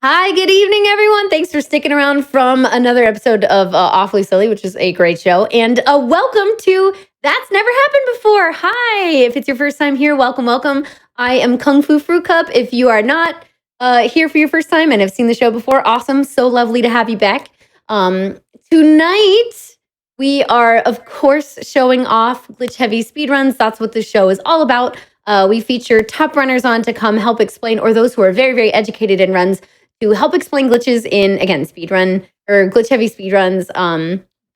Hi, good evening, everyone. Thanks for sticking around from another episode of Awfully Silly, which is a great show. And welcome to That's Never Happened Before. Hi, if it's your first time here, welcome, welcome. I am Kungfufruitcup. If you are not here for your first time and have seen the show before, awesome. So lovely to have you back. Tonight, we are, of course, showing off glitch-heavy speedruns. That's what the show is all about. We feature top runners on to come help explain, or those who are very, very educated in runs, to help explain glitches in, again, speedrun or glitch-heavy speedruns.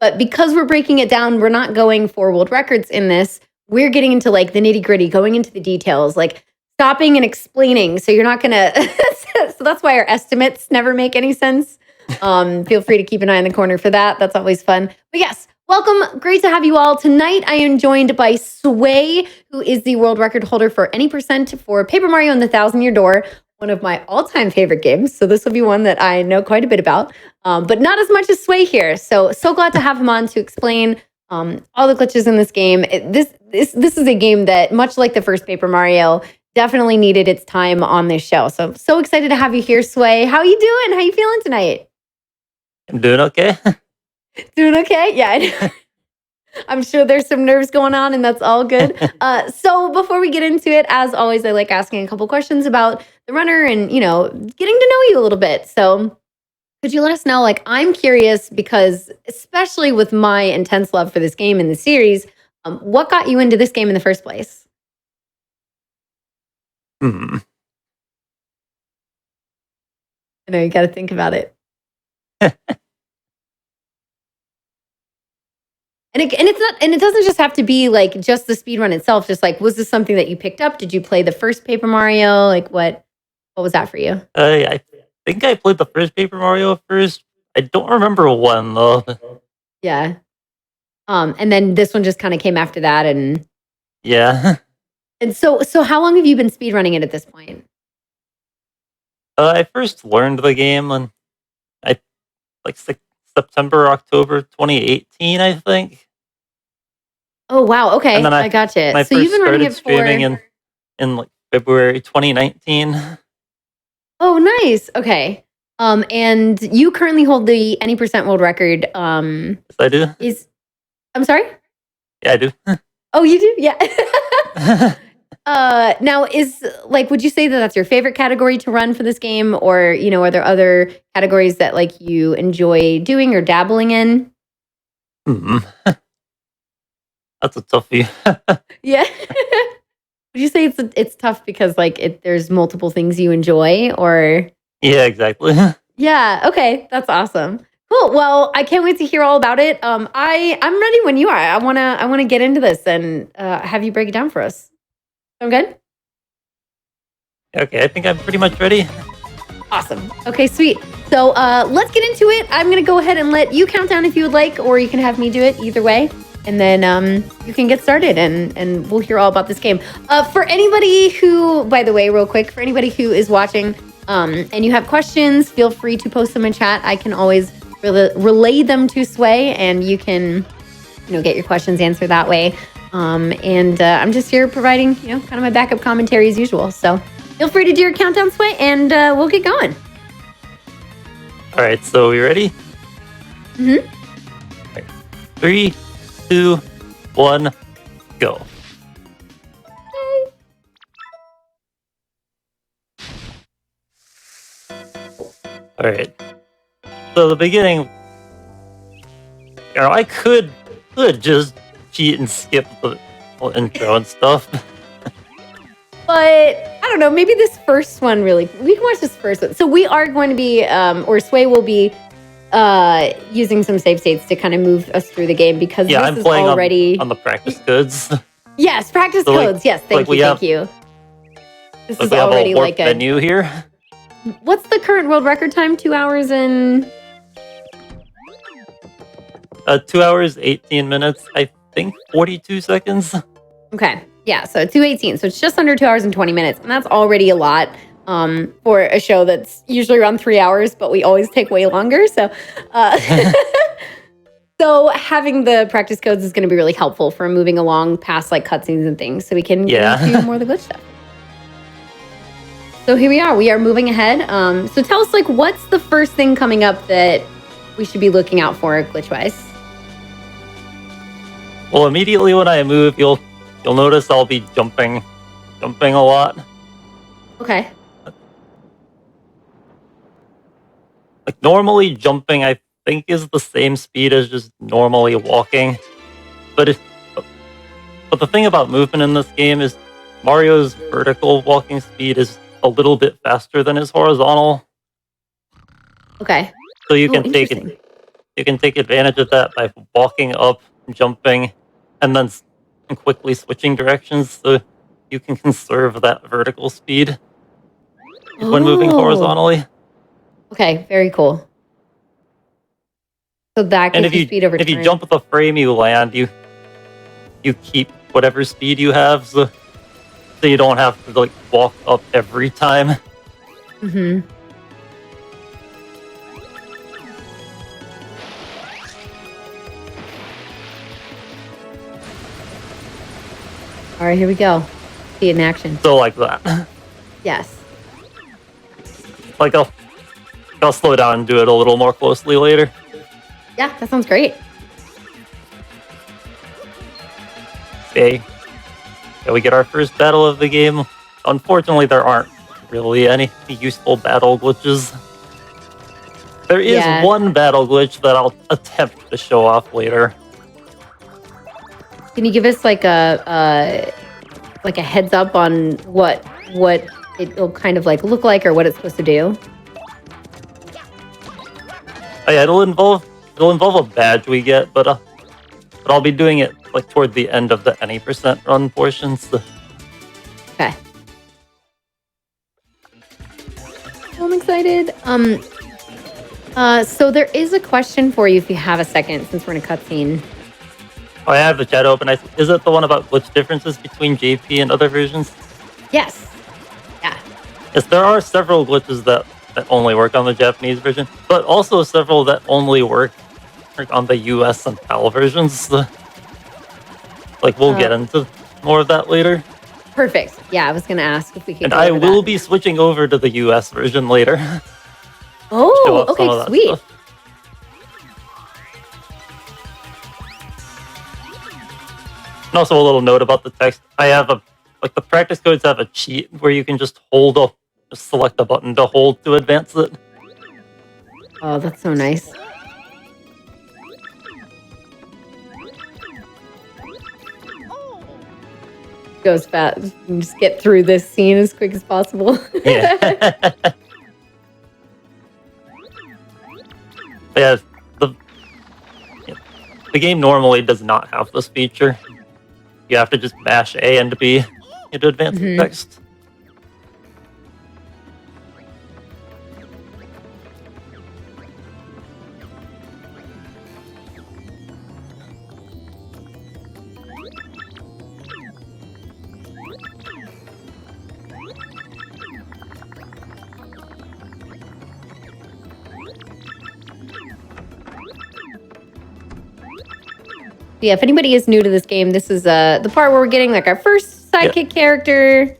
But because we're breaking it down, we're not going for world records in this. We're getting into like the nitty-gritty, going into the details, like stopping and explaining. So you're not going to... So that's why our estimates never make any sense. Feel free to keep an eye on the corner for that. That's always fun. But yes, welcome. Great to have you all. Tonight, I am joined by Sway, who is the world record holder for any percent for Paper Mario and the Thousand-Year Door, one of my all-time favorite games. So this will be one that I know quite a bit about, but not as much as Sway here. So glad to have him on to explain all the glitches in this game. This is a game that, much like the first Paper Mario, definitely needed its time on this show. So excited to have you here, Sway. How you doing? How you feeling tonight? I'm doing okay. Doing okay? Yeah, I know. I'm sure there's some nerves going on, and that's all good. So before we get into it, as always, I like asking a couple questions about the runner and, getting to know you a little bit. So could you let us know, like, I'm curious because, especially with my intense love for this game and the series, what got you into this game in the first place? Hmm. I know you got to think about it. And it doesn't just have to be like just the speed run itself. Just like, was this something that you picked up? Did you play the first Paper Mario? Like, what was that for you? I think I played the first Paper Mario first. I don't remember one though. Yeah. And then this one just kind of came after that, and Yeah. and so how long have you been speedrunning it at this point? I first learned the game on I like September, October 2018, I think. Oh wow, okay, And then I gotcha. I So you've first been running started it streaming for... in like February 2019. Oh, nice. Okay. And you currently hold the any percent world record. Yes, I do. I'm sorry? Yeah, I do. Oh, you do? Yeah. Now would you say that that's your favorite category to run for this game, or, are there other categories that like you enjoy doing or dabbling in? Hmm. That's a toughie. Yeah. Would you say it's tough because like there's multiple things you enjoy, or... Yeah, exactly. Yeah, okay. That's awesome. Cool. Well, I can't wait to hear all about it. I'm ready when you are. I wanna get into this and have you break it down for us. Sound good? Okay, I think I'm pretty much ready. Awesome. Okay, sweet. So let's get into it. I'm gonna go ahead and let you count down if you would like, or you can have me do it, either way. And then you can get started, and we'll hear all about this game. For anybody who, by the way, real quick, for anybody who is watching and you have questions, feel free to post them in chat. I can always relay them to Sway, and you can, get your questions answered that way. And I'm just here providing, kind of my backup commentary as usual. So feel free to do your countdown, Sway, and we'll get going. All right, so we ready? Mm-hmm. All right. 3, 2, 1, go. All right. So the beginning, I could just cheat and skip the whole intro and stuff. But I don't know, maybe this first one we can watch this first one. So we are going to be, or Sway will be using some save states to kind of move us through the game, because this I'm is playing already... on the practice codes. Yes, practice So, codes. Yes, thank you. This is We have already a warp like a... menu here. What's the current world record time? 2 hours and... 2 hours, 18 minutes, I think 42 seconds. Okay, yeah, so 2:18. So it's just under 2 hours and 20 minutes. And that's already a lot for a show that's usually around 3 hours, but we always take way longer. So so having the practice codes is going to be really helpful for moving along past like cutscenes and things, so we can get into more of the glitch stuff. So here we are. We are moving ahead. So tell us, like, what's the first thing coming up that we should be looking out for glitch-wise? Well, immediately when I move, you'll notice I'll be jumping a lot. Okay. Like normally jumping, I think is the same speed as just normally walking. But but the thing about movement in this game is Mario's vertical walking speed is a little bit faster than his horizontal. Okay. So you can Interesting. take advantage of that by walking up, jumping, and then quickly switching directions so you can conserve that vertical speed when moving horizontally. Okay, very cool. So that And gives you speed over if time. you jump with the frame you land, you keep whatever speed you have, so you don't have to like walk up every time. Mm-hmm. All right, here we go. See it in action. So like that. Yes. Like I'll slow down and do it a little more closely later. Yeah, that sounds great. Okay. Yeah, we get our first battle of the game. Unfortunately, there aren't really any useful battle glitches. There is one battle glitch that I'll attempt to show off later. Can you give us like a heads up on what it'll kind of like look like or what it's supposed to do? Oh, yeah, it'll involve a badge we get, but I'll be doing it like toward the end of the any % run portions. So. Okay. I'm excited. So there is a question for you if you have a second, since we're in a cutscene. Oh, I have the chat open. Is it the one about glitch differences between JP and other versions? Yes. Yeah. Yes, there are several glitches that only work on the Japanese version, but also several that only work on the US and PAL versions. Like, we'll get into more of that later. Perfect. Yeah, I was going to ask if we could. And I will be switching over to the US version later. Oh, okay, sweet. Stuff. And also a little note about the text. I have the practice codes have a cheat where you can just select a button to hold to advance it. Oh, that's so nice. Goes fast. Just get through this scene as quick as possible. Yeah. Yeah, the game normally does not have this feature. You have to just mash A and B to advance the text. Yeah, if anybody is new to this game, this is the part where we're getting like our first sidekick character.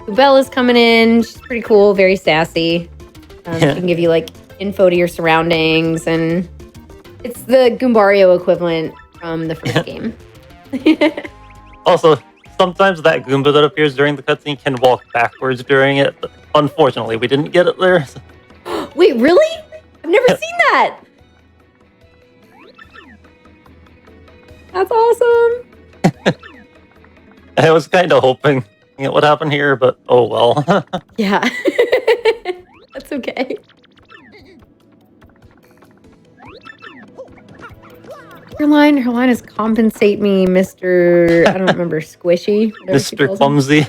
Bella's coming in. She's pretty cool, very sassy. She can give you like info to your surroundings, and it's the Goombario equivalent from the first game. Also, sometimes that Goomba that appears during the cutscene can walk backwards during it, but unfortunately, we didn't get it there. So. Wait, really? I've never seen that. That's awesome. I was kind of hoping it would happen here, but oh well. Yeah. That's okay. Her line is compensate me, Mr. I don't remember, Squishy. Mr. Clumsy.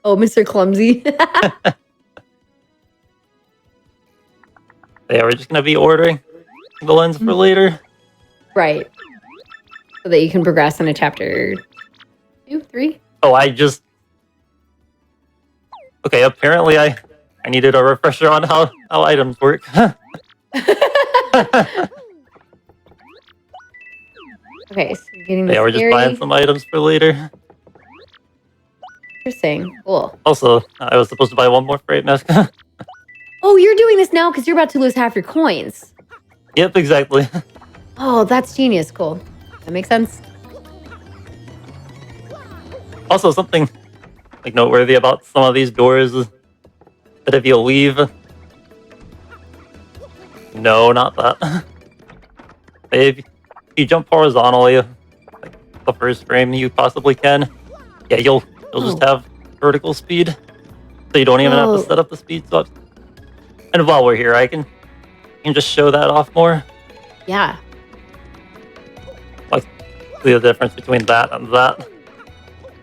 Oh, Mr. Clumsy. Yeah, we're just going to be ordering the lens for later. Right. So that you can progress in a chapter 2, 3. Oh, okay, apparently I needed a refresher on how items work. Okay, so you're getting the we're just buying some items for later. Interesting. Cool. Also, I was supposed to buy one more freight mask. Oh, you're doing this now because you're about to lose half your coins. Yep, exactly. Oh, that's genius. Cool. That makes sense. Also, something like noteworthy about some of these doors is that if you leave, no, not that. If you jump horizontally, like the first frame you possibly can, yeah, you'll just have vertical speed, so you don't even have to set up the speed swaps. And while we're here, I can just show that off more. Yeah. Like, see the difference between that and that.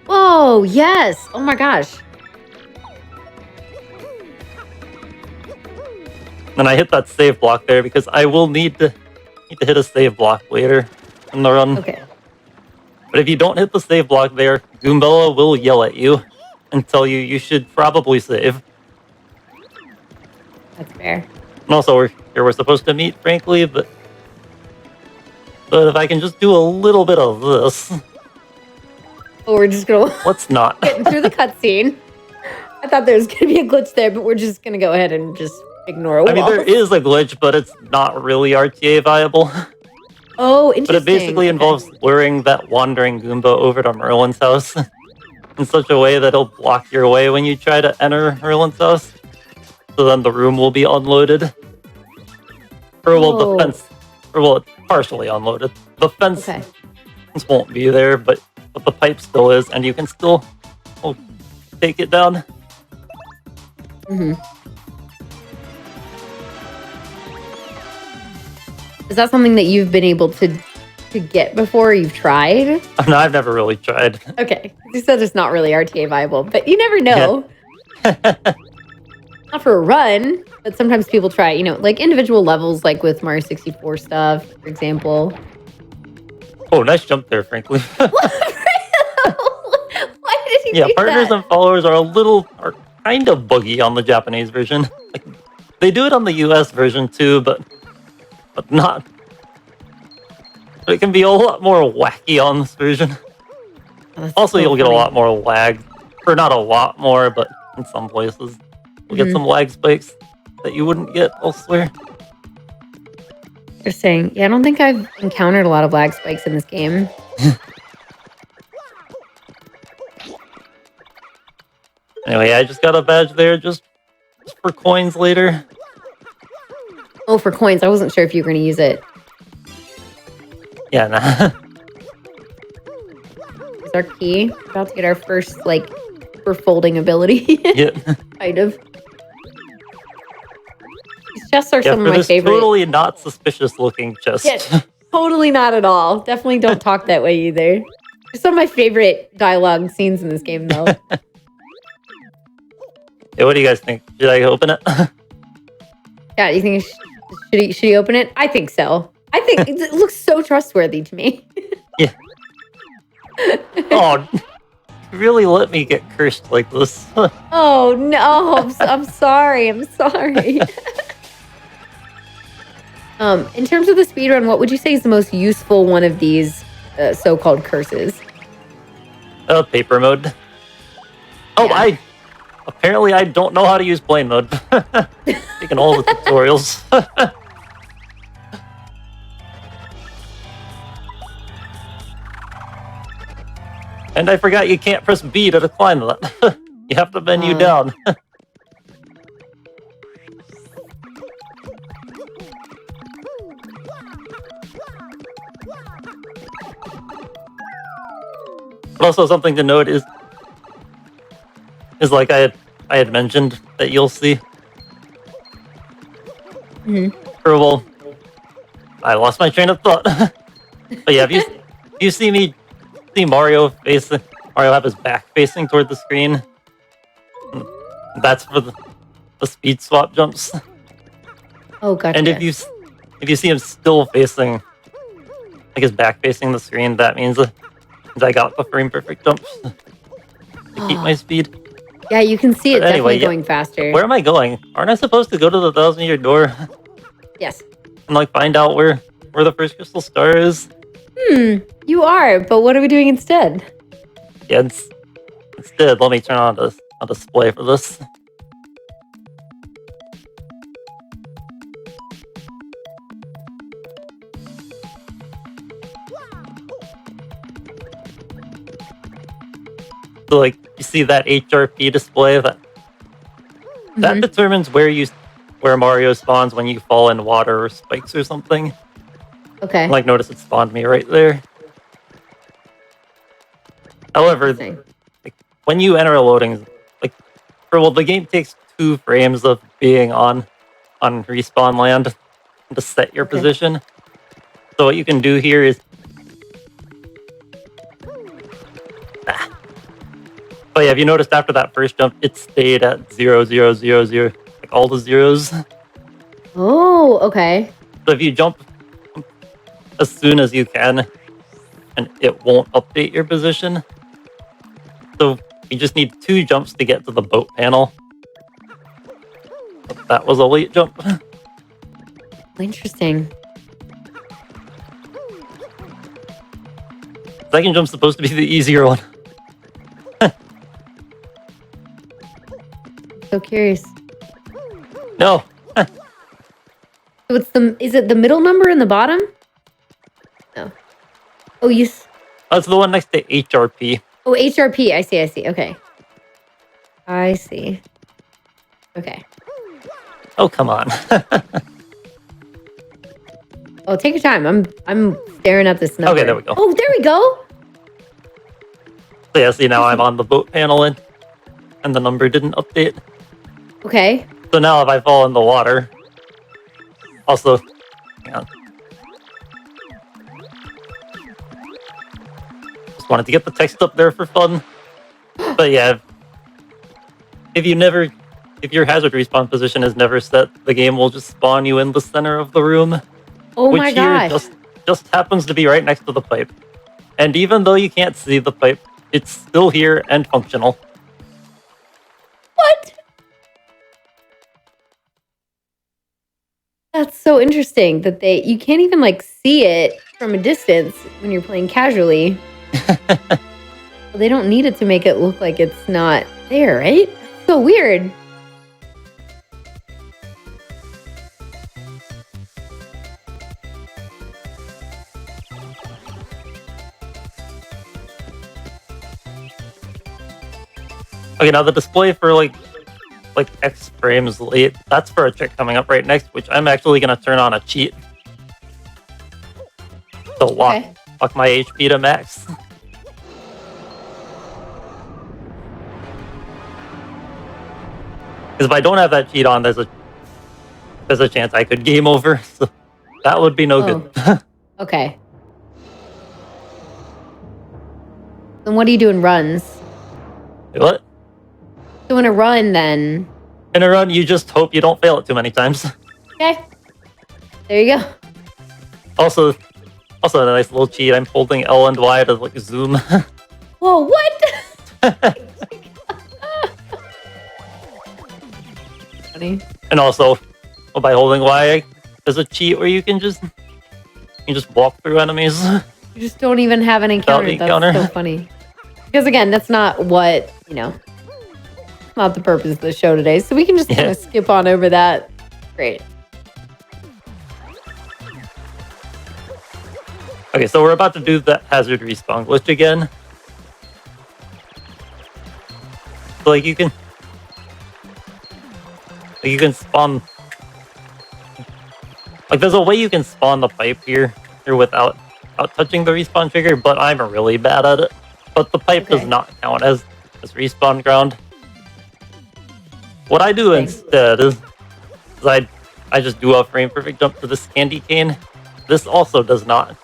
Whoa, yes. Oh my gosh. And I hit that save block there because I will need to hit a save block later in the run. Okay. But if you don't hit the save block there, Goombella will yell at you and tell you should probably save. That's fair. And also, we're supposed to meet, frankly, but if I can just do a little bit of this. Oh, we're just gonna Let's not. getting through the cutscene. I thought there was gonna be a glitch there, but we're just gonna go ahead and just ignore it. I mean, there is a glitch, but it's not really RTA viable. Oh, interesting. But it basically involves luring that wandering Goomba over to Merlin's house in such a way that it'll block your way when you try to enter Merlin's house. So then the room will be unloaded. Or well, the fence, or well, it's partially unloaded. The fence won't be there, but the pipe still is, and you can still take it down. Mm-hmm. Is that something that you've been able to get before? You've tried? No, I've never really tried. Okay. You said it's not really RTA viable, but you never know. Yeah. Not for a run, but sometimes people try, you know, like individual levels, like with Mario 64 stuff, for example. Oh, nice jump there, frankly. Why did he do partners that? and followers are kind of buggy on the Japanese version. Like, they do it on the US version too, but not. But it can be a lot more wacky on this version. Also, you'll get a lot more lag. Or not a lot more, but in some places. You'll get some lag spikes that you wouldn't get elsewhere. Interesting. Yeah, I don't think I've encountered a lot of lag spikes in this game. Anyway, I just got a badge there just for coins later. Oh, for coins. I wasn't sure if you were going to use it. Yeah, nah. It's our key. We're about to get our first, like, super folding ability. Yep. Kind of. These chests are some of my this favorite. Totally not suspicious looking chest. Yeah, totally not at all. Definitely don't talk that way either. They're some of my favorite dialogue scenes in this game, though. Yeah, what do you guys think? Should I open it? Yeah, you think should he open it? I think so. I think it looks so trustworthy to me. Yeah. Oh, you really let me get cursed like this. Oh no! I'm sorry. I'm sorry. In terms of the speedrun, what would you say is the most useful one of these so-called curses? Paper mode. Oh, Yeah. Apparently I don't know how to use plane mode. Taking all the tutorials. And I forgot you can't press B to decline that. You have to menu down. But also something to note is like I had mentioned that you'll see. Or well, I lost my train of thought. But yeah, if you see Mario have his back facing toward the screen. That's for the speed swap jumps. Oh, gotcha. And if you see him still facing, like his back facing the screen, that means I got the frame perfect jumps to keep my speed. Yeah, you can see it But anyway, definitely going faster. Where am I going? Aren't I supposed to go to the 1,000-year door Yes. and like find out where the first crystal star is? You are, but what are we doing instead? Yeah, it's Instead, let me turn on a display for this. So, like, you see that HRP display that determines where Mario spawns when you fall in water or spikes or something. Okay. Like, notice it spawned me right there. However, like, when you enter a loading, like, the game takes 2 frames of being on respawn land to set your position. So what you can do here is, but yeah, have you noticed after that first jump, it stayed at 0, 0, 0, 0, like all the zeros. Oh, okay. So if you jump as soon as you can, and it won't update your position. So you just need 2 jumps to get to the boat panel. That was a late jump. Interesting. Second jump's supposed to be the easier one. So curious. No. So is it the middle number in the bottom? No. Oh, That's the one next to HRP. Oh, HRP. I see. Okay. I see. Okay. Oh, come on. Oh, take your time. I'm staring at this number. Okay, there we go. Oh, there we go. So yeah, see, now I'm on the boat panel and the number didn't update. Okay. So now if I fall in the water, also, hang on. Just wanted to get the text up there for fun. But yeah, if your hazard respawn position is never set, the game will just spawn you in the center of the room. Oh which my gosh. here just happens to be right next to the pipe. And even though you can't see the pipe, it's still here and functional. What? That's so interesting that you can't even like see it from a distance when you're playing casually. They don't need it to make it look like it's not there, right? That's so weird. Okay, now the display for like X frames late, that's for a trick coming up right next, which I'm actually gonna turn on a cheat. So lock my HP to max. Because if I don't have that cheat on, there's a chance I could game over. So that would be no good. Okay. Then what do you do in runs? What? So in a run, then. In a run, you just hope you don't fail it too many times. Okay. There you go. Also a nice little cheat. I'm holding L and Y to like zoom. Whoa! What? Funny. And also, by holding Y, there's a cheat where you can just walk through enemies. You just don't even have an encounter. That's so funny. Because again, that's not what not the purpose of the show today. So we can just kind of skip on over that. Great. Okay, so we're about to do the hazard respawn glitch again. So like you can spawn, like there's a way you can spawn the pipe here without touching the respawn trigger, but I'm really bad at it. But the pipe does not count as respawn ground. What I do instead is I just do a frame perfect jump to this candy cane. This also does not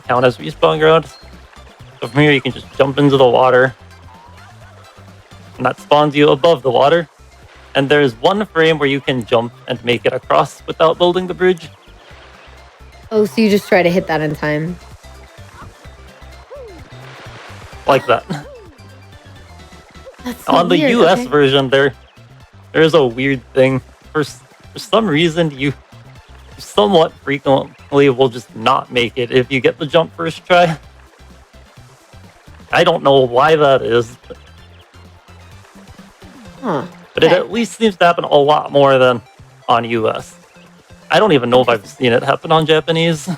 count as respawn ground. So from here you can just jump into the water. And that spawns you above the water. And there's one frame where you can jump and make it across without building the bridge. Oh, so you just try to hit that in time. Like that. That's so On the weird. US version, there's a weird thing. For some reason, you somewhat frequently will just not make it if you get the jump first try. I don't know why that is, Huh. but it Okay. at least seems to happen a lot more than on US. I don't even know if I've seen it happen on Japanese.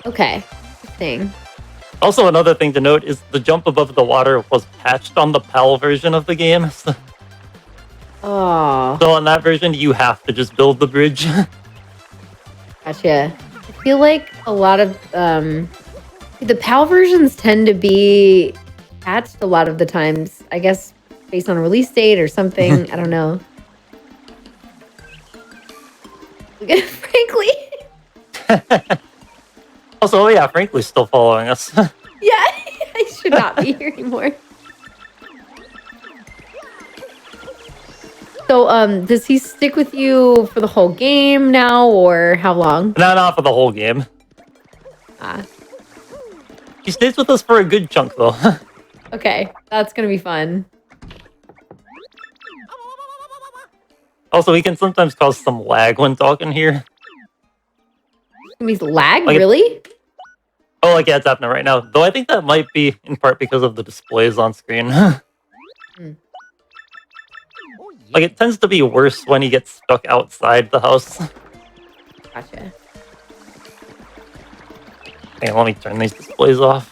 Okay. Interesting. Also, another thing to note is the jump above the water was patched on the PAL version of the game. So Oh, on that version, you have to just build the bridge. gotcha. I feel like a lot of the PAL versions tend to be patched a lot of the times. I guess based on release date or something. I don't know. Look at Frankly. Also, oh yeah, Frankly's still following us. Yeah, I should not be here anymore. So, does he stick with you for the whole game now, or how long? No, not for the whole game. Ah, He stays with us for a good chunk, though. okay, that's gonna be fun. Also, he can sometimes cause some lag when talking here. Gonna be lag, Like, really? oh, like, yeah, it's happening right now. Though I think that might be in part because of the displays on screen. Like, it tends to be worse when he gets stuck outside the house. Gotcha. Hang on, let me turn these displays off.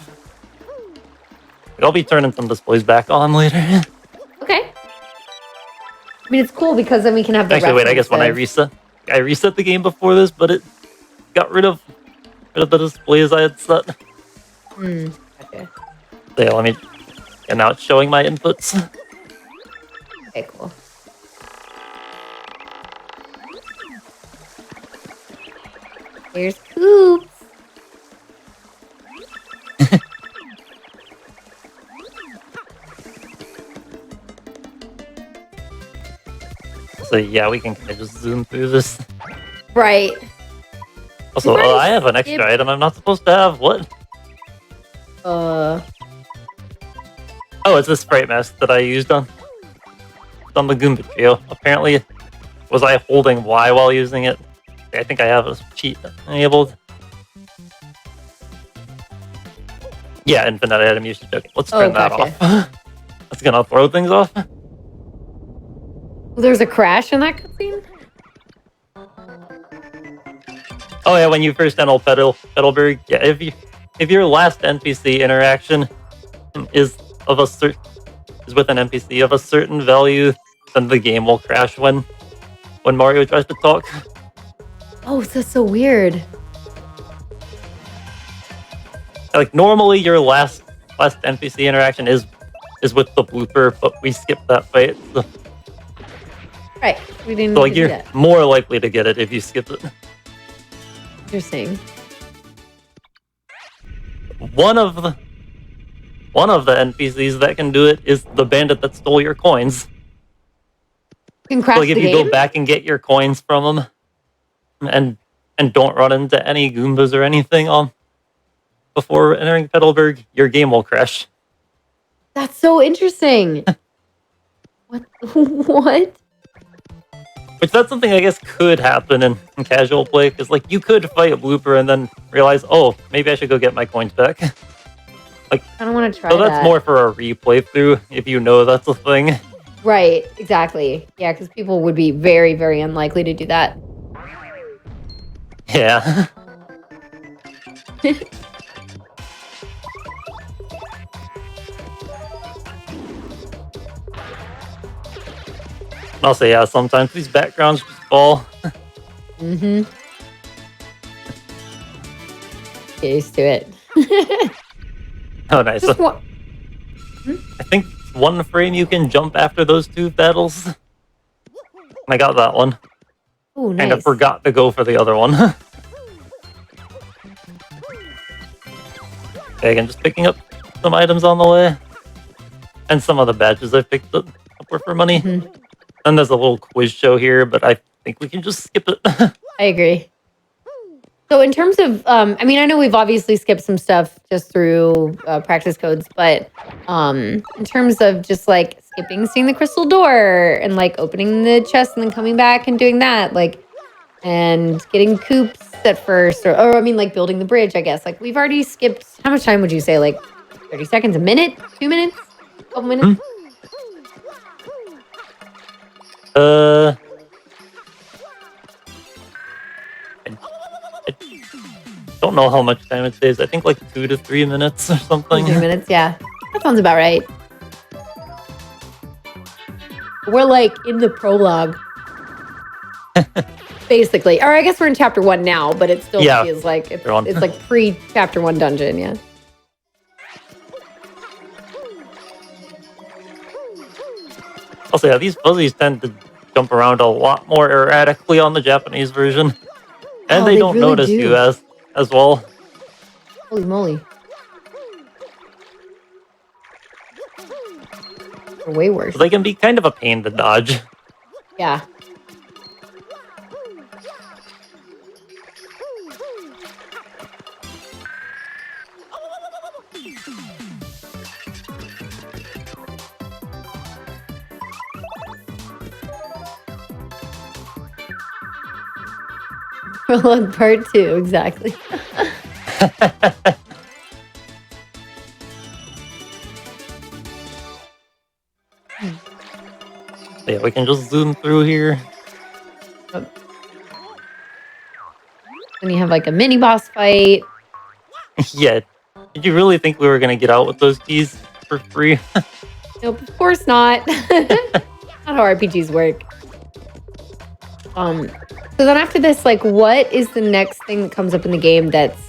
I'll be turning some displays back on later. Okay. I mean, it's cool because then we can have the Actually, wait, I guess when I reference reset the game before this, but it got rid of the displays I had set. Gotcha. So yeah, let me. And now it's showing my inputs. Okay, cool. There's Coops. So yeah, we can kind of just zoom through this. Right. Also, Right. I have an extra item I'm not supposed to have. What? Uh, Oh, it's this sprite mask that I used on the Goomba trio. Apparently, was I holding Y while using it? I think I have a cheat enabled. Yeah, infinite item usage. Okay, let's turn that gotcha. off. That's gonna throw things off. There's a crash in that cutscene? Oh yeah, when you first enter Petalburg, yeah, if your last NPC interaction is with an NPC of a certain value, then the game will crash when Mario tries to talk. Oh, that's so weird. Like normally your last NPC interaction is with the blooper, but we skipped that fight. So, Right. We didn't so like do you're that. more likely to get it if you skip it. Interesting. One of the NPCs that can do it is the bandit that stole your coins. You can crash So like if the you game? go back and get your coins from them, and don't run into any Goombas or anything before entering Petalburg, your game will crash. That's so interesting. What? What? Which that's something I guess could happen in casual play, because like you could fight a blooper and then realize, oh, maybe I should go get my coins back. I don't want to try So that's that. more for a replay through if you know that's a thing. Right. Exactly. Yeah, because people would be very, very unlikely to do that. Yeah. Also, yeah, sometimes these backgrounds just fall. Mm-hmm. Get used to it. Oh, nice. Just one. I think one frame you can jump after those two battles. I got that one. Oh, nice. And I forgot to go for the other one. Okay, again, just picking up some items on the way. And some of the badges I picked up were for money. Mhm. And there's a little quiz show here, but I think we can just skip it. I agree. So in terms of, I mean, I know we've obviously skipped some stuff just through practice codes, but in terms of just like skipping seeing the crystal door and like opening the chest and then coming back and doing that, like, and getting coops at first, or I mean, like building the bridge, I guess. Like we've already skipped, how much time would you say? Like 30 seconds, a minute, 2 minutes, a couple minutes. I don't know how much time it saves. I think like 2 to 3 minutes or something. 3 minutes, yeah. That sounds about right. We're like in the prologue. Basically. Or I guess we're in chapter 1 now, but it still feels like it's like pre-chapter 1 dungeon, yeah. Also, yeah, these fuzzies tend to jump around a lot more erratically on the Japanese version. And they don't really notice you as well. Holy moly. They're way worse. So they can be kind of a pain to dodge. Yeah. Prologue part 2, exactly. Yeah, we can just zoom through here. Then you have like a mini boss fight. Yeah. Did you really think we were going to get out with those keys for free? Nope, of course not. Not how RPGs work. So then after this, like, what is the next thing that comes up in the game that's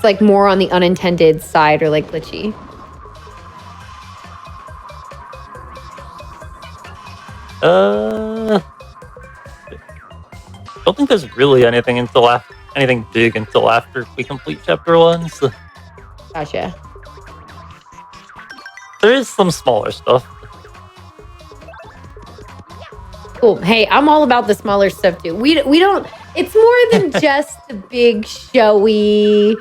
like more on the unintended side or like glitchy? Don't think there's really anything anything big until after we complete chapter 1. So. Gotcha. There is some smaller stuff. Cool. Hey, I'm all about the smaller stuff too. We don't. It's more than just the big showy,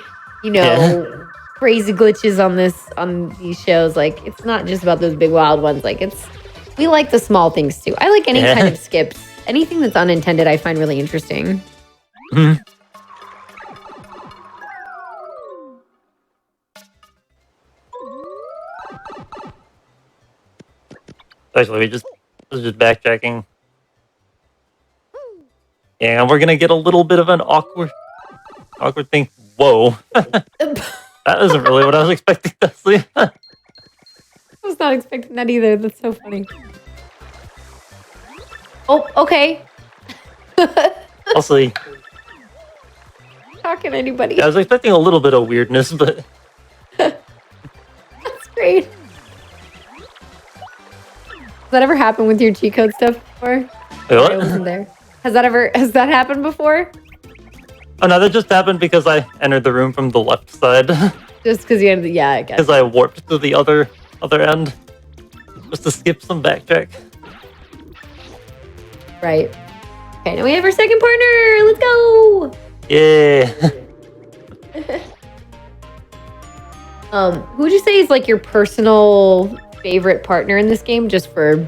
crazy glitches on these shows. Like, it's not just about those big wild ones. Like, we like the small things too. I like any kind of skips. Anything that's unintended, I find really interesting. Mm-hmm. Actually, this is just backtracking. Yeah, and we're gonna get a little bit of an awkward thing. Whoa. That isn't really what I was expecting to see. I was not expecting that either. That's so funny. Oh, okay. I'll see. Talking to anybody. Yeah, I was expecting a little bit of weirdness, but... That's great. Has that ever happened with your cheat code stuff before? Wait, what? I wasn't there. Has that happened before? Oh no, that just happened because I entered the room from the left side. Just because you had I guess. Because I warped to the other end. Just to skip some backtrack. Right. Okay, now we have our second partner. Let's go. Yeah. Who would you say is like your personal favorite partner in this game, just for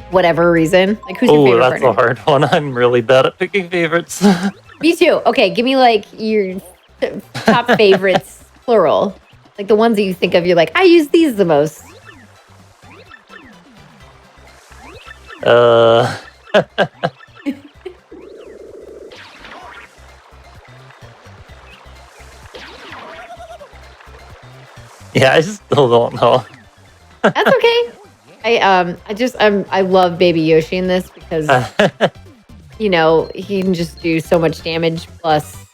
whatever reason? Like, who's your favorite partner? Oh, that's a hard one. I'm really bad at picking favorites. Me too. Okay, give me like your top favorites, plural. Like the ones that you think of, you're like, I use these the most. Yeah, I still don't know. That's okay. I love Baby Yoshi in this because he can just do so much damage, plus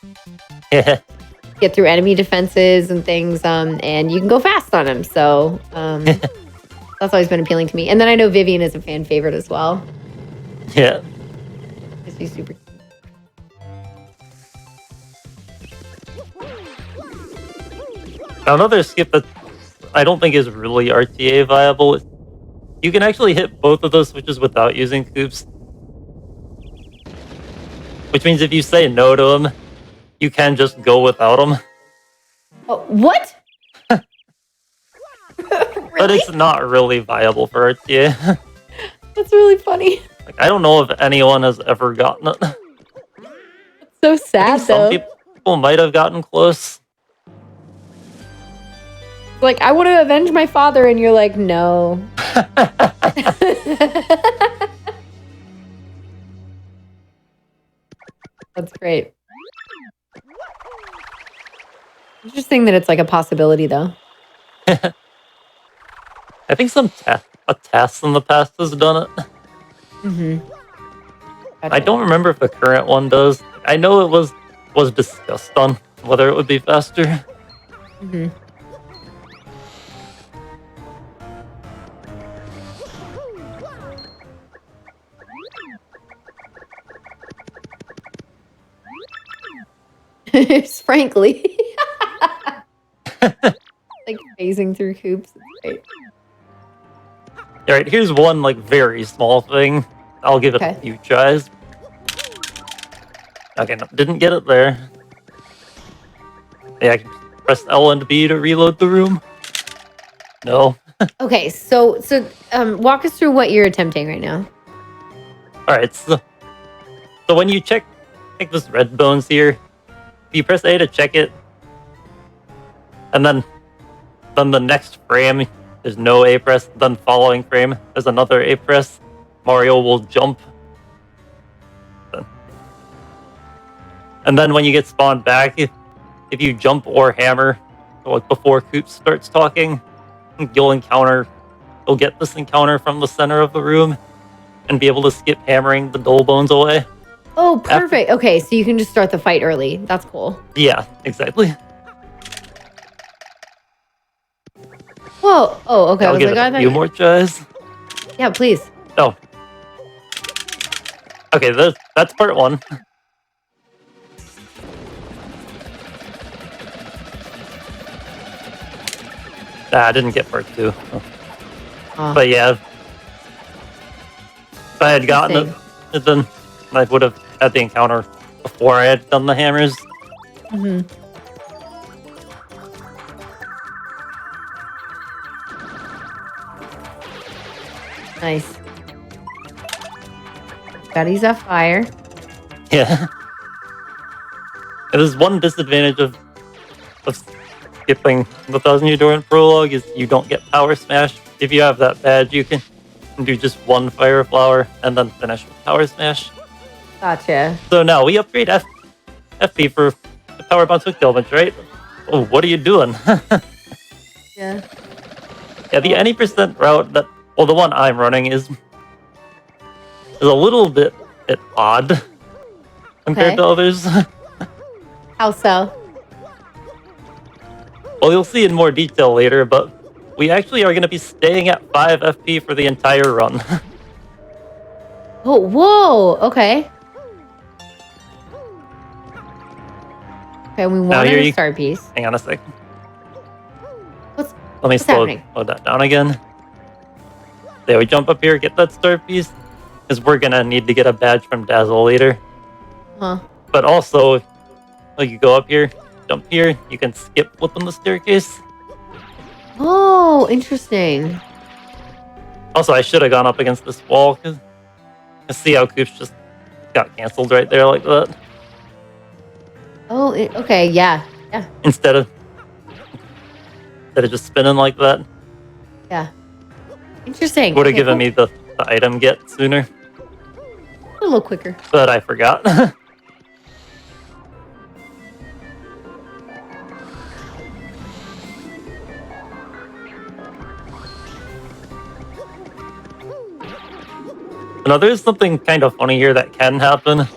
get through enemy defenses and things, and you can go fast on him. So that's always been appealing to me. And then I know Vivian is a fan favorite as well. Yeah. She's super cute. Another skip that I don't think is really RTA viable is you can actually hit both of those switches without using coops. Which means if you say no to them, you can just go without them. Oh, what? Really? But it's not really viable for RTA. That's really funny. Like, I don't know if anyone has ever gotten it. So sad, Some people might have gotten close. Like, I want to avenge my father, and you're like, no. That's great. Interesting that it's like a possibility, though. I think a test in the past has done it. Mm-hmm. I don't remember if the current one does. I know it was discussed on whether it would be faster. Mm-hmm. Frankly. Like phasing through hoops. It's great. Alright, here's one like very small thing. I'll give it a few tries. Okay, no, didn't get it there. Yeah, I can press L and B to reload the room. No. Okay, so walk us through what you're attempting right now. Alright, so when you check this red bones here, you press A to check it, and then the next frame there's no A press, then following frame there's another A press. Mario will jump. And then when you get spawned back, if you jump or hammer, like before Coop starts talking, you'll get this encounter from the center of the room and be able to skip hammering the dull bones away. Oh, perfect. Okay, so you can just start the fight early. That's cool. Yeah, exactly. Whoa. Oh, okay. I'll give it a few more tries. Yeah, please. Oh. Okay, that's part one. I didn't get part two. But yeah, if I had gotten it, then I would have had the encounter before I had done the hammers. Mm-hmm. Nice. Betty's a fire. Yeah. There's one disadvantage of skipping the 1,000-Year Door prologue is you don't get Power Smash. If you have that badge, you can do just one Fire Flower and then finish with Power Smash. Gotcha. So now we upgrade FP for the Power Bounce with Kilbunch, right? Oh, what are you doing? Yeah. Yeah, the any percent route the one I'm running is a little bit odd compared to others. How so? Well, you'll see in more detail later, but we actually are going to be staying at 5 FP for the entire run. Oh, whoa. Okay. Okay, we wanted a star piece. Hang on a sec. Let me slow that down again. There, we jump up here, get that star piece, because we're going to need to get a badge from Dazzle later. Huh. But also, you go up here, jump here, you can skip flipping the staircase. Oh, interesting. Also, I should have gone up against this wall, because I see how Coops just got canceled right there like that. Oh, okay, yeah. Yeah. Instead of just spinning like that. Yeah. Interesting. Would have given me the item get sooner. A little quicker. But I forgot. Now, there's something kind of funny here that can happen.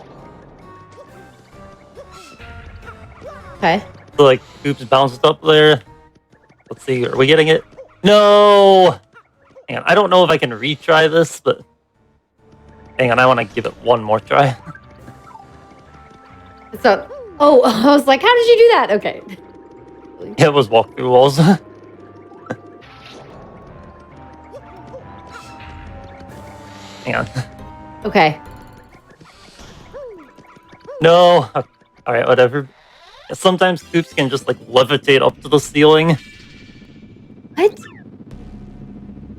Okay. So, like, Coops bounced up there. Let's see, are we getting it? No! Hang on, I don't know if I can retry this, but... Hang on, I want to give it one more try. So, oh, I was like, how did you do that? Okay. Yeah, it was walk through walls. Hang on. Okay. No! Alright, whatever. Sometimes Coops can just, like, levitate up to the ceiling. What?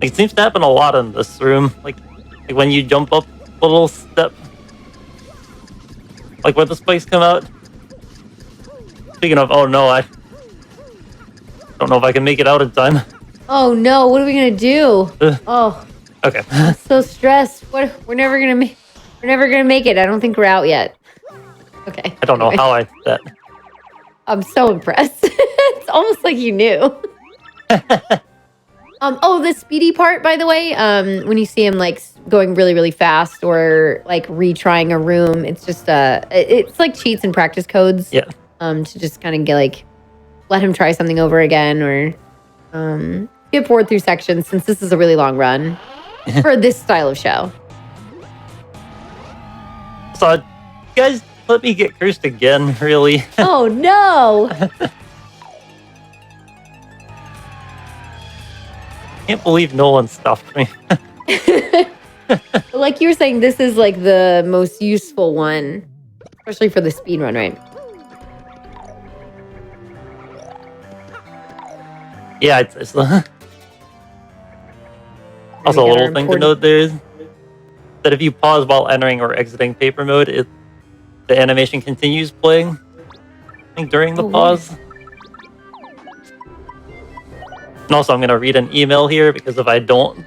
It seems to happen a lot in this room. Like when you jump up a little step. Like where the spikes come out. Speaking of, oh no, Don't know if I can make it out in time. Oh no, what are we gonna do? Oh, Okay. I'm so stressed. We're never gonna make it. I don't think we're out yet. Okay. I don't know how I did that. I'm so impressed. It's almost like you knew. Oh, the speedy part, by the way, when you see him like going really, really fast or like retrying a room, it's just it's like cheats and practice codes. Yeah. To just kind of get like let him try something over again or skip forward through sections since this is a really long run for this style of show. So, you guys let me get cursed again, really. Oh no! Can't believe no one stopped me. Like you were saying, this is like the most useful one, especially for the speed run, right? Yeah, it's also a get our little thing to important- note there is that if you pause while entering or exiting paper mode, the animation continues playing during the pause. And also, I'm going to read an email here because if I don't,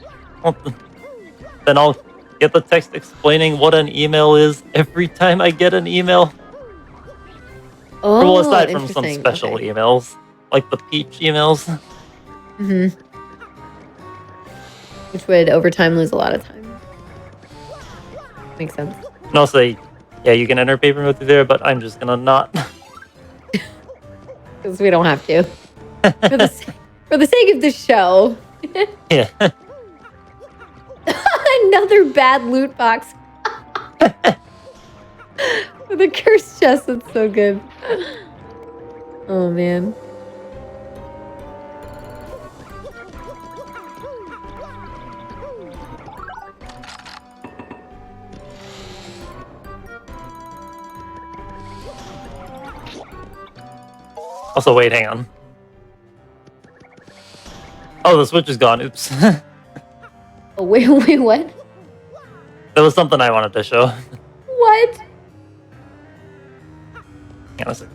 then I'll get the text explaining what an email is every time I get an email. Oh, Well, aside from some interesting. special Okay. emails, like the Peach emails. Mm-hmm. Which would over time lose a lot of time. Makes sense. And also, yeah, you can enter paper mode through there, but I'm just gonna not. Because we don't have to. For the sake of the show. Yeah. Another bad loot box. With a cursed chest, that's so good. Oh man. Also, wait, hang on. Oh, the switch is gone. Oops. Oh wait, what? That was something I wanted to show. What? Hang on a sec.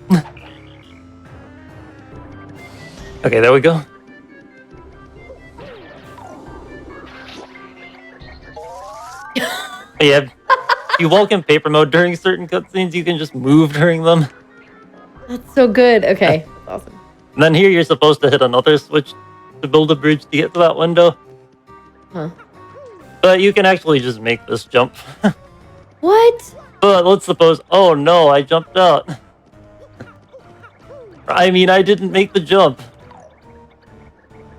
Okay, there we go. Yeah, if you walk in paper mode during certain cutscenes, you can just move during them. That's so good. Okay, that's awesome. And then here you're supposed to hit another switch to build a bridge to get to that window. Huh. But you can actually just make this jump. What? But let's suppose, oh no, I jumped out. I mean, I didn't make the jump.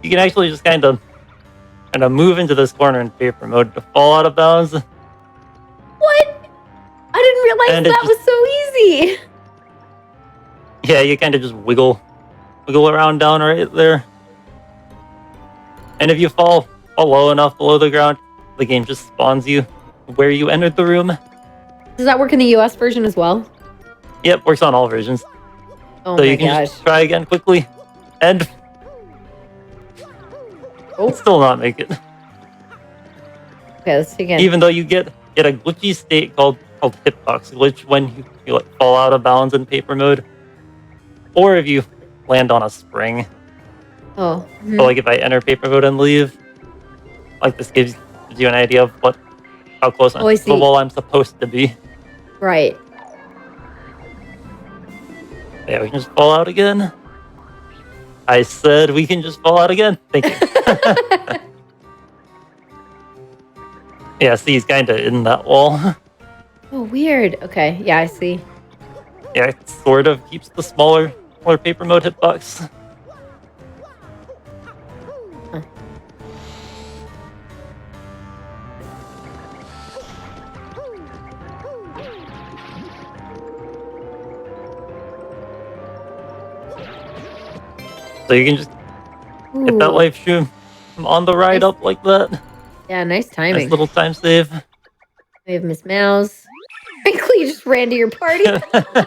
You can actually just kind of move into this corner in paper mode to fall out of bounds. What? I didn't realize And it that was so easy. Yeah, you kind of just wiggle around down right there. And if you fall low enough below the ground, the game just spawns you where you entered the room. Does that work in the US version as well? Yep, works on all versions. Oh So my you can gosh. just try again quickly. And still not make it. Okay, let's see again. Even though you get a glitchy state called hitbox glitch when you like fall out of bounds in paper mode. Or if you land on a spring. Oh. Mhm. So like if I enter paper mode and leave, like this gives you an idea of how close Oh, I to the see. wall I'm supposed to be. Right. Yeah, we can just fall out again. I said we can just fall out again. Thank you. Yeah, see, he's kind of in that wall. Oh, weird. Okay. Yeah, I see. Yeah, it sort of keeps the smaller paper mode hitbox. So you can just get that Ooh. life stream on the ride Nice. up like that. Yeah, nice timing. Nice little time save. We have Miss Mouse. Frankly, you just ran to your party. I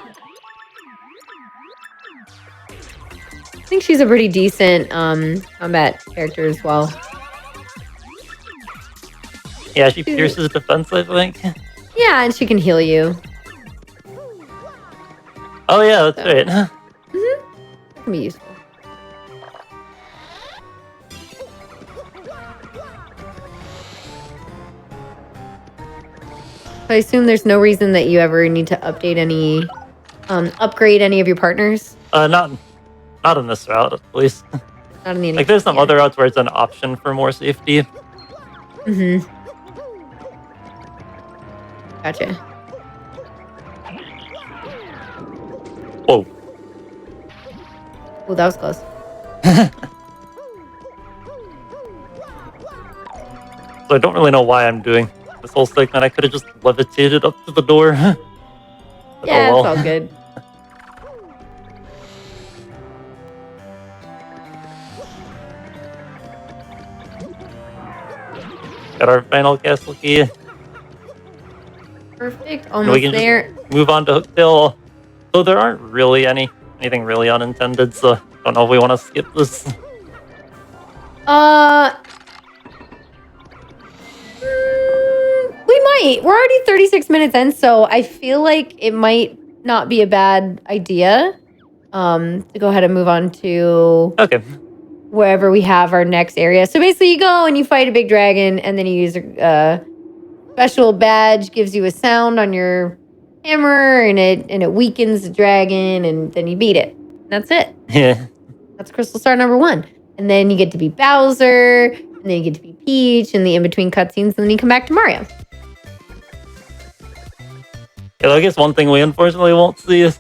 think she's a pretty decent combat character as well. Yeah, she pierces defense, I think. Yeah, and she can heal you. Oh yeah, that's right. That can be useful. I assume there's no reason that you ever need to update any, upgrade any of your partners. Not in this route, at least. Not in the Like, there's some other routes where it's an option for more safety. Mm-hmm. Gotcha. Whoa. Oh, that was close. So I don't really know why I'm doing this whole segment. I could have just levitated up to the door. Yeah, oh, well. It's all good. Got our final castle key. Perfect. And Almost we can there. just move on to Hooktail. So there aren't really anything really unintended, so I don't know if we want to skip this. We might. We're already 36 minutes in, so I feel like it might not be a bad idea to go ahead and move on to Okay. wherever we have our next area. So basically you go and you fight a big dragon, and then you use a special badge, gives you a sound on your hammer, and it weakens the dragon, and then you beat it. That's it. Yeah. That's Crystal Star number 1. And then you get to be Bowser, and then you get to be Peach, and the in-between cutscenes, and then you come back to Mario. Yeah, I guess one thing we unfortunately won't see is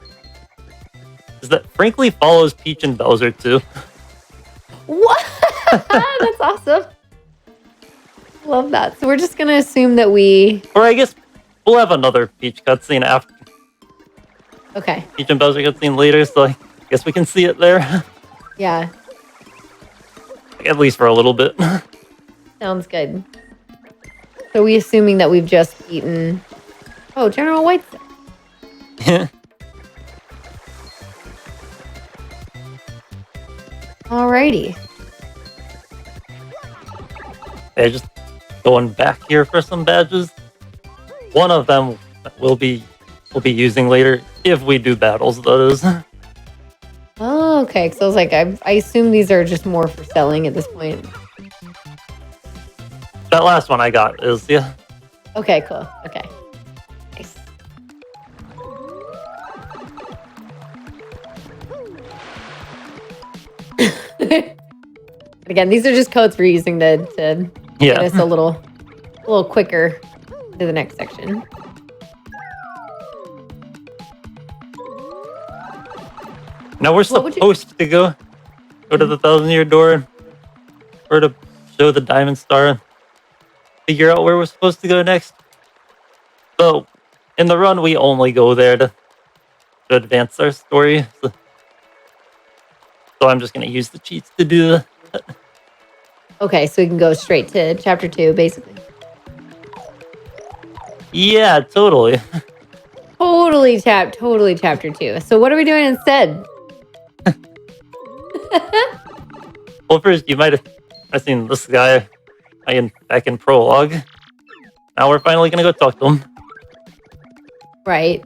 that Frankly follows Peach and Bowser too. What? That's awesome. Love that. So we're just going to assume that Or I guess we'll have another Peach cutscene after. Okay. Peach and Bowser cutscene later, so I guess we can see it there. Yeah. At least for a little bit. Sounds good. So we assuming that we've just beaten... Oh, General White's... Yeah. Alrighty. Yeah, just going back here for some badges. One of them we'll be using later if we do battles, that is. Oh, okay. So I was like, I assume these are just more for selling at this point. That last one I got is, yeah. Okay, cool. Okay. Nice. Again, these are just codes we're using to get us a little quicker to the next section. Now we're supposed to go to the 1,000-year door, or to show the Diamond Star, figure out where we're supposed to go next. So, in the run, we only go there to advance our story. So I'm just going to use the cheats to do that. Okay, so we can go straight to chapter 2, basically. Yeah, totally. Totally chapter 2. So what are we doing instead? Well, first, you might have seen this guy back in prologue. Now we're finally going to go talk to him. Right.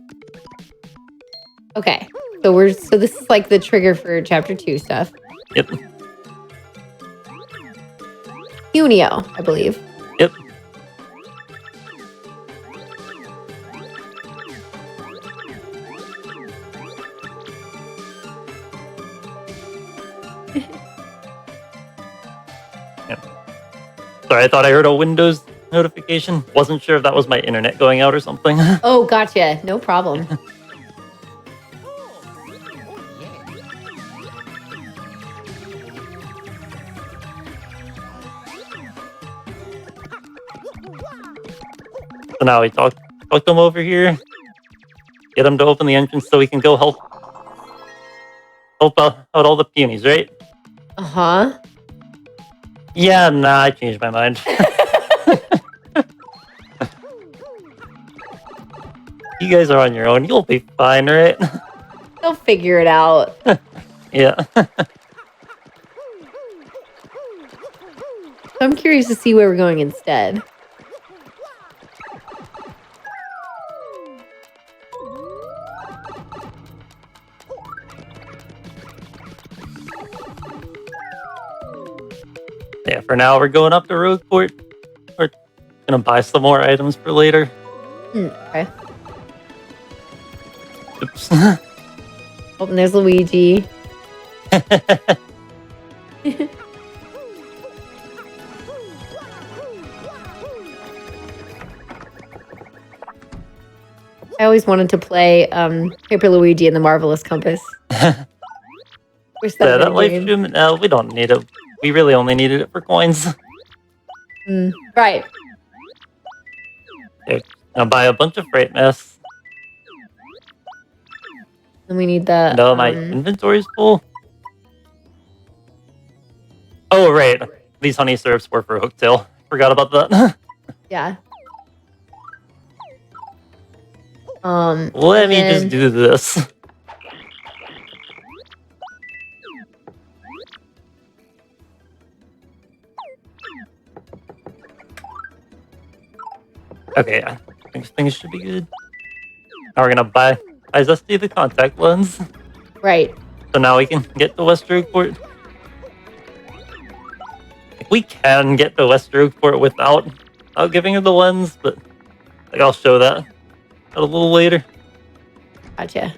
Okay. So this is like the trigger for chapter 2 stuff. Yep. Cuneo, I believe. Yep. Sorry, I thought I heard a Windows notification. Wasn't sure if that was my internet going out or something. Oh, gotcha. No problem. So now we talk them over here. Get them to open the entrance so we can go help out all the peonies, right? Uh-huh. Yeah, nah, I changed my mind. You guys are on your own. You'll be fine, right? They'll figure it out. Yeah. I'm curious to see where we're going instead. Yeah, for now we're going up to Rogueport. We're gonna buy some more items for later. Okay. Oops. Oh, and there's Luigi. I always wanted to play Paper Luigi and the Marvelous Compass. Wish Yeah, that that life game. gem, no, we don't need it. We really only needed it for coins. Right. Okay, now buy a bunch of freight mass. And we need the No, my inventory's full. Oh, right. These honey syrups were for Hooktail. Forgot about that. yeah. Let me just do this. Okay, I think things should be good. Now we're gonna buy Zesty the contact lens. Right. So now we can get to West Rogueport. We can get to West Rogueport without giving her the lens, but like I'll show that a little later. Gotcha.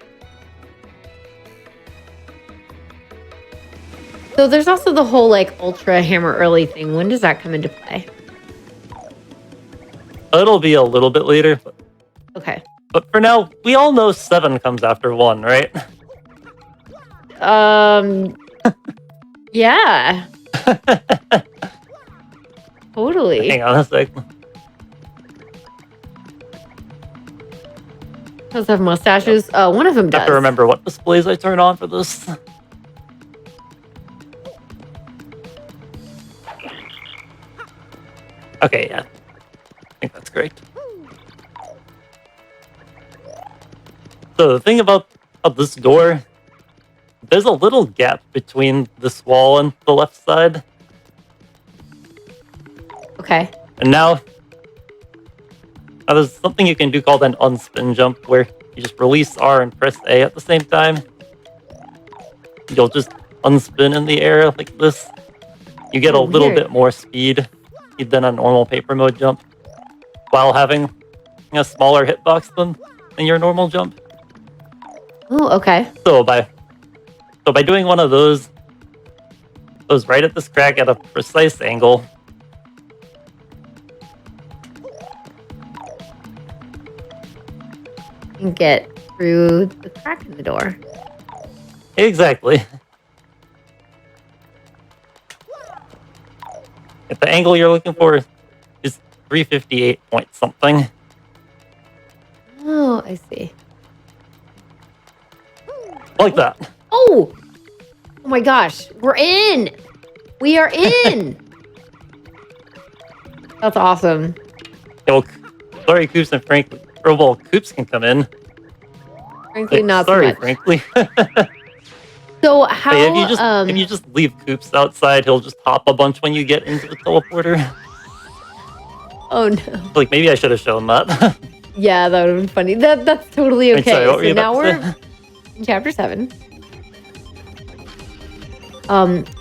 So there's also the whole like Ultra Hammer Early thing. When does that come into play? It'll be a little bit later. Okay. But for now, we all know 7 comes after 1, right? Yeah. Totally. Hang on a sec. Does have mustaches? One of them I does. have to remember what displays I turn on for this. Okay, yeah. I think that's great. So the thing about this door, there's a little gap between this wall and the left side. Okay. And now there's something you can do called an unspin jump, where you just release R and press A at the same time. You'll just unspin in the air like this. You get a little weird. bit more speed than a normal paper mode jump, while having a smaller hitbox than your normal jump. Oh, okay. So by doing one of those right at this crack at a precise angle, And get through the crack in the door. exactly. If the angle you're looking for is 358 point something. Oh, I see. Like that. Oh! Oh my gosh. We're in! We are in! That's awesome. Well, sorry, Coops and Frankly. Or, well, Coops can come in. Frankly, not sorry, so much. Frankly. So how, if you just leave Coops outside, he'll just hop a bunch when you get into the teleporter. Oh no. Like, maybe I should have shown that. Yeah, that would have been funny. That's totally okay. Sorry, what were So you now about to we're in chapter 7.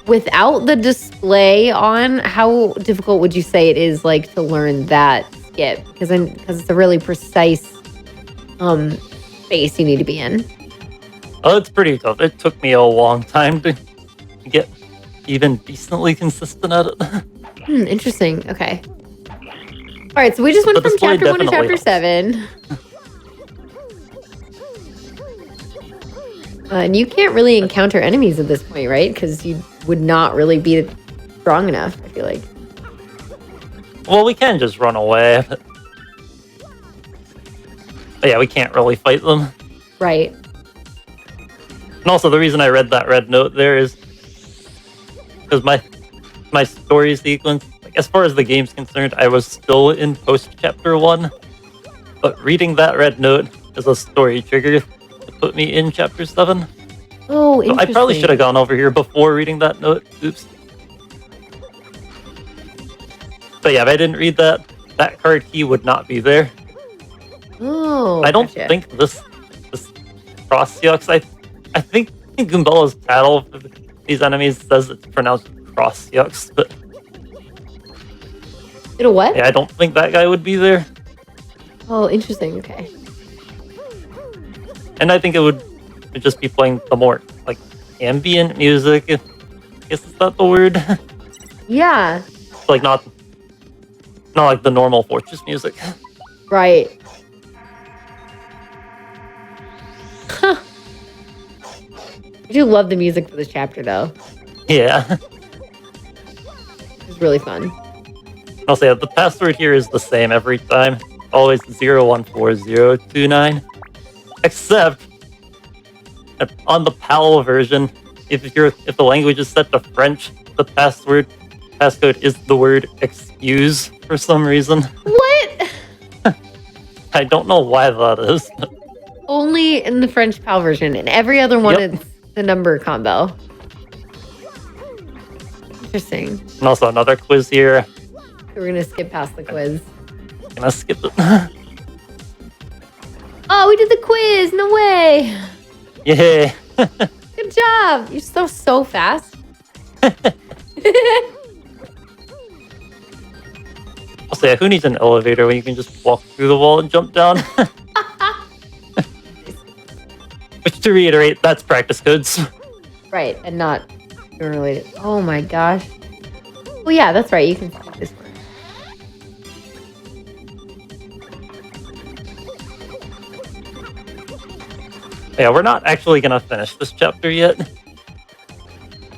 Without the display on, how difficult would you say it is like to learn that skip? Because it's a really precise space you need to be in. Oh, it's pretty tough. It took me a long time to get even decently consistent at it. Interesting. Okay. All right, so we just went The from display chapter 1 to definitely chapter helps. 7. And you can't really encounter enemies at this point, right? Because you would not really be strong enough, I feel like. Well, we can just run away. But yeah, we can't really fight them. Right. And also, the reason I read that red note there is because my story sequence, like, as far as the game's concerned, I was still in post-chapter 1. But reading that red note is a story trigger to put me in chapter 7. Oh, So interesting. I probably should have gone over here before reading that note. Oops. But yeah, if I didn't read that, that card key would not be there. Oh, I don't gotcha. think this cross yucks. I think Goombella's tattle for these enemies says it's pronounced cross yucks, but Did a what? yeah, I don't think that guy would be there. Oh, interesting. Okay. And I think it would just be playing the more like ambient music. I guess is that the word? Yeah. Like not like the normal Fortress music. Right. Huh. I do love the music for this chapter, though. Yeah. It's really fun. I'll say the password here is the same every time. Always 014029. Except on the PAL version, if the language is set to French, the passcode is the word excuse for some reason. What? I don't know why that is. Only in the French PAL version. In every other one, Yep. it's the number combo. Interesting. And also another quiz here. We're going to skip past the quiz. Gonna skip it. Oh, we did the quiz. No way. Yay. Good job. You're so fast. I'll say, who needs an elevator when you can just walk through the wall and jump down? Which, to reiterate, that's practice codes. Right, and not related. Oh my gosh. Oh yeah, that's right. You can skip this one. Yeah, we're not actually gonna finish this chapter yet.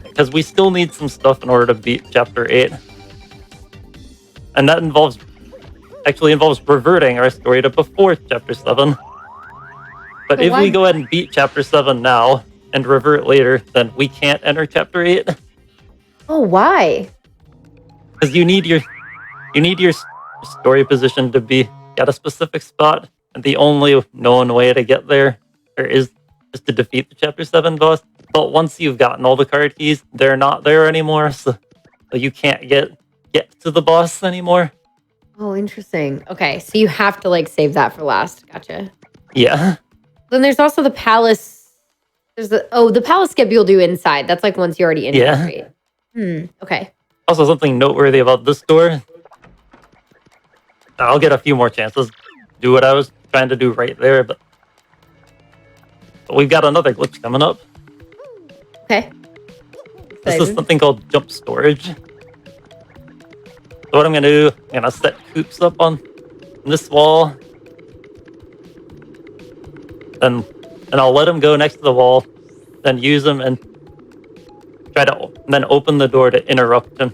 Because we still need some stuff in order to beat chapter 8. And that involves reverting our story to before chapter 7. But So if why- we go ahead and beat chapter 7 now and revert later, then we can't enter chapter 8. Oh, why? Because you need your story position to be at a specific spot, and the only known way to get there is to defeat the chapter 7 boss. But once you've gotten all the card keys, they're not there anymore, so you can't get to the boss anymore. Oh, interesting. Okay, so you have to like save that for last. Gotcha. Yeah. Then there's also the palace. There's the palace skip you'll do inside. That's like once you're already in. Yeah. Right? Okay. Also, something noteworthy about this door. I'll get a few more chances to do what I was trying to do right there, but we've got another glitch coming up. Okay. This is Excited. something called jump storage. So what I'm going to do, I'm going to set Coops up on this wall. And I'll let him go next to the wall, then use him and try to then open the door to interrupt him.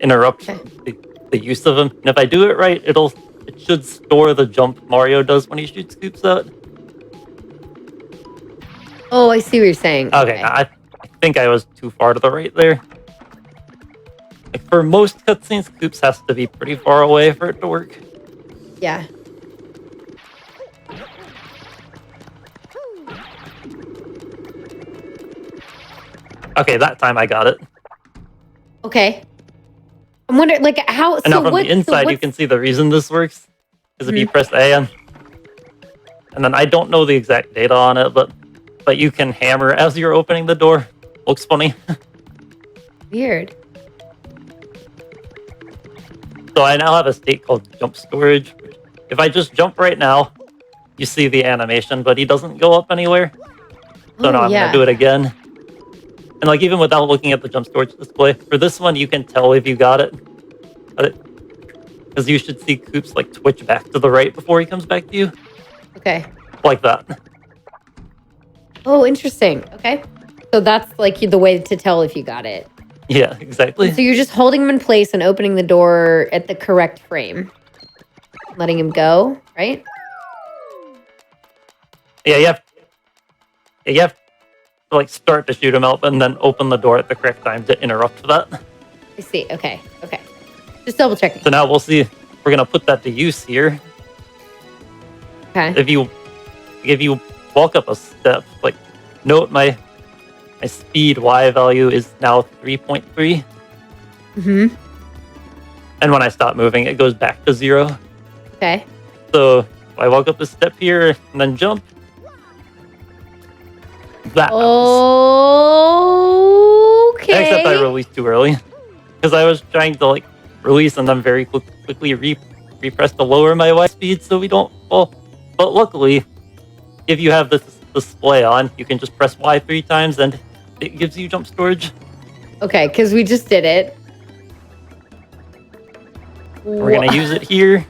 Okay. The use of him. And if I do it right, it should store the jump Mario does when he shoots Coops out. Oh, I see what you're saying. Okay, I think I was too far to the right there. Like for most cutscenes, Coops has to be pretty far away for it to work. Yeah. Okay, that time I got it. Okay. I'm wondering, like, how. And now from the inside, you can see the reason this works is if you press A and then I don't know the exact data on it, but you can hammer as you're opening the door. Looks funny. Weird. So I now have a state called jump storage. If I just jump right now, you see the animation, but he doesn't go up anywhere. So now I'm gonna do it again. And like even without looking at the jump storage display, for this one you can tell if you got it. Because you should see Coops like twitch back to the right before he comes back to you. Okay. Like that. Oh, interesting. Okay. So that's like the way to tell if you got it. Yeah, exactly. So you're just holding him in place and opening the door at the correct frame. Letting him go, right? Yeah, you have to like start to shoot him out and then open the door at the correct time to interrupt that. I see. Okay. Okay. Just double checking. So now we'll see. We're gonna put that to use here. Okay. If you walk up a step, like note my speed Y value is now 3.3. Mm-hmm. And when I stop moving, it goes back to 0. Okay. So if I walk up a step here and then jump. That happens. Okay. Except I released too early. Because I was trying to like release and then very quickly repress to lower my Y speed so we don't fall. But luckily, if you have this display on, you can just press Y 3 times and it gives you jump storage. Okay, because we just did it. We're gonna use it here.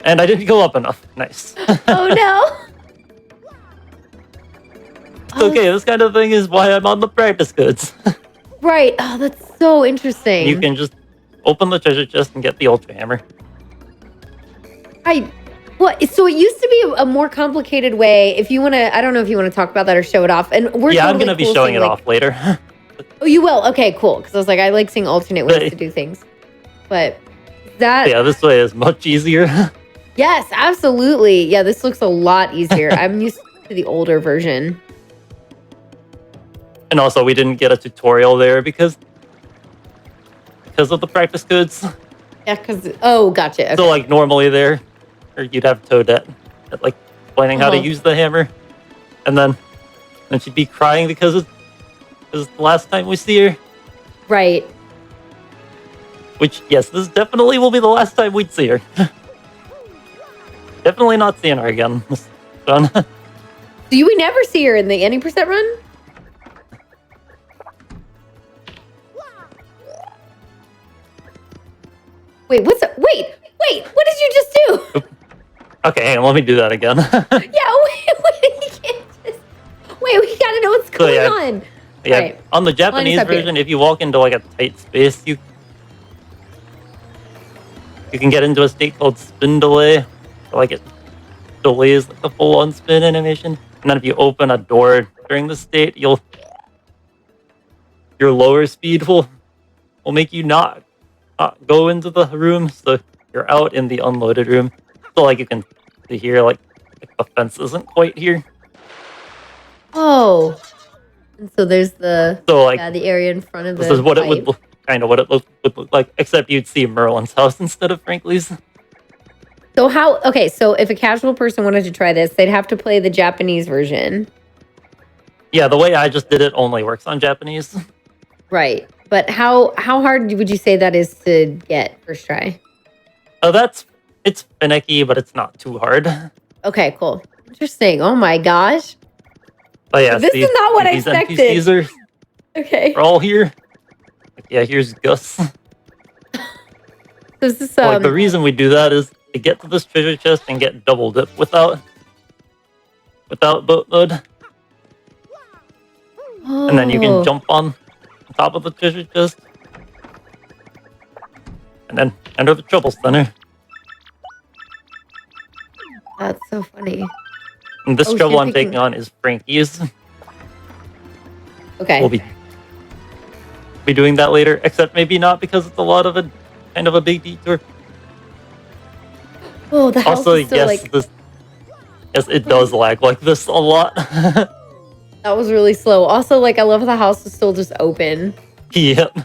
And I didn't go up enough. Nice. Oh no! It's okay, this kind of thing is why I'm on the practice goods. Right. Oh, that's so interesting. You can just open the treasure chest and get the Ultra Hammer. So it used to be a more complicated way. If you want to, I don't know if you want to talk about that or show it off. And we're I'm totally gonna be cool showing seeing, it off later. Oh, you will? Okay, cool. Because I was like, I like seeing alternate ways to do things. But that... Yeah, this way is much easier. Yes, absolutely. Yeah, this looks a lot easier. I'm used to the older version. And also, we didn't get a tutorial there because of the practice goods. Yeah, because... Oh, gotcha. Okay. So, like, normally there, or you'd have Toadette, like, explaining how to use the hammer. And then she'd be crying because it's the last time we see her. Right. Which, yes, this definitely will be the last time we'd see her. Definitely not seeing her again. Done. Do we never see her in the any percent run? Wait, wait, what did you just do? Okay, hang on, let me do that again. Yeah, wait, we gotta know what's going on. Yeah, right. On the Japanese version, if you walk into like a tight space, you can get into a state called spin delay. So, like it delays like the full-on spin animation. And then if you open a door during the state, your lower speed will make you not go into the room, so you're out in the unloaded room. So like you can see here, like the fence isn't quite here. Oh, and so there's the the area in front of this is what it would look, would look like, except you'd see Merlin's house instead of Frankly's. So so if a casual person wanted to try this, they'd have to play the Japanese version. Yeah, the way I just did it only works on Japanese. Right. But how hard would you say that is to get first try? Oh, it's finicky, but it's not too hard. Okay, cool. Interesting. Oh my gosh. Oh yeah, this is not what I expected. NPCs are all here. Yeah, here's Gus. This is like the reason we do that is to get to this treasure chest and get double dip without boat mode. Oh. And then you can jump on top of the treasure chest. And then enter the trouble center. That's so funny. And this trouble I'm taking on is Frankie's. Okay. We'll be doing that later, except maybe not because it's a lot of kind of a big detour. Oh, the house also, is still yes, it does lag like this a lot. That was really slow. Also, like, I love the house is still just open. Yep.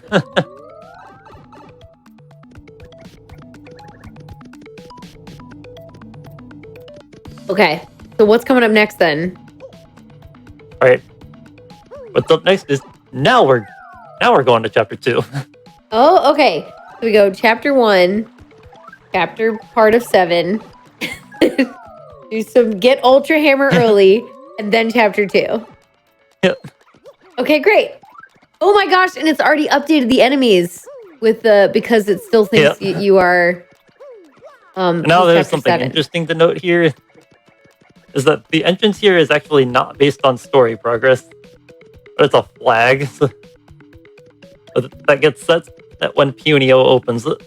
Okay, so what's coming up next then? All right. What's up next is now we're going to chapter 2. Oh, okay. So we go chapter 1, chapter part of 7. Do some get Ultra Hammer early, and then chapter 2. Yep. Okay, great. Oh my gosh, and it's already updated the enemies with because it still thinks you are. Now there's something interesting to note here. Is that the entrance here is actually not based on story progress, but it's a flag. So that gets set when Punio opens it.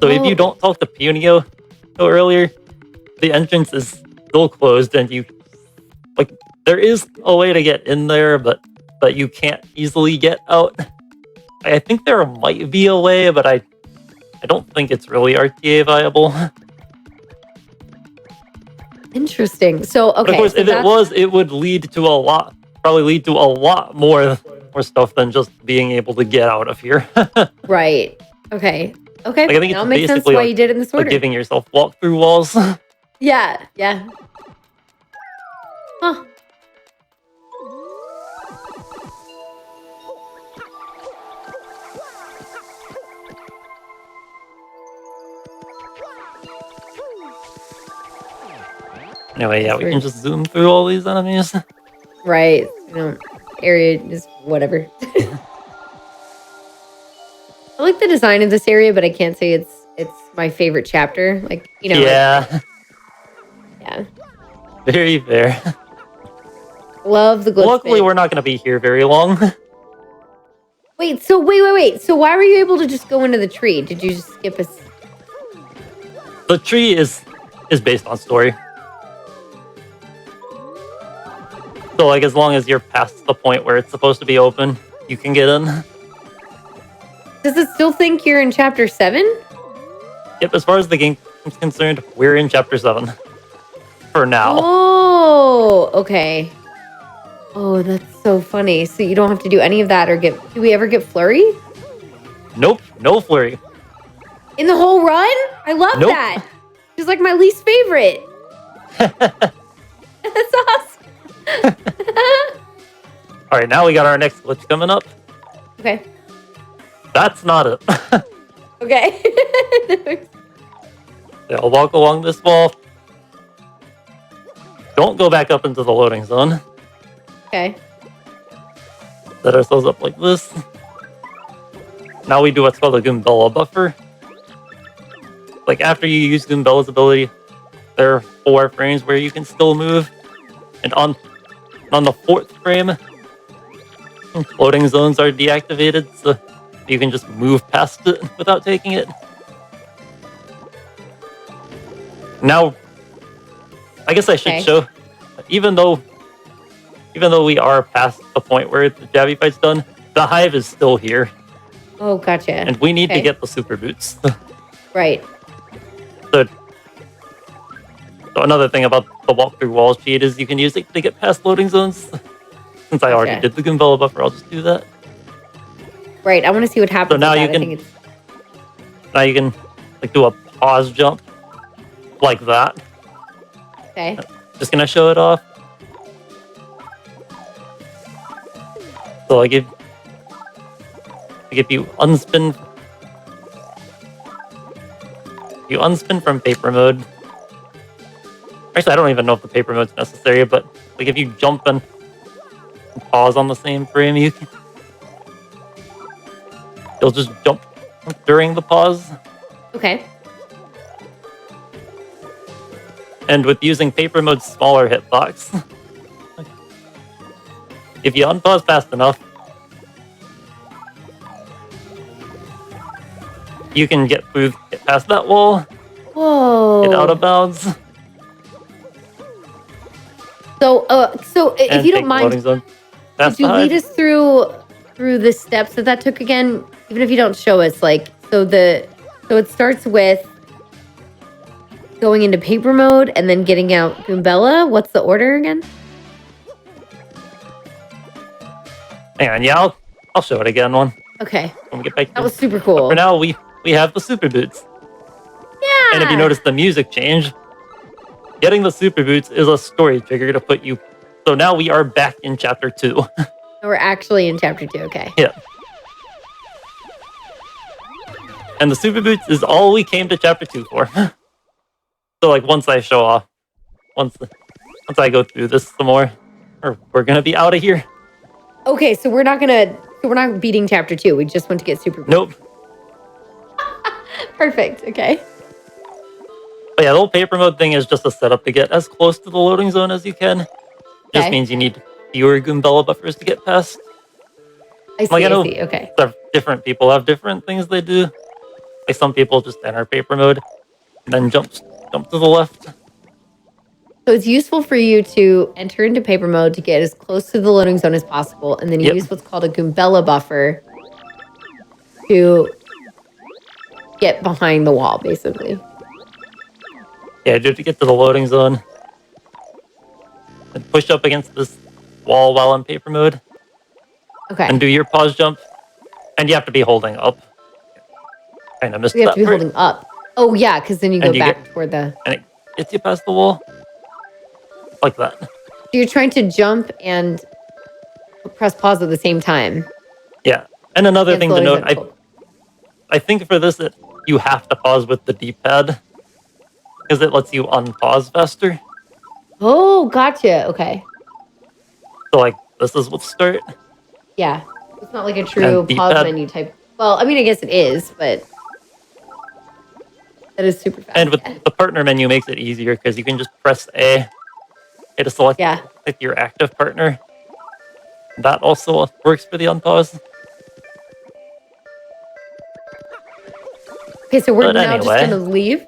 So if you don't talk to Punio earlier, the entrance is still closed, and there is a way to get in there, but you can't easily get out. I think there might be a way, but I don't think it's really RTA viable. Interesting. So, okay. But of course, if it was, it would probably lead to a lot more stuff than just being able to get out of here. Right. Okay. Okay. I think it's makes sense basically why you did it in this order. Like giving yourself walk-through walls. Yeah. Huh. Anyway, yeah, Just we for can just zoom through all these enemies. right, area is whatever. I like the design of this area, but I can't say it's my favorite chapter. Like, Yeah, yeah. very fair. Love the glitch Luckily, spin. we're not going to be here very long. Wait, so wait. So why were you able to just go into the tree? Did you just skip a The tree is based on story. So, like, as long as you're past the point where it's supposed to be open, you can get in. Does it still think you're in chapter 7? Yep, as far as the game is concerned, we're in chapter 7. For now. Oh, okay. Oh, that's so funny. So you don't have to do any of that or do we ever get flurry? Nope, no flurry. In the whole run? I love Nope. that. It's like my least favorite. That's awesome. Alright, now we got our next glitch coming up. Okay. That's not it. Okay. Yeah, I'll walk along this wall. Don't go back up into the loading zone. Okay. Set ourselves up like this. Now we do what's called a Goombella buffer. Like, after you use Goombella's ability, there are 4 frames where you can still move. And on the 4th frame, loading zones are deactivated, so you can just move past it without taking it. Now, I guess I should show, even though we are past the point where the Jabby fight's done, the hive is still here. Oh, gotcha. And we need to get the super boots. Right. So another thing about the walk through walls cheat is you can use it to get past loading zones. Since I already did the Goombella buffer, I'll just do that. Right, I want to see what happens. So now you can, like, do a pause jump like that. Okay. Just gonna show it off. So like if you unspin from paper mode. Actually, I don't even know if the paper mode's necessary, but like if you jump and pause on the same frame, you'll just jump during the pause. Okay. And with using paper mode's smaller hitbox, if you unpause fast enough, you can get past that wall. Whoa. Get out of bounds. So if you don't mind, could you lead us through the steps that took again? Even if you don't show us, like, so it starts with going into paper mode and then getting out Goombella. What's the order again? Hang on, yeah, I'll show it again Okay. when we get back. That was super cool. But for now, we have the super boots. Yeah. And if you notice the music change, getting the super boots is a story trigger to put you. So now we are back in chapter 2. We're actually in chapter 2. Okay. Yeah. And the super boots is all we came to chapter 2 for. So like once I show off, once I go through this some more, we're gonna be out of here. Okay, so we're not beating chapter 2. We just went to get super boots. Nope. Perfect. Okay. But yeah, the whole paper mode thing is just a setup to get as close to the loading zone as you can. Just means you need fewer Goombella buffers to get past. I see. Okay. Different people have different things they do. Like some people just enter paper mode and then jump to the left. So it's useful for you to enter into paper mode to get as close to the loading zone as possible, and then you use what's called a Goombella buffer to get behind the wall, basically. Yeah, to get to the loading zone. And push up against this wall while in paper mode. Okay. And do your pause jump. And you have to be holding up. Kind of missed that. You have to be holding up. Oh, yeah, because then you go back toward the... And it gets you past the wall. Like that. So you're trying to jump and press pause at the same time. Yeah. And another thing to note, I think for this, you have to pause with the D-pad. Because it lets you unpause faster. Oh, gotcha. Okay. So like this is what's start. Yeah. It's not like a And true pause D-pad. menu type. Well, I mean, I guess it is, but that is super And fast. with Yeah. the partner menu makes it easier because you can just press A to select Yeah. like your active partner. That also works for the unpause. Okay, so we're But now just anyway, gonna leave.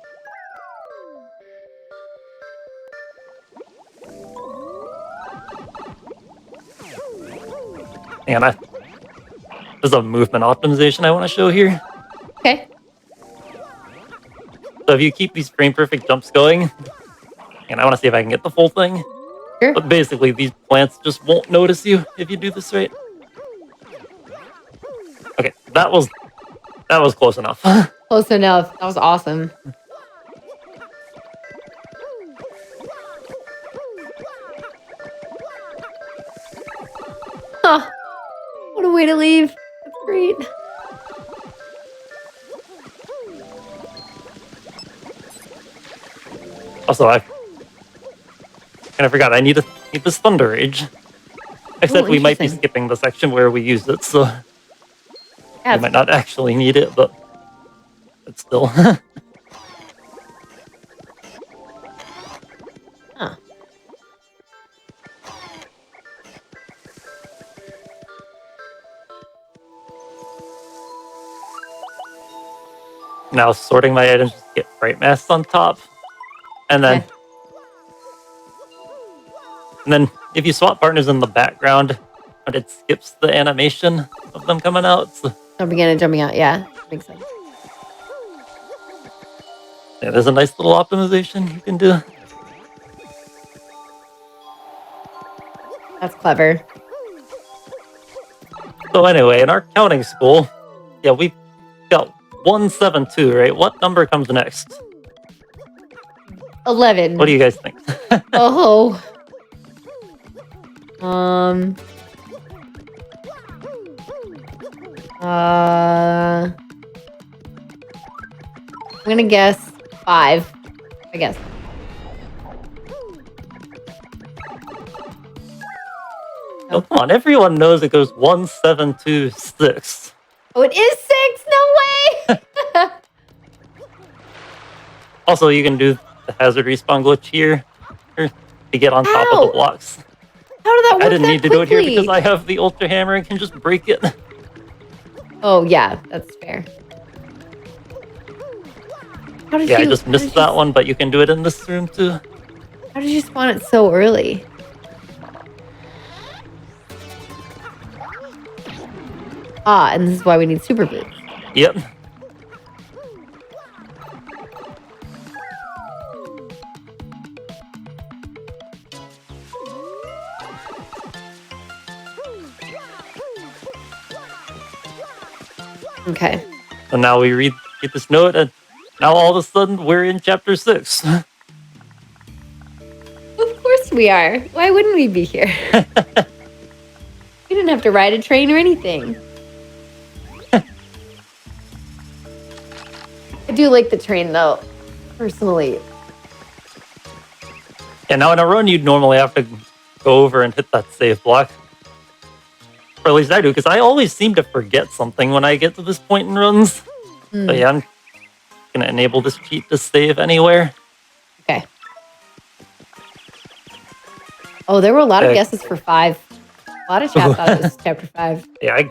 and there's a movement optimization I want to show here. Okay. So if you keep these frame perfect jumps going, and I want to see if I can get the full thing. Sure. But basically, these plants just won't notice you if you do this right. Okay, that was close enough. Close enough. That was awesome. Huh. What a way to leave. That's great. Also, I kind of forgot I need this Thunder Rage. I Oh, said we might be interesting. skipping the section where we used it, so Yeah, we might not actually need it, but still. huh. Now sorting my items, just get bright masks on top, and then Okay. if you swap partners in the background, but it skips the animation of them coming out. So, Jumping in and jumping out. Yeah. Makes sense. yeah, there's a nice little optimization you can do. That's clever. So anyway, in our counting school, yeah, we got 172, right? What number comes next? 11. What do you guys think? Oh. I'm gonna guess 5. I guess. Oh, come on, everyone knows it goes 1726. Oh, it is 6. No way. Also, you can do the hazard respawn glitch here to get on top of the Ow! blocks. How did that work? I didn't that need to do it here because quickly? I have the Ultra Hammer and can just break it. Oh yeah, that's fair. How did Yeah, you? I just how missed did that you, one, but you can do it in this room too. How did you spawn it so early? Ah, and this is why we need super boots. Yep. Okay. So now we read this note, and now all of a sudden we're in chapter 6. Of course we are. Why wouldn't we be here? We didn't have to ride a train or anything. I do like the train though, personally. And now in a run, you'd normally have to go over and hit that save block. Or at least I do, because I always seem to forget something when I get to this point in runs. But yeah, I'm going to enable this cheat to save anywhere. Okay. Oh, there were a lot of guesses for 5. A lot of chat thought it was chapter 5. Yeah, I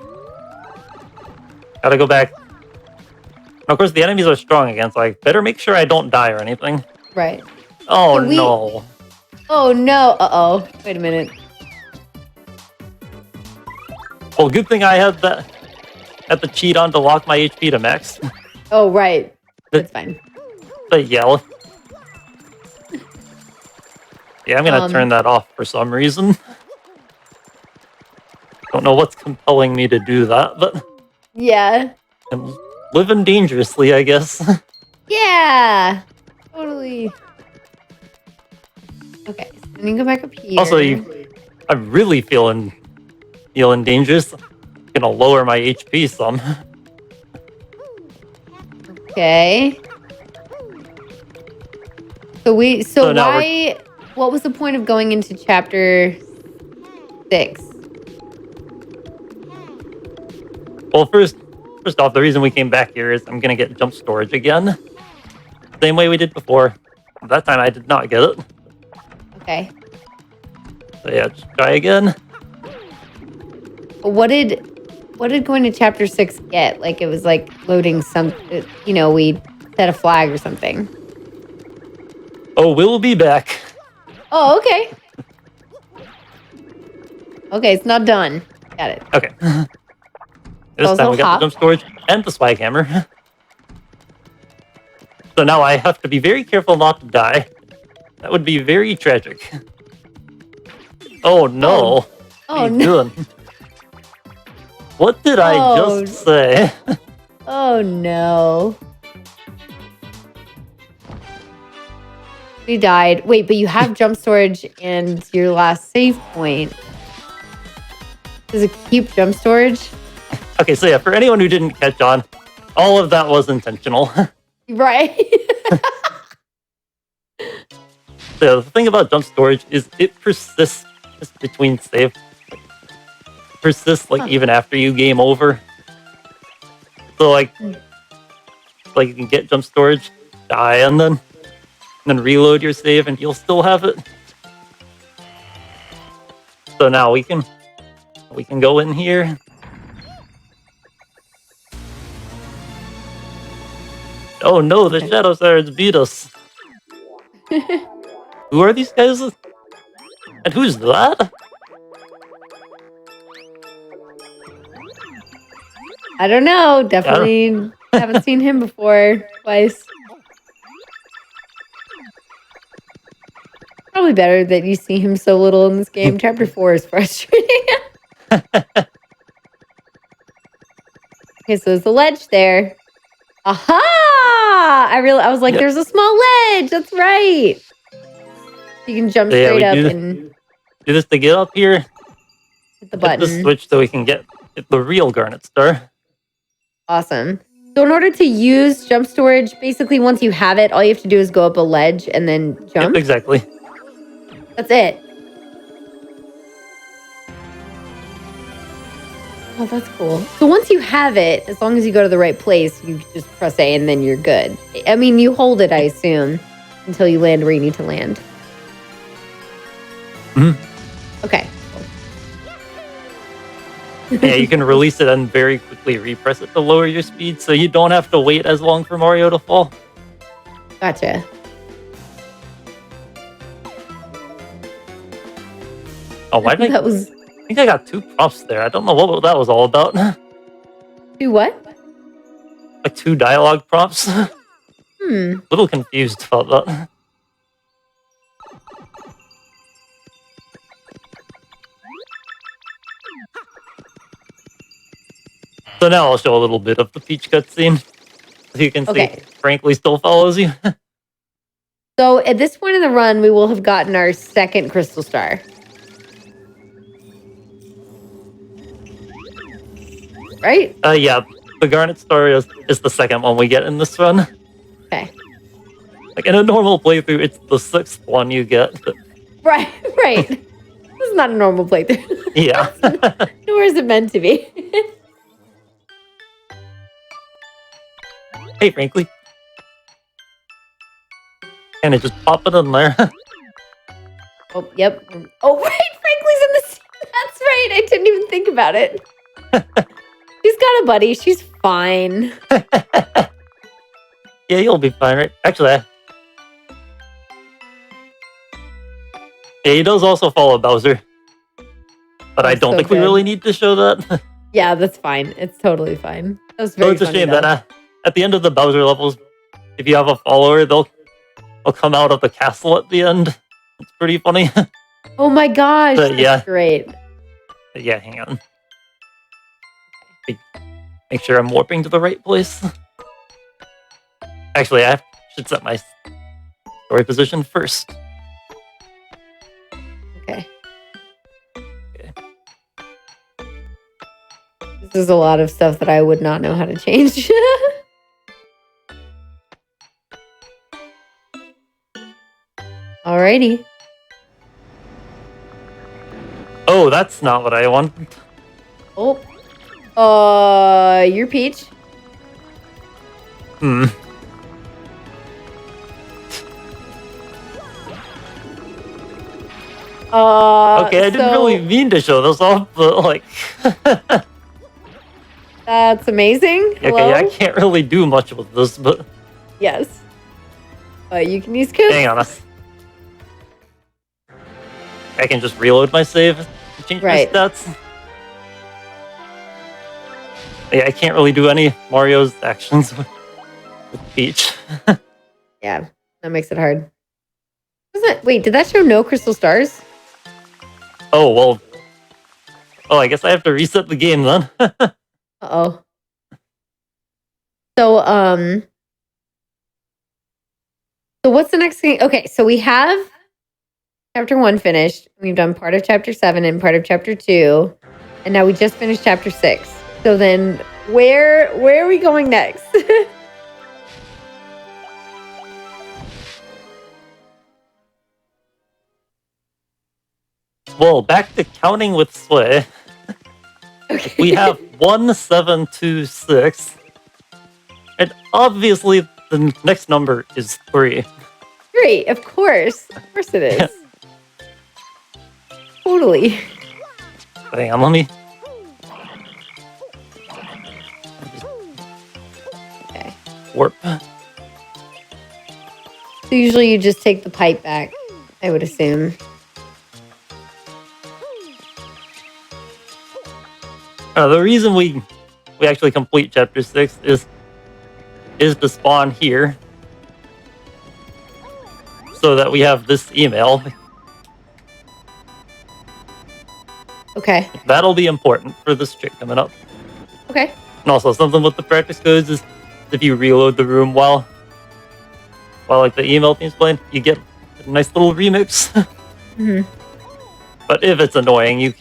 gotta go back. And of course, the enemies are strong again, so I better make sure I don't die or anything. Right. Oh, Can we- no. Oh no. Uh-oh. Wait a minute. Well, good thing I had the cheat on to lock my HP to max. Oh, right. That's fine. But yeah. Yeah, I'm gonna turn that off for some reason. Don't know what's compelling me to do that, but Yeah. I'm living dangerously, I guess. Yeah. Totally. Okay. So then you go back up here. Also, I'm really feeling dangerous. Gonna lower my HP some. Okay. So So now why what was the point of going into chapter 6? Well, first off, the reason we came back here is I'm gonna get jump storage again. Same way we did before. That time I did not get it. Okay. So yeah, just try again. What did going to chapter 6 get? Like, it was like loading some, we set a flag or something. Oh, we'll be back. Oh, okay. Okay, it's not done. Got it. Okay. This time we got hop. the jump storage and the swag hammer. So now I have to be very careful not to die. That would be very tragic. Oh no. Oh, What are you no. doing? What did I just say? Oh no. We died. Wait, but you have jump storage and your last save point. Does it keep jump storage? Okay, so yeah, for anyone who didn't catch on, all of that was intentional. Right. So the thing about jump storage is it persists between save. Persists even after you game over. So like you can get jump storage, die, and then reload your save, and you'll still have it. So now we can go in here. Oh no, the Shadow Sirens beat us. Who are these guys? And who's that? I don't know. Definitely haven't seen him before. Twice. Probably better that you see him so little in this game. Chapter 4 is frustrating. Okay, so there's a ledge there. Aha! I was like, Yep. There's a small ledge. That's right. You can jump straight up and do this to get up here. hit the button. Hit the switch so we can get the real Garnet Star. Awesome. So in order to use jump storage, basically once you have it, all you have to do is go up a ledge and then jump. Yep, exactly. That's it. Oh, that's cool. So once you have it, as long as you go to the right place, you just press A and then you're good. I mean, you hold it, I assume, until you land where you need to land. Mm-hmm. Okay. Yeah, you can release it and very quickly repress it to lower your speed, so you don't have to wait as long for Mario to fall. Gotcha. Oh, why did I think I got 2 prompts there. I don't know what that was all about. Do what? Like 2 dialogue prompts. A little confused about that. So now I'll show a little bit of the Peach cutscene. So you can see Frankly still follows you. So at this point in the run, we will have gotten our second crystal star. Right? Yeah. The Garnet Star is the second one we get in this run. Okay. Like in a normal playthrough, it's the 6th one you get. Right. This is not a normal playthrough. Yeah. Nor is it meant to be. Hey, Frankly. And it just pop it in there. Oh, yep. Oh, right. Frankly's in the scene. That's right. I didn't even think about it. She's got a buddy. She's fine. Yeah, you'll be fine, right? Actually, yeah, he does also follow Bowser. But I don't think we really need to show that. Yeah, that's fine. It's totally fine. That was very it's a shame that at the end of the Bowser levels, if you have a follower, they'll come out of the castle at the end. It's pretty funny. Oh my gosh, that's great. But yeah, hang on. Make sure I'm warping to the right place. Actually, I should set my story position first. Okay. This is a lot of stuff that I would not know how to change. Alrighty. Oh, that's not what I want. Oh. You're Peach. Hmm. Okay, I didn't really mean to show this off, but like... That's amazing. Okay, yeah, I can't really do much with this, but... Yes. You can use Koof. Hang on. I can just reload my save and change my stats. Yeah, I can't really do any Mario's actions with Peach. Yeah, that makes it hard. Wait, did that show no crystal stars? Oh, well. Oh, I guess I have to reset the game then. Uh-oh. So what's the next thing? Okay, so we have chapter 1 finished. We've done part of chapter 7 and part of chapter 2. And now we just finished chapter 6. So then where are we going next? Well, back to counting with Sway. Okay. We have 1, 7, 2, 6. And obviously the next number is 3. 3, of course. Of course it is. Totally. Hang on, let me... Okay. Warp. So usually you just take the pipe back, I would assume. The reason we actually complete chapter 6 is to spawn here, so that we have this email. Okay. That'll be important for this trick coming up. Okay. And also something with the practice codes is if you reload the room while like the email theme's playing, you get a nice little remix. Mm-hmm. But if it's annoying, you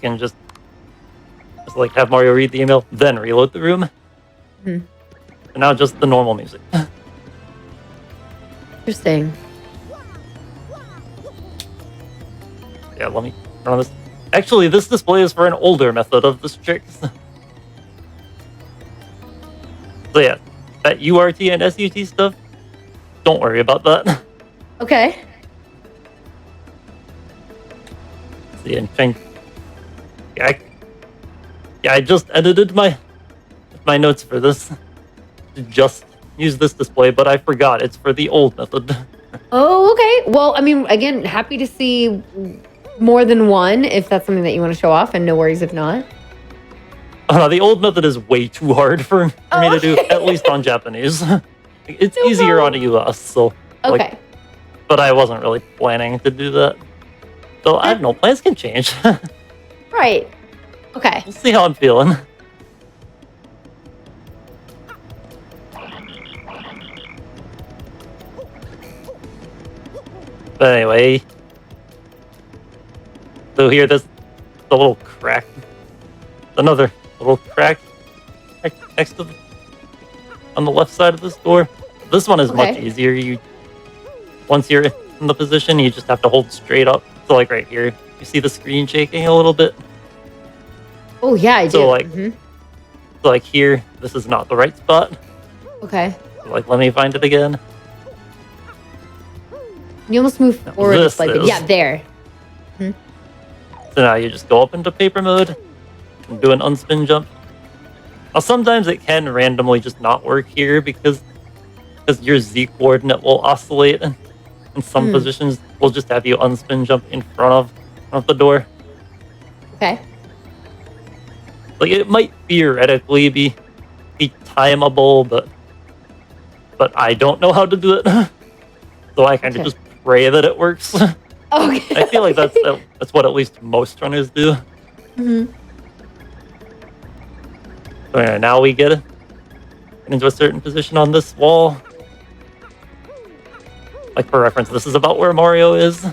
can just like have Mario read the email, then reload the room. Mm-hmm. And now just the normal music. Interesting. Yeah, let me turn on this. Actually, this display is for an older method of this trick. So yeah, that URT and SUT stuff, don't worry about that. Okay. See, and trying... Yeah, I just edited my notes for this to just use this display, but I forgot it's for the old method. Oh, okay. Well, I mean, again, happy to see more than one if that's something that you want to show off, and no worries if not. The old method is way too hard for me to do, at least on Japanese. It's easier on US, so... Okay. But I wasn't really planning to do that. So I don't know, plans can change. Right. Okay. We'll see how I'm feeling. But anyway... So here, there's the little crack. Another little crack next to on the left side of this door. This one is much easier. Once you're in the position, you just have to hold straight up. So like right here, you see the screen shaking a little bit. Oh yeah, I do. So like here, this is not the right spot. Okay. So like let me find it again. You almost move forward. This like is. Yeah, there. So now you just go up into paper mode and do an unspin jump. Now sometimes it can randomly just not work here because your Z coordinate will oscillate, and in some positions will just have you unspin jump in front of the door. Okay. Like it might theoretically be timeable, but I don't know how to do it, so I kind of just pray that it works. Okay. I feel like that's what at least most runners do. Mm-hmm. So yeah, now we get into a certain position on this wall. Like for reference, this is about where Mario is.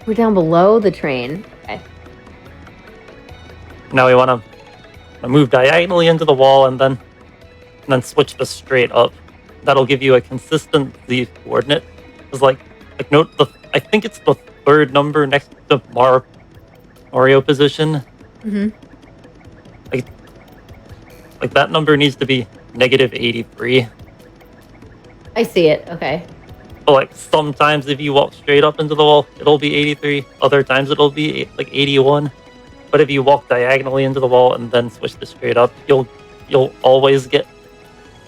We're down below the train. Okay. Now we want to move diagonally into the wall and then switch this straight up. That'll give you a consistent Z coordinate. It's like note I think it's the third number next to Mario position. Mm-hmm. Like that number needs to be negative 83. I see it. Okay. But like sometimes if you walk straight up into the wall, it'll be 83. Other times it'll be like 81. But if you walk diagonally into the wall and then switch to straight up, you'll always get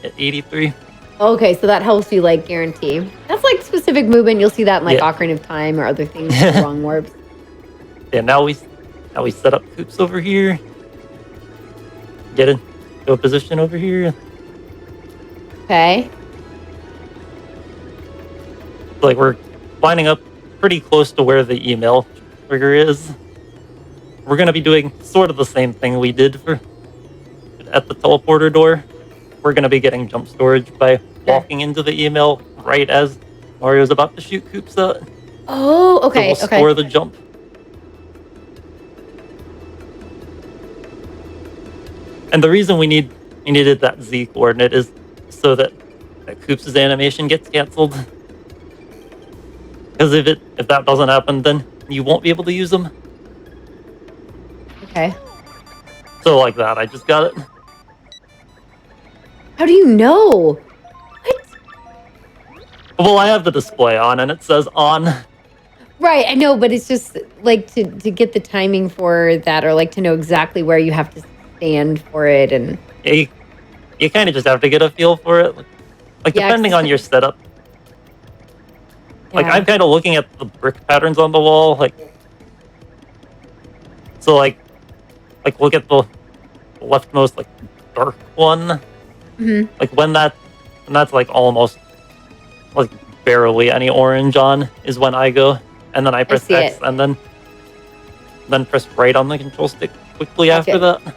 at 83. Okay, so that helps you like guarantee. That's like specific movement. You'll see that in like Ocarina of Time or other things, wrong warps. Yeah, now we set up Koops over here. Get into a position over here. Okay. Like we're lining up pretty close to where the email trigger is. We're gonna be doing sort of the same thing we did at the teleporter door. We're gonna be getting jump storage by walking into the email right as Mario's about to shoot Koops out. Oh, okay. So we'll store the jump. And the reason we needed that Z coordinate is so that Koops' animation gets canceled. Because if that doesn't happen, then you won't be able to use them. Okay. So like that, I just got it. How do you know? What? Well, I have the display on, and it says on. Right, I know, but it's just like to get the timing for that, or like to know exactly where you have to stand for it, and You kind of just have to get a feel for it. Like depending on your setup. Like I'm kind of looking at the brick patterns on the wall, like so like look at the leftmost like dark one. Mm-hmm. Like when that's like almost like barely any orange on is when I go, and then I press X and then press right on the control stick quickly after that. I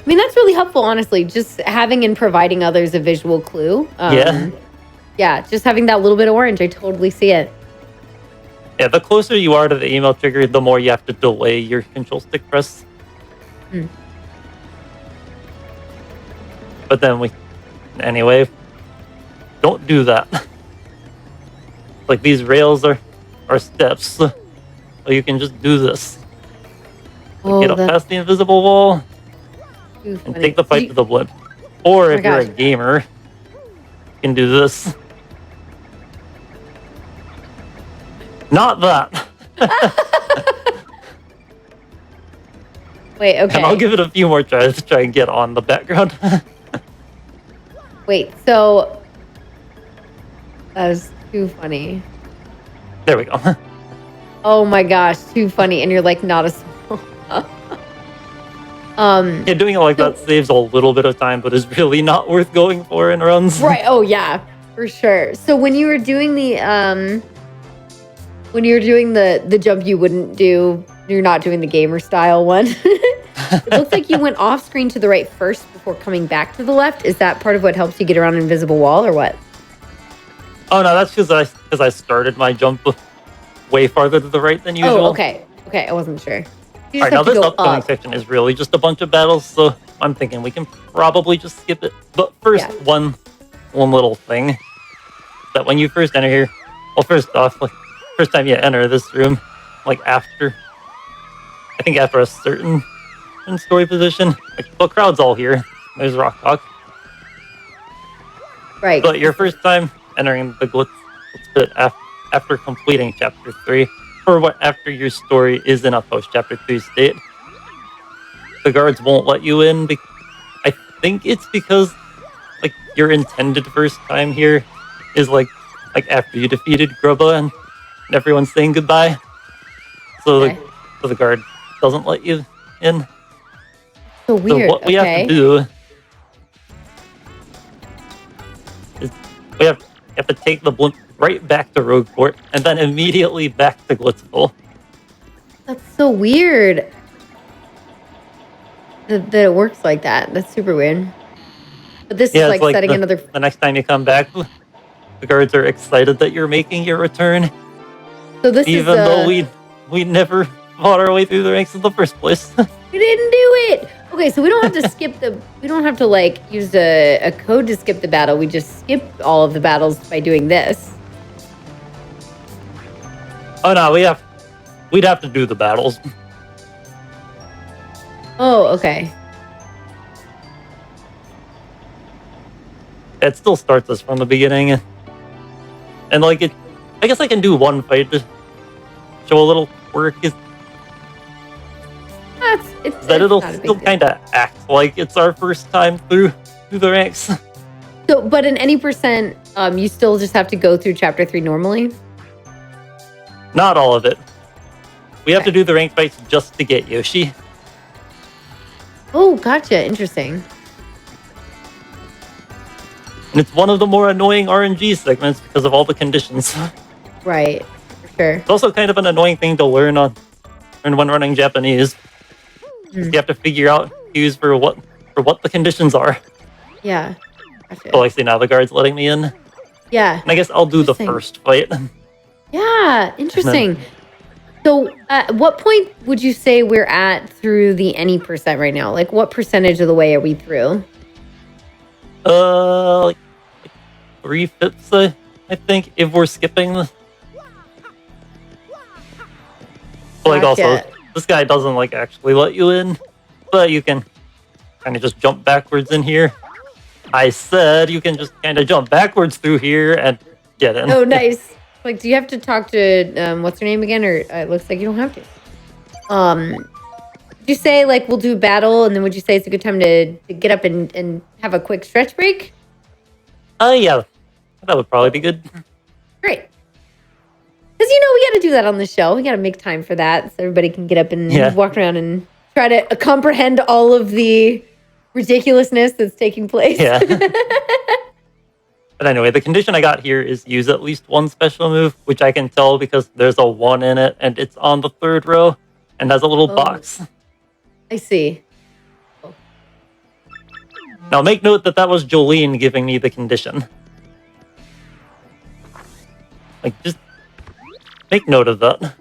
mean, that's really helpful, honestly, just having and providing others a visual clue. Yeah, just having that little bit of orange, I totally see it. Yeah, the closer you are to the email trigger, the more you have to delay your control stick press. Mm. But then anyway, don't do that. Like these rails are steps, so you can just do this. Like, get up past the invisible wall and take the pipe to the blimp. Or if you're a gamer, you can do this. Not that. Wait, okay. And I'll give it a few more tries to try and get on the background. Wait, so that was too funny. There we go. Oh my gosh, too funny. And you're like not a small. Yeah, doing it like that saves a little bit of time, but is really not worth going for in runs. Right. Oh yeah, for sure. So when you were doing the jump you wouldn't do, you're not doing the gamer style one. It looks like you went off screen to the right first before coming back to the left. Is that part of what helps you get around an invisible wall, or what? Oh no, that's because I started my jump way farther to the right than usual. Oh, okay. Okay, I wasn't sure. All right, now this upcoming section is really just a bunch of battles, so I'm thinking we can probably just skip it. But first, one little thing, that when you first enter here, well, first off, like, first time you enter this room, like after a certain story position, like the crowd's all here. There's Rock Hawk. Right. But your first time entering the glitz bit after completing Chapter 3, or after your story is in a post-Chapter 3 state, the guards won't let you in. I think it's because, like, your intended first time here is, like after you defeated Grubba and everyone's saying goodbye. So, so the guard doesn't let you in. So weird. So what we have to do is we have to take the blimp right back to Rogueport and then immediately back to Glitzville. That's so weird that it works like that. That's super weird. But this is like setting another... The next time you come back, the guards are excited that you're making your return. So this Even though we never fought our way through the ranks in the first place. We didn't do it! Okay, so we don't have to skip we don't have to like use a code to skip the battle. We just skip all of the battles by doing this. Oh no, we'd have to do the battles. Oh, okay. It still starts us from the beginning. And like it, I guess I can do one fight to show a little quirk. Is that it'll not a still big deal. kind of act like it's our first time through the ranks. So, but in any percent, you still just have to go through chapter 3 normally? Not all of it. We have to do the rank fights just to get Yoshi. Oh, gotcha. Interesting. And it's one of the more annoying RNG segments because of all the conditions. Right. For sure. It's also kind of an annoying thing to learn when running Japanese. You have to figure out cues for what the conditions are. Yeah. Gotcha. So like, see, now the guard's letting me in. Yeah. And I guess I'll do the first fight. Yeah. Interesting. So at what point would you say we're at through the any percent right now? Like what percentage of the way are we through? Like 3/5, I think, if we're skipping the... Like, also, this guy doesn't, like, actually let you in, but you can kind of just jump backwards in here. I said you can just kind of jump backwards through here and get in. Oh, nice. Like, do you have to talk to, what's her name again? Or it looks like you don't have to. Would you say, like, we'll do battle, and then would you say it's a good time to get up and have a quick stretch break? Yeah. That would probably be good. Great. Because, we got to do that on the show. We got to make time for that so everybody can get up and walk around and try to comprehend all of the ridiculousness that's taking place. Yeah. But anyway, the condition I got here is use at least one special move, which I can tell because there's a 1 in it, and it's on the 3rd row, and has a little box. I see. Now make note that was Jolene giving me the condition. Like, just make note of that.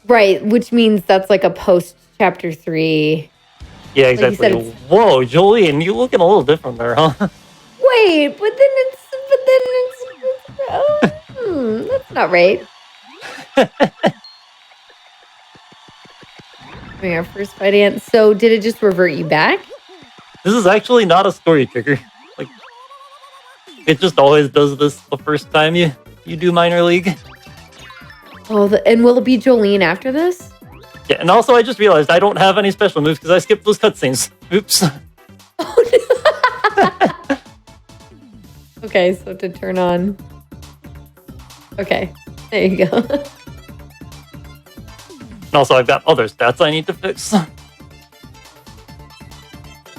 Right, which means that's like a post chapter 3. Yeah, exactly. Like whoa, Jolene, you looking a little different there, huh? Wait, but then that's not right. Our first fight in. So did it just revert you back? This is actually not a story trigger. Like, it just always does this the first time you do minor league. Oh, and will it be Jolene after this? Yeah, and also I just realized I don't have any special moves because I skipped those cutscenes. Oops. Oh, no. Okay, so to turn on. Okay, there you go. And also I've got other stats I need to fix.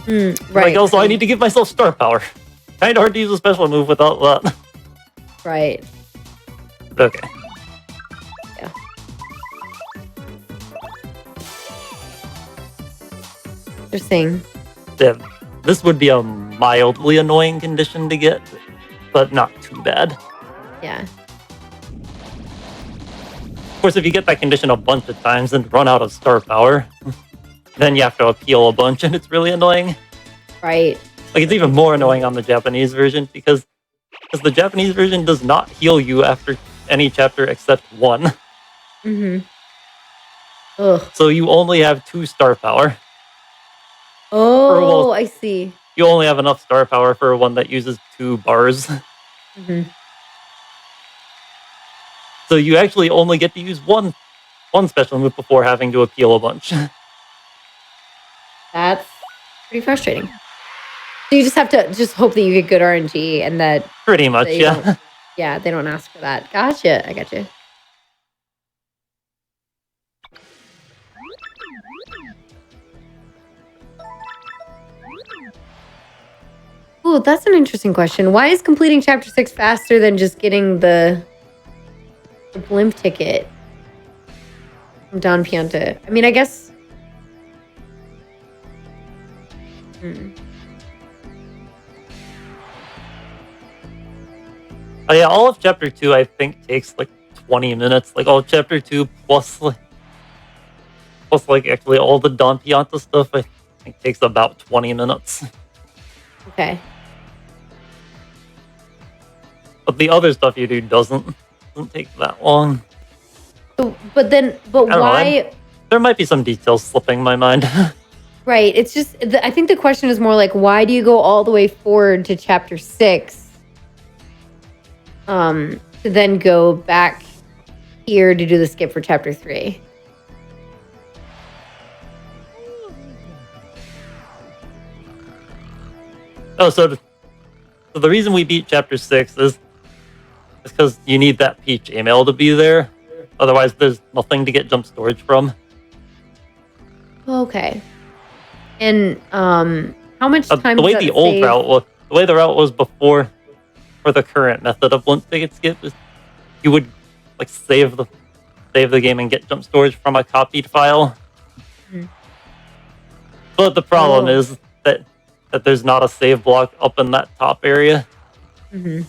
Right. Like, also I need to give myself star power. Kinda hard to use a special move without that. Right. Okay. Yeah. Interesting. Yeah, this would be a mildly annoying condition to get, but not too bad. Yeah. Of course, if you get that condition a bunch of times and run out of star power, then you have to appeal a bunch, and it's really annoying. Right. Like, it's even more annoying on the Japanese version because the Japanese version does not heal you after any chapter except 1. Mm-hmm. Ugh. So you only have 2 star power. Oh, I see. You only have enough star power for one that uses 2 bars. Mm-hmm. So you actually only get to use one special move before having to appeal a bunch. That's pretty frustrating. So you just have to hope that you get good RNG and that... Pretty much, yeah. Yeah, they don't ask for that. Gotcha, I gotcha. Ooh, that's an interesting question. Why is completing Chapter 6 faster than just getting the blimp ticket from Don Pianta? I mean, I guess... Oh yeah, all of Chapter 2 I think takes like 20 minutes. Like all of Chapter 2 plus actually all the Don Pianta stuff I think takes about 20 minutes. Okay. But the other stuff you do doesn't take that long. So, but why? there might be some details slipping my mind. Right. It's just, I think the question is more like, why do you go all the way forward to chapter 6? To then go back here to do the skip for chapter 3. Oh, so the reason we beat chapter 6 is because you need that Peach email to be there. Otherwise, there's nothing to get jump storage from. Okay. And how much time? The way the old route was, the way the route was before, for the current method of once they get skipped, is you would like save the game and get jump storage from a copied file. Mm-hmm. But the problem is that there's not a save block up in that top area, and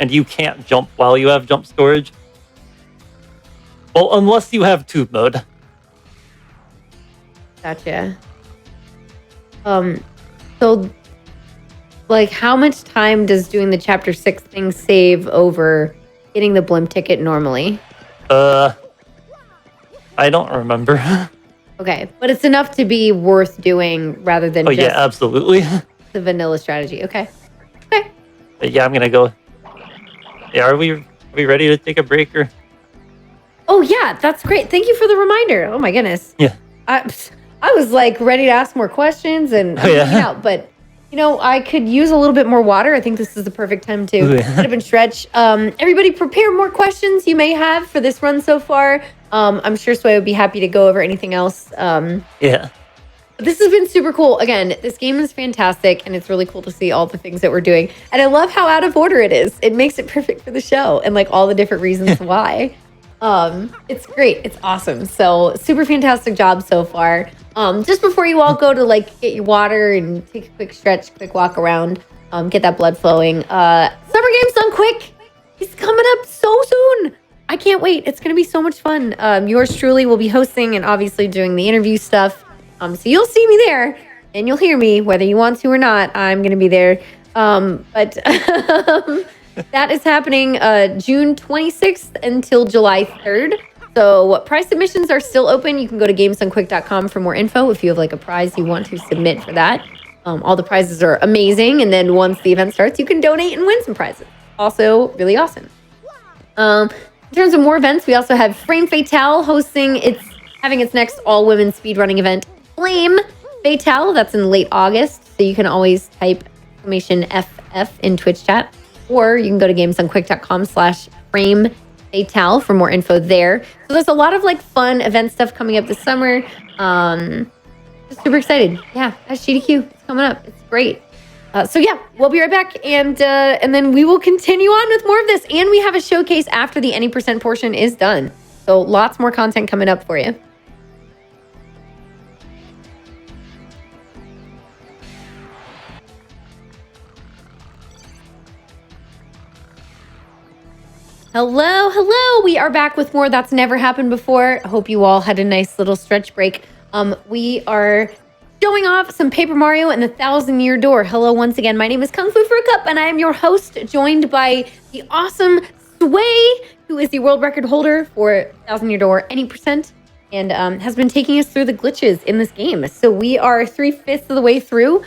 you can't jump while you have jump storage. Well, unless you have tube mode. Gotcha. So, like, how much time does doing the chapter 6 thing save over getting the blimp ticket normally? I don't remember. Okay, but it's enough to be worth doing rather than just yeah, absolutely. the vanilla strategy. Okay. Okay. But yeah, I'm gonna go. Yeah, are we ready to take a break or? Oh yeah, that's great. Thank you for the reminder. Oh my goodness. Yeah. I was like ready to ask more questions and out, but you know, I could use a little bit more water. I think this is the perfect time to get up and stretch. Everybody prepare more questions you may have for this run so far. I'm sure Sway would be happy to go over anything else. Yeah. This has been super cool. Again, this game is fantastic, and it's really cool to see all the things that we're doing. And I love how out of order it is. It makes it perfect for the show and like all the different reasons why. It's great. It's awesome. So super fantastic job so far. Just before you all go to like get your water and take a quick stretch, quick walk around, get that blood flowing. Summer Games Done Quick. He's coming up so soon. I can't wait. It's going to be so much fun. Yours truly will be hosting and obviously doing the interview stuff. So you'll see me there and you'll hear me whether you want to or not. I'm going to be there. But that is happening June 26th until July 3rd. So prize submissions are still open. You can go to gamesdonequick.com for more info if you have like a prize you want to submit for that. All the prizes are amazing. And then once the event starts, you can donate and win some prizes. Also really awesome. In terms of more events, we also have Frame Fatale having its next all-women speedrunning event, Flame Fatale. That's in late August. So you can always type !FF in Twitch chat. Or you can go to gamesdonequick.com/Frame Fatale for more info there. So there's a lot of like fun event stuff coming up this summer. Just super excited. Yeah, that's GDQ. It's coming up. It's great. So yeah, we'll be right back, and then we will continue on with more of this. And we have a showcase after the any percent portion is done. So lots more content coming up for you. Hello. We are back with more That's Never Happened Before. I hope you all had a nice little stretch break. We are showing off some Paper Mario and the 1,000-Year Door. Hello once again. My name is Kungfufruitcup, and I am your host, joined by the awesome Sway, who is the world record holder for 1,000-Year Door any percent, and has been taking us through the glitches in this game. So we are 3/5 of the way through.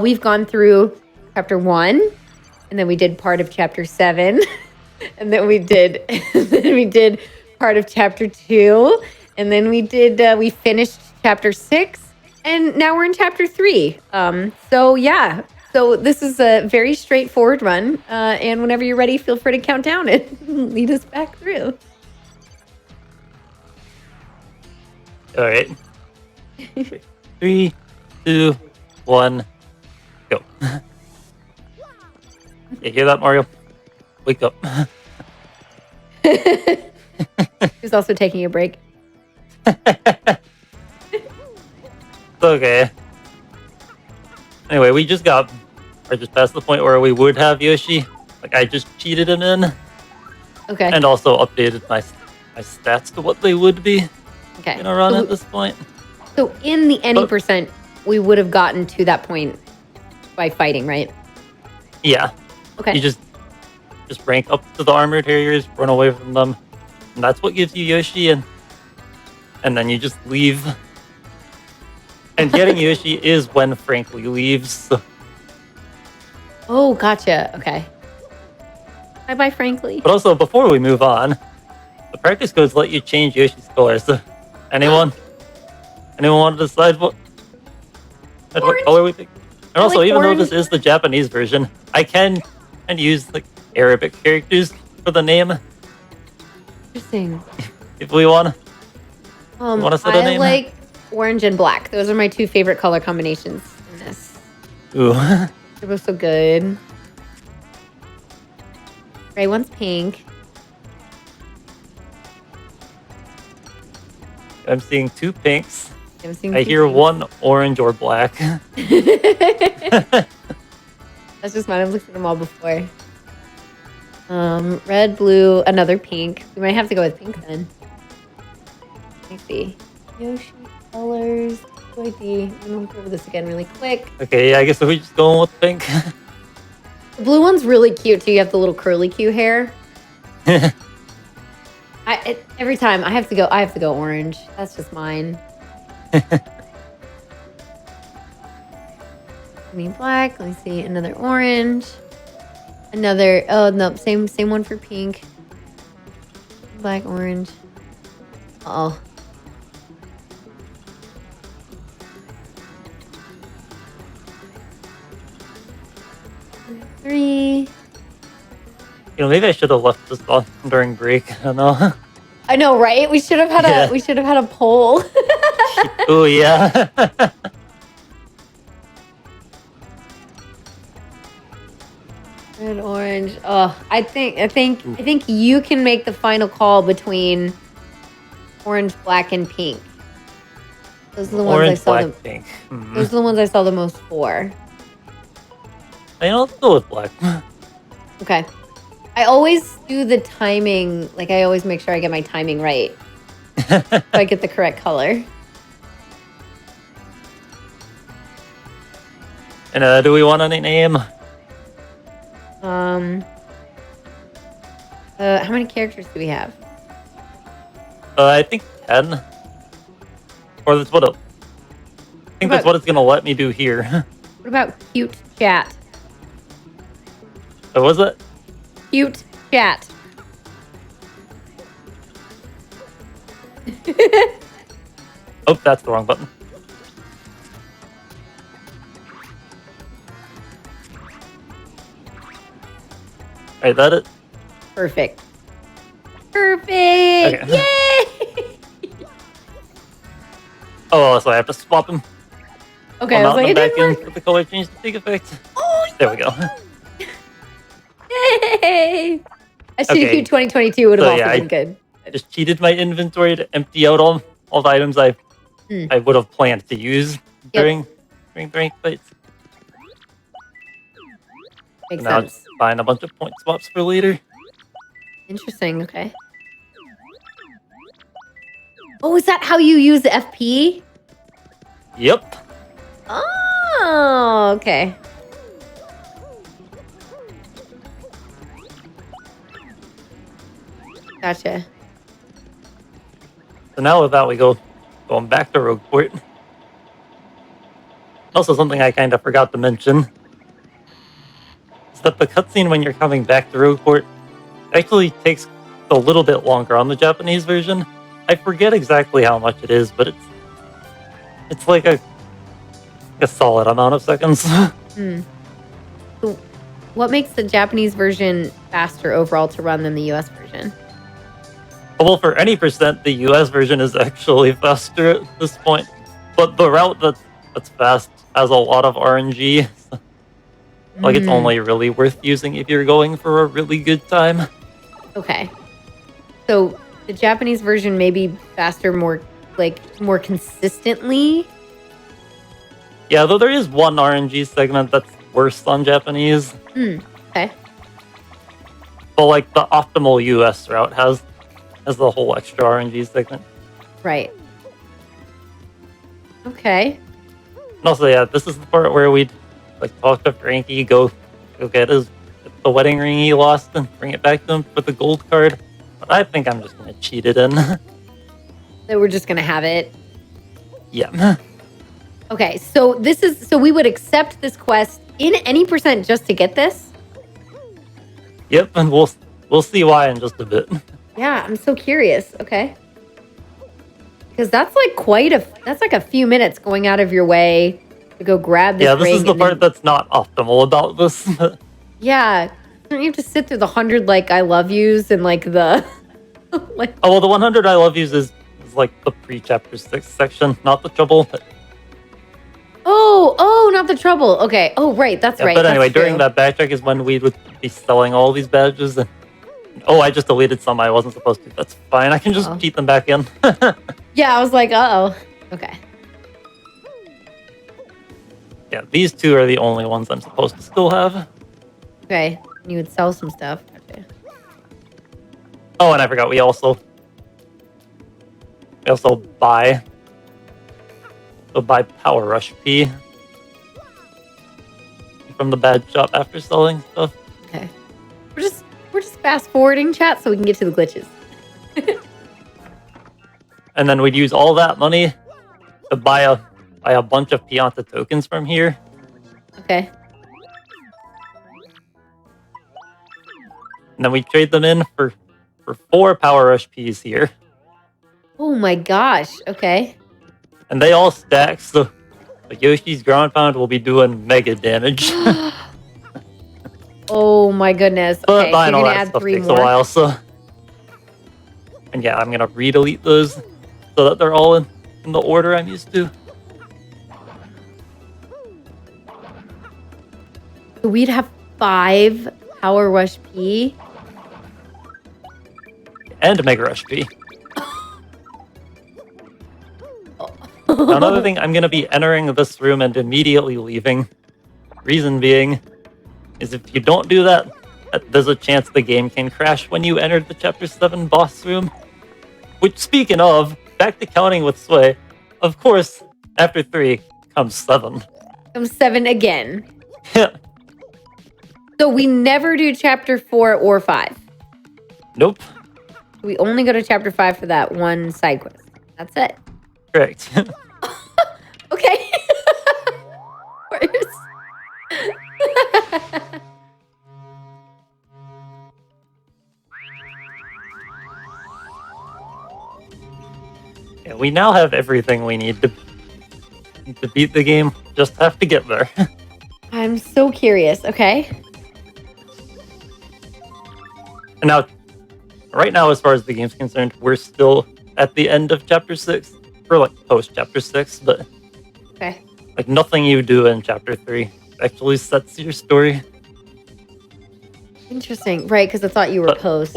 We've gone through chapter 1, and then we did part of chapter 7. And then we did part of chapter 2, and then we finished chapter 6, and now we're in chapter 3. So yeah, so this is a very straightforward run, and whenever you're ready, feel free to count down and lead us back through. All right. 3, 2, 1, go. You hear that, Mario? Wake up. He's also taking a break. Okay. Anyway, we just past the point where we would have Yoshi. Like, I just cheated him in. Okay. And also updated my stats to what they would be in a run at this point. So in the any percent, we would have gotten to that point by fighting, right? Yeah. Okay. You just rank up to the armored harriers, run away from them, and that's what gives you Yoshi. And and then you just leave. And getting Yoshi is when Frankly leaves. So. Oh, gotcha. Okay. Bye-bye, Frankly. But also, before we move on, the practice codes let you change Yoshi's colors. So anyone want to decide what color we pick? And also, like even orange. though this is the Japanese version, I can use like Arabic characters for the name Interesting. if we want. Want to set a I name? like orange and black. Those are my two favorite color combinations in this. Ooh. They're both so good. Gray one's pink. I'm seeing two pinks. I'm I hear one orange or black. That's just mine. I've looked at them all before. Red, blue, another pink. We might have to go with pink then. Let me see. Yoshi colors. I'm gonna go over this again really quick. Okay, yeah, I guess we're just going with pink. The blue one's really cute too. You have the little curly Q hair. Every time I have to go orange. That's just mine. I mean black. Let me see. Another orange. Another. Oh no, same one for pink. Black, orange. Oh. Three. Maybe I should have left this on during break. I don't know. I know, right? We should have had a poll. Oh yeah. Red, orange. Oh, I think you can make the final call between orange, black, and pink. Those are the ones I saw. Pink. Mm-hmm. Those are the ones I saw the most for. Let's go with black. Okay. I always do the timing. Like I always make sure I get my timing right, so I get the correct color. And do we want any name? How many characters do we have? I think 10. Or that's what that's what it's gonna let me do here. What about cute chat? What was it? Cute chat. Oh, that's the wrong button. Alright, that it? Perfect. Perfect. Okay. Yay! Oh, so I have to swap him. Okay, I was like, it back didn't in work. for the color change to take effect. Oh, There we go. Yay! A Shitty Q 2022 would have also been good. Just cheated my inventory to empty out all the items I would have planned to use during rank fights. Makes Now sense. just buying a bunch of point swaps for later. Interesting. Okay. Oh, is that how you use the FP? Yep. Oh, okay. Gotcha. So now with that, we going back to Rogueport. Also, something I kind of forgot to mention is that the cutscene when you're coming back to Rogueport actually takes a little bit longer on the Japanese version. I forget exactly how much it is, but it's like a solid amount of seconds. So what makes the Japanese version faster overall to run than the US version? Well, for any percent, the US version is actually faster at this point. But the route that's fast has a lot of RNG. Like, it's only really worth using if you're going for a really good time. Okay. So the Japanese version may be faster more consistently. Yeah, though there is one RNG segment that's worse on Japanese. Okay. But like the optimal US route has the whole extra RNG segment. Right. Okay. And also, yeah, this is the part where we'd like talk to Frankie, go get the wedding ring he lost and bring it back to him for the gold card. But I think I'm just gonna cheat it in. That we're just gonna have it. Yeah. Okay, so we would accept this quest in any percent just to get this? Yep, and we'll see why in just a bit. Yeah, I'm so curious. Okay. Because that's like a few minutes going out of your way to go grab this Yeah, this ring. is the part that's not optimal about this. Yeah. Don't you have to sit through the 100 like I love yous and like the like Oh, well, the 100 I love yous is like the pre-chapter 6 section, not the trouble. But, Oh, not the trouble. Okay. Oh, right. That's yeah, right. but That's anyway, during true. that backtrack is when we would be selling all these badges. And I just deleted some I wasn't supposed to. That's fine. I can just cheat them back in. Yeah, I was like, uh-oh. Okay. Yeah, these two are the only ones I'm supposed to still have. Okay. You would sell some stuff. Okay. Oh, and I forgot we also buy Power Rush P from the badge shop after selling stuff. Okay. We're just fast forwarding chat so we can get to the glitches. And then we'd use all that money to buy a bunch of Pianta tokens from here. Okay. And then we trade them in for 4 Power Rush Ps here. Oh my gosh. Okay. And they all stack, so Yoshi's ground pound will be doing mega damage. Oh my goodness. But Okay, buying you're all gonna that add stuff 3 takes more. a while, so... And yeah, I'm gonna re-delete those so that they're all in the order I'm used to. So we'd have 5 Power Rush P. And Mega Rush P. Now, another thing, I'm going to be entering this room and immediately leaving. Reason being is if you don't do that, there's a chance the game can crash when you enter the Chapter 7 boss room. Which, speaking of, back to counting with Sway, of course, after 3 comes 7. Comes 7 again. Yeah. So we never do Chapter 4 or 5. Nope. We only go to Chapter 5 for that one side quest. That's it. Correct. Okay. Yeah, we now have everything we need to beat the game. Just have to get there. I'm so curious. Okay. And now, right now, as far as the game's concerned, we're still at the end of Chapter 6. Or like post Chapter 6, but Okay. like nothing you do in Chapter 3 actually sets your story. Interesting. Right, because I thought you were But post.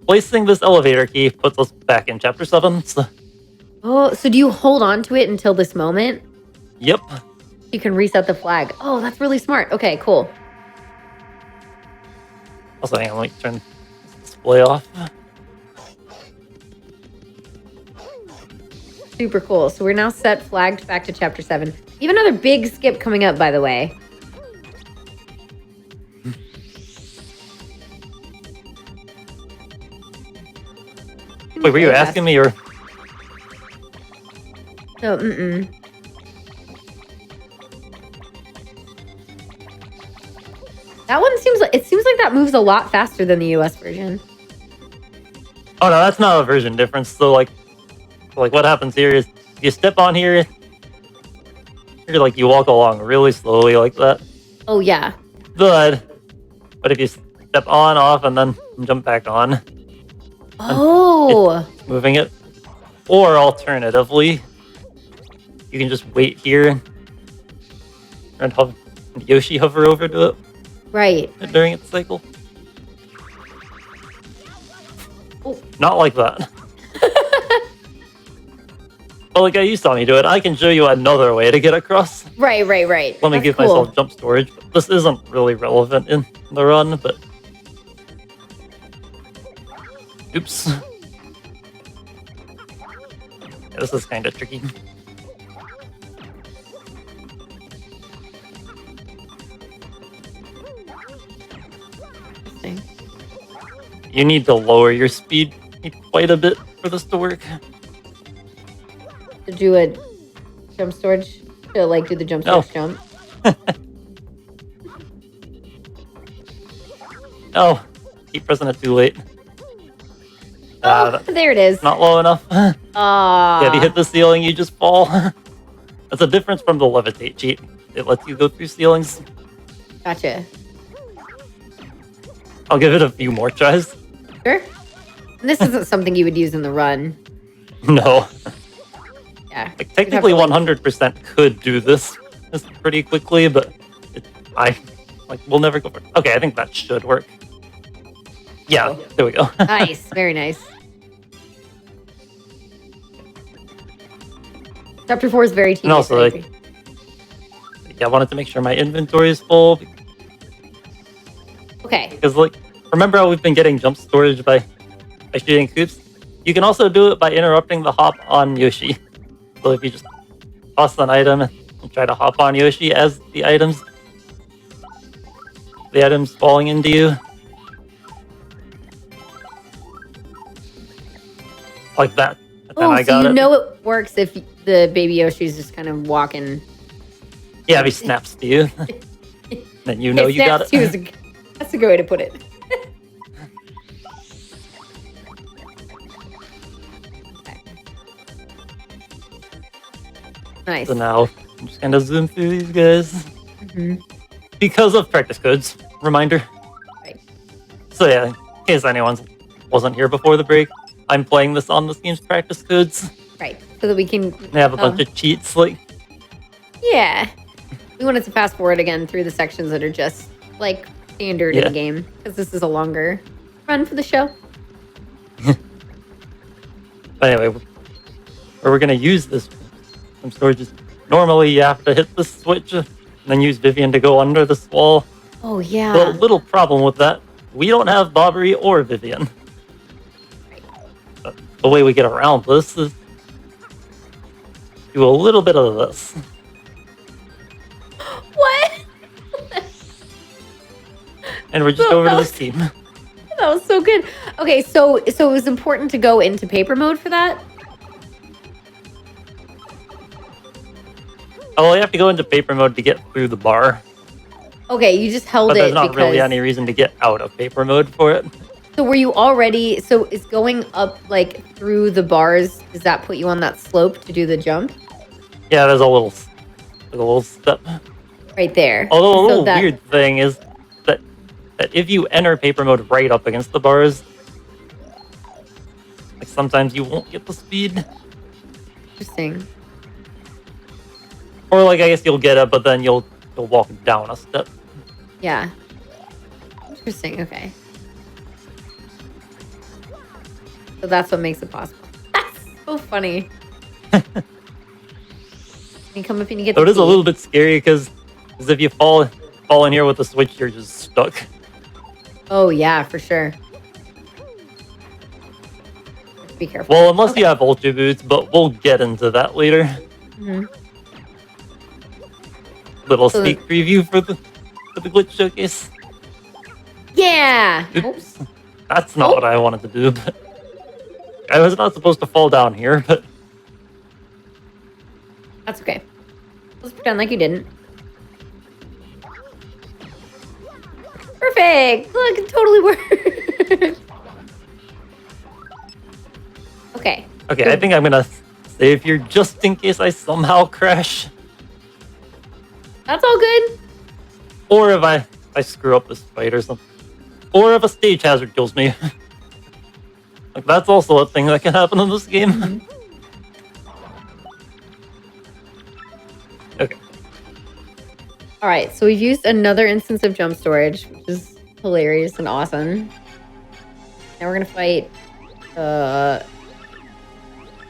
placing this elevator key puts us back in Chapter 7. So, Oh, so do you hold on to it until this moment? yep. You can reset the flag. Oh, that's really smart. Okay, cool. Also, hang on, let me turn this display off. Super cool. So we're now set flagged back to Chapter 7. You have another big skip coming up, by the way. Wait, were you asking me or? No, That one seems like that moves a lot faster than the US version. Oh no, that's not a version difference. So like what happens here is you step on here, you walk along really slowly like that. Oh yeah. But if you step on, off, and then jump back on, Oh. moving it, or alternatively, you can just wait here and have Yoshi hover over to it Right. during its cycle. Oh. Not like that. But like you saw me do it, I can show you another way to get across. Right. Let me That's give cool. myself jump storage. But this isn't really relevant in the run, but... Oops. Yeah, this is kind of tricky. Interesting. You need to lower your speed quite a bit for this to work. to do a jump storage? To like do the jump storage jump? Oh, keep pressing it too late. Oh, there it is. Not low enough. Yeah, if you hit the ceiling, you just fall. That's a difference from the levitate cheat. It lets you go through ceilings. Gotcha. I'll give it a few more tries. Sure. And this isn't something you would use in the run. No. Yeah. Like, technically, 100% could do this pretty quickly, but we'll never go for it. Okay, I think that should work. Yeah, there we go. Nice. Very nice. Chapter 4 is very tedious. And also, I wanted to make sure my inventory is full. Okay. Because, remember how we've been getting jump storage by shooting coops? You can also do it by interrupting the hop on Yoshi. So if you just toss an item and try to hop on Yoshi as the items falling into you. Like that. Oh, so you know it works if the baby Yoshi's just kind of walking. Yeah, if he snaps to you. Then you know you got it. That's a good way to put it. Nice. So now I'm just gonna zoom through these guys. Because of practice codes. Reminder. Right. So yeah, in case anyone wasn't here before the break, I'm playing this on this game's practice codes. Right. So that we can... They have a bunch of cheats, Yeah. We wanted to fast forward again through the sections that are just, standard in the game. Because this is a longer run for the show. But anyway, where we're going to use this some storage is... Normally, you have to hit the switch and then use Vivian to go under this wall. Oh, yeah. The little problem with that, we don't have Bobbery or Vivian. But the way we get around this is do a little bit of this. What? And we're just over to this team. That was so good. Okay, so it was important to go into paper mode for that? Oh, you have to go into paper mode to get through the bar. Okay, you just held but it there's not really any reason to get out of paper mode for it. So were you already... So is going up, through the bars, does that put you on that slope to do the jump? Yeah, there's a little step. Right there. Although a little weird thing is that if you enter paper mode right up against the bars, sometimes you won't get the speed. Interesting. Or I guess you'll get it, but then you'll walk down a step. Yeah. Interesting. Okay. So that's what makes it possible. That's so funny. You come up and you get. So it is a little bit scary because if you fall in here with the switch, you're just stuck. Oh yeah, for sure. Be careful. Well, unless you have Ultra Boots, but we'll get into that later. Little sneak preview for the glitch showcase. Yeah. Oops. That's not what I wanted to do. But I was not supposed to fall down here, but that's okay. Let's pretend like you didn't. Perfect. Look, it totally worked. Okay. Okay, I think I'm gonna save here just in case I somehow crash. That's all good. Or if I screw up this fight or something. Or if a stage hazard kills me. That's also a thing that can happen in this game. Okay. All right, so we've used another instance of jump storage, which is hilarious and awesome. Now we're gonna fight.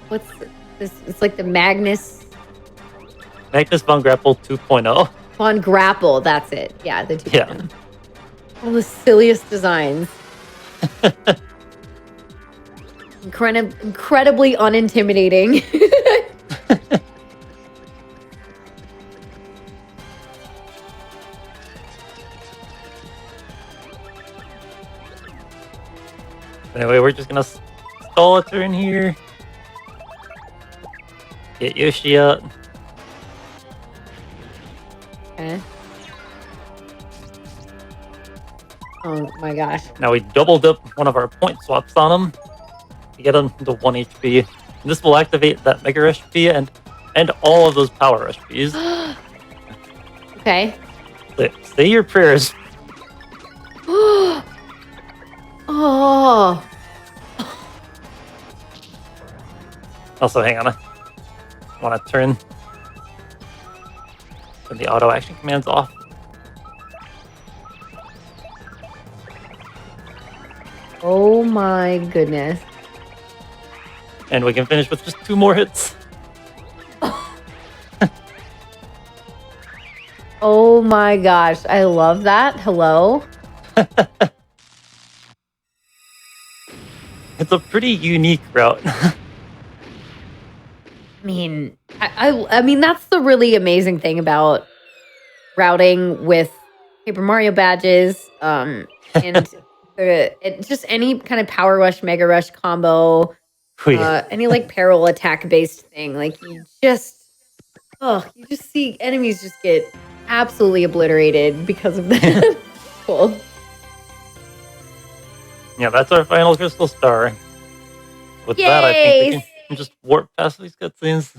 What's this? It's like the Magnus Von Grapple 2.0. Von Grapple, that's it. Yeah, the 2.0. Yeah. All the silliest designs. Incredibly unintimidating. Anyway, we're just gonna stall a turn here. Get Yoshi out. Okay. Oh my gosh. Now we doubled up one of our point swaps on him to get him to 1 HP. And this will activate that Mega Rush P and all of those Power Rush Ps. Okay. Say your prayers. Oh. Also, hang on. I want to turn the auto action commands off. Oh my goodness. And we can finish with just 2 more hits. Oh my gosh. I love that. Hello. It's a pretty unique route. I mean, that's the really amazing thing about routing with Paper Mario badges, and just any kind of Power Rush, Mega Rush combo, any like peril attack based thing. Like you just see enemies just get absolutely obliterated because of that. Cool. Yeah, that's our final Crystal Star. With that, I think we can just warp past these cutscenes.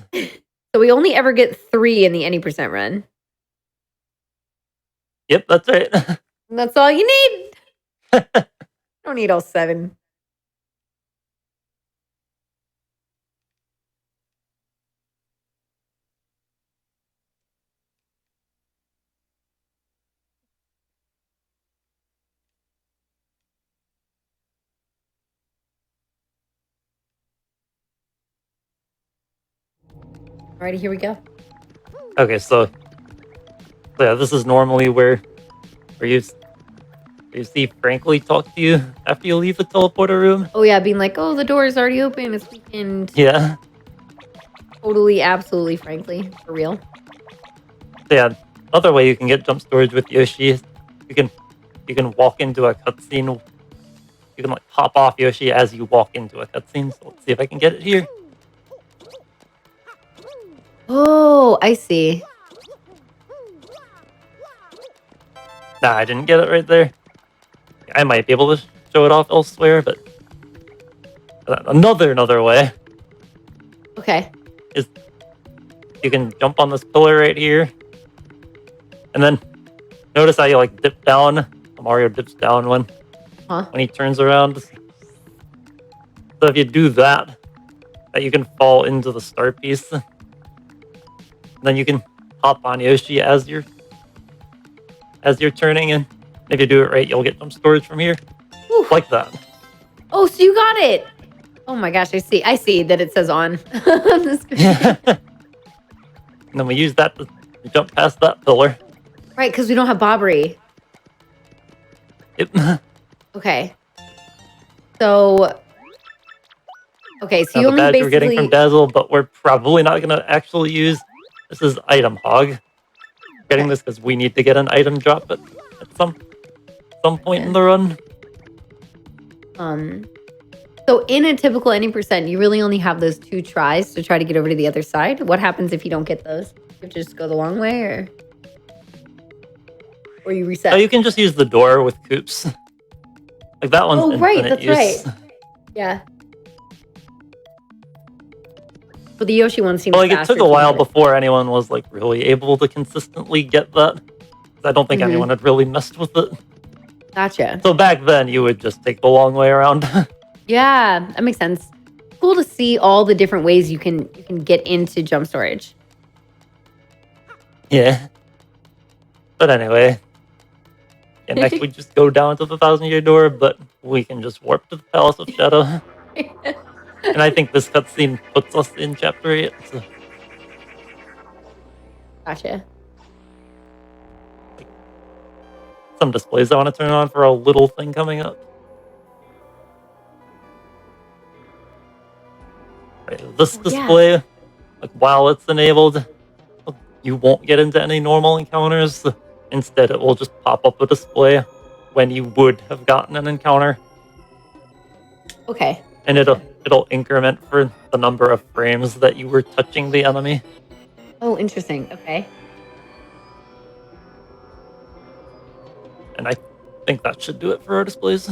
So we only ever get 3 in the any percent run. Yep, that's right. That's all you need. Don't need all 7. Alrighty, here we go. Okay, so yeah, this is normally where you see Frankly talk to you after you leave the teleporter room. Oh yeah, being like, oh, the door is already open. It's weekend. Yeah. Totally, absolutely, frankly, for real. Yeah. Other way you can get jump storage with Yoshi is you can walk into a cutscene. You can like pop off Yoshi as you walk into a cutscene. So let's see if I can get it here. Oh, I see. Nah, I didn't get it right there. I might be able to show it off elsewhere, but another way Okay. is you can jump on this pillar right here, and then notice how you like dip down. Mario dips down when he turns around. So if you do that, you can fall into the star piece. Then you can hop on Yoshi as you're turning, and if you do it right, you'll get jump storage from here. Oof. Like that. Oh, so you got it. Oh my gosh, I see that it says on. This Yeah. And then we use that to jump past that pillar. Right, because we don't have Bobbery. Yep. Okay. So you only the badge basically we're getting from Dazzle, but we're probably not going to actually use. This is Item Hog. Getting this because we need to get an item drop at some point in the run. So in a typical any percent, you really only have those 2 tries to try to get over to the other side. What happens if you don't get those? You have to just go the long way, or you reset? Oh, you can just use the door with Koops. Like that one's oh, right, that's use. right. Yeah. But the Yoshi one seems like faster it took a while before anyone was like really able to consistently get that. I don't think anyone had really messed with it. Gotcha. So back then, you would just take the long way around. Yeah, that makes sense. Cool to see all the different ways you can get into jump storage. Yeah. But anyway, next we just go down to the 1,000-year door, but we can just warp to the Palace of Shadow. And I think this cutscene puts us in Chapter 8. So. Gotcha. Some displays I want to turn on for a little thing coming up. Right, this display, like while it's enabled, you won't get into any normal encounters. Instead, it will just pop up a display when you would have gotten an encounter. Okay. And it'll increment for the number of frames that you were touching the enemy. Oh, interesting. Okay. And I think that should do it for our displays.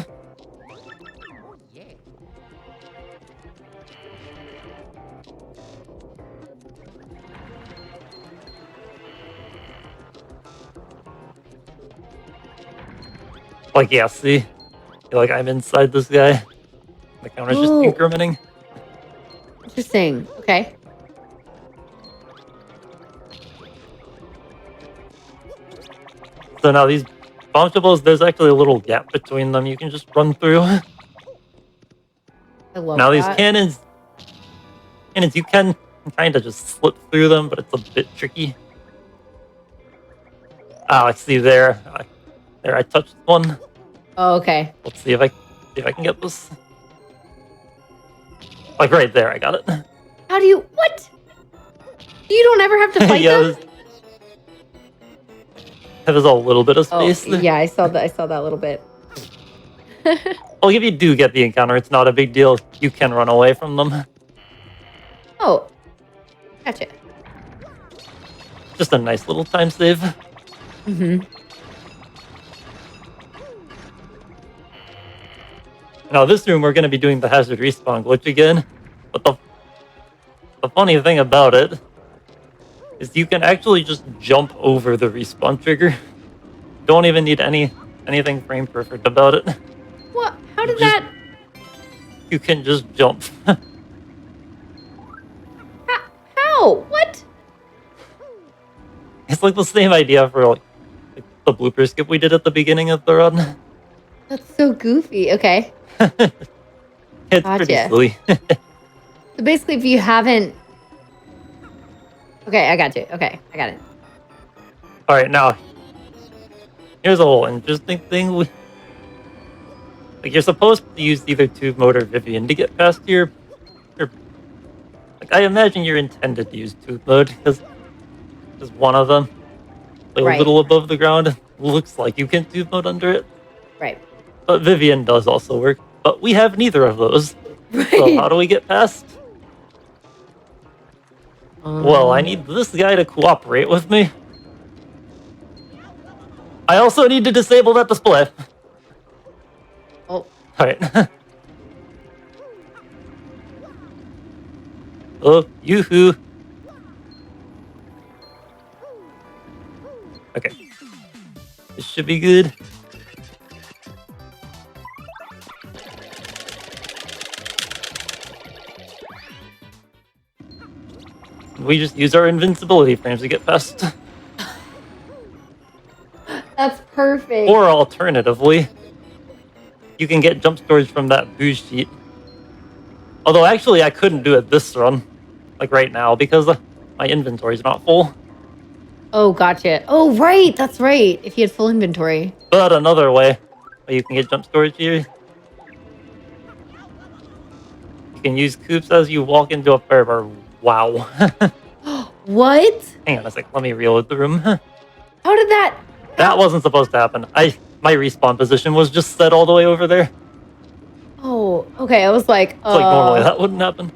Like, yeah, see? I feel like I'm inside this guy. The counter's just Ooh. incrementing. Interesting. Okay. So now these bounceables, there's actually a little gap between them you can just run through. I love Now that. these cannons, you can kind of just slip through them, but it's a bit tricky. Ah, I see there. There, I touched one. Oh, okay. Let's see if I can get this. Like right there, I got it. How do you? What? You don't ever have to fight Yeah, them? there's a little bit of Oh, space there. yeah, I saw that. I saw that little bit. Well, if you do get the encounter, it's not a big deal. You can run away from them. Oh, gotcha. Just a nice little time save. Mm-hmm. Now, this room, we're going to be doing the hazard respawn glitch again. But the funny thing about it is you can actually just jump over the respawn trigger. Don't even need anything frame perfect about it. What? How did Just- that? You can just jump. How? What? It's like the same idea for like the blooper skip we did at the beginning of the run. That's so goofy. Okay. It's Gotcha. pretty silly. So basically, if you haven't. Okay, I got you. Okay, I got it. All right, now here's a whole interesting thing. Like, you're supposed to use either Tube Mode or Vivian to get past here. Like, I imagine you're intended to use Tube Mode because one of them, like Right. a little above the ground, looks like you can Tube Mode under it. Right. But Vivian does also work. But we have neither of those. So how do we get past? Well, I need this guy to cooperate with me. I also need to disable that display. Oh, Alright. Oh, yoo-hoo. Okay. This should be good. We just use our invincibility frames to get past. that's perfect. Or alternatively, you can get jump storage from that boost sheet. Although actually I couldn't do it this run, like right now, because my inventory's not full. Oh, gotcha. Oh, right. That's right. If you had full inventory. But another way where you can get jump storage here, you can use coops as you walk into a fire bar. Wow. What? Hang on a sec, let me reload the room. How did that? That wasn't supposed to happen. My respawn position was just set all the way over there. Oh, okay. I was like, It's like normally that wouldn't happen.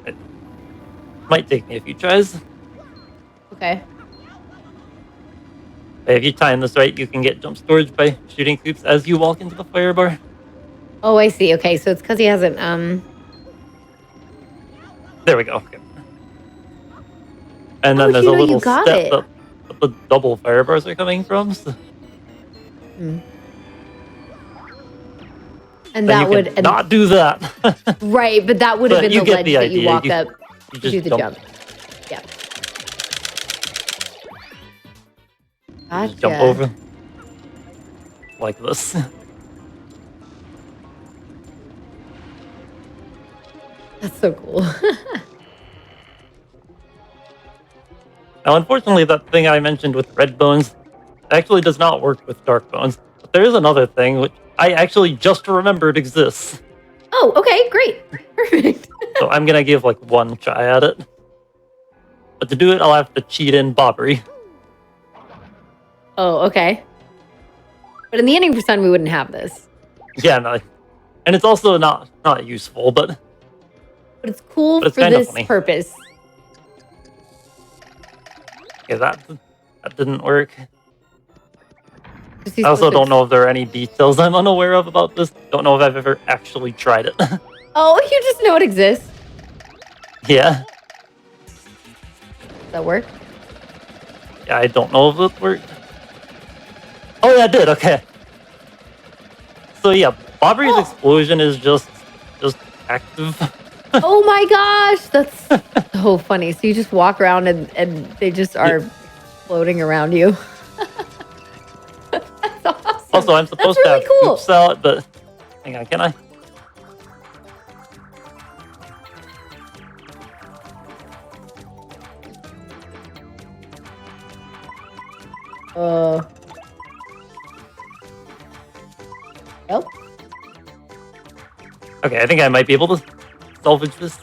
It might take me a few tries. Okay. But if you time this right, you can get jump storage by shooting coops as you walk into the fire bar. Oh, I see. Okay, so it's because he hasn't. There we go. Okay. And How then would there's you a know you little got step it? that the double fire bars are coming from. So And then that you would can not do that. right, but that would have But been you the get ledge the that you idea. walk You- up You to do the jump. Yeah. You just jump over like this. That's so cool. Now, unfortunately, that thing I mentioned with red bones actually does not work with dark bones. But there is another thing which I actually just remembered exists. Oh, okay, great. Perfect. So I'm gonna give like one try at it. But to do it, I'll have to cheat in Bobbery. Oh, okay. But in the ending for Sun, we wouldn't have this. Yeah, no, and it's also not useful, but it's cool but it's for this funny. purpose. Okay, that didn't work. I also don't know if there are any details I'm unaware of about this. Don't know if I've ever actually tried it. Oh, you just know it exists. Yeah. Does that work? Yeah, I don't know if it worked. Oh, yeah, it did. Okay. So yeah, Bobbery's explosion is just active. Oh my gosh, that's so funny. So you just walk around and they just are floating around you. That's awesome. Also, I'm supposed really to have cool. hoops out, but hang on, can I? Nope. Okay, I think I might be able to salvage this.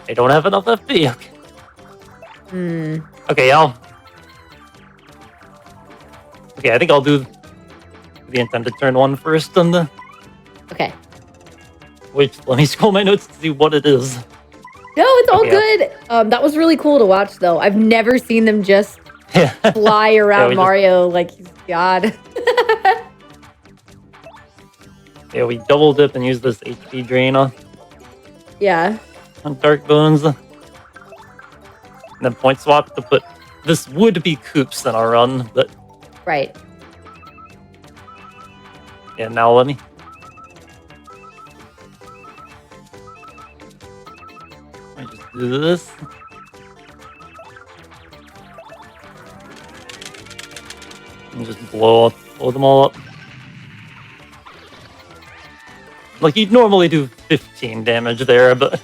I don't have enough FP. Okay. Okay, okay, I think I'll do the intended turn one first on the... Okay. Wait, let me scroll my notes to see what it is. No, it's all good. That was really cool to watch, though. I've never seen them just fly around Mario like he's God. Yeah, we double dip and use this HP drain on Dark Bones. And then point swap to put this would be Koops in our run, but... Right. Yeah, now let me... I just do this. And just blow them all up. Like, you'd normally do 15 damage there, but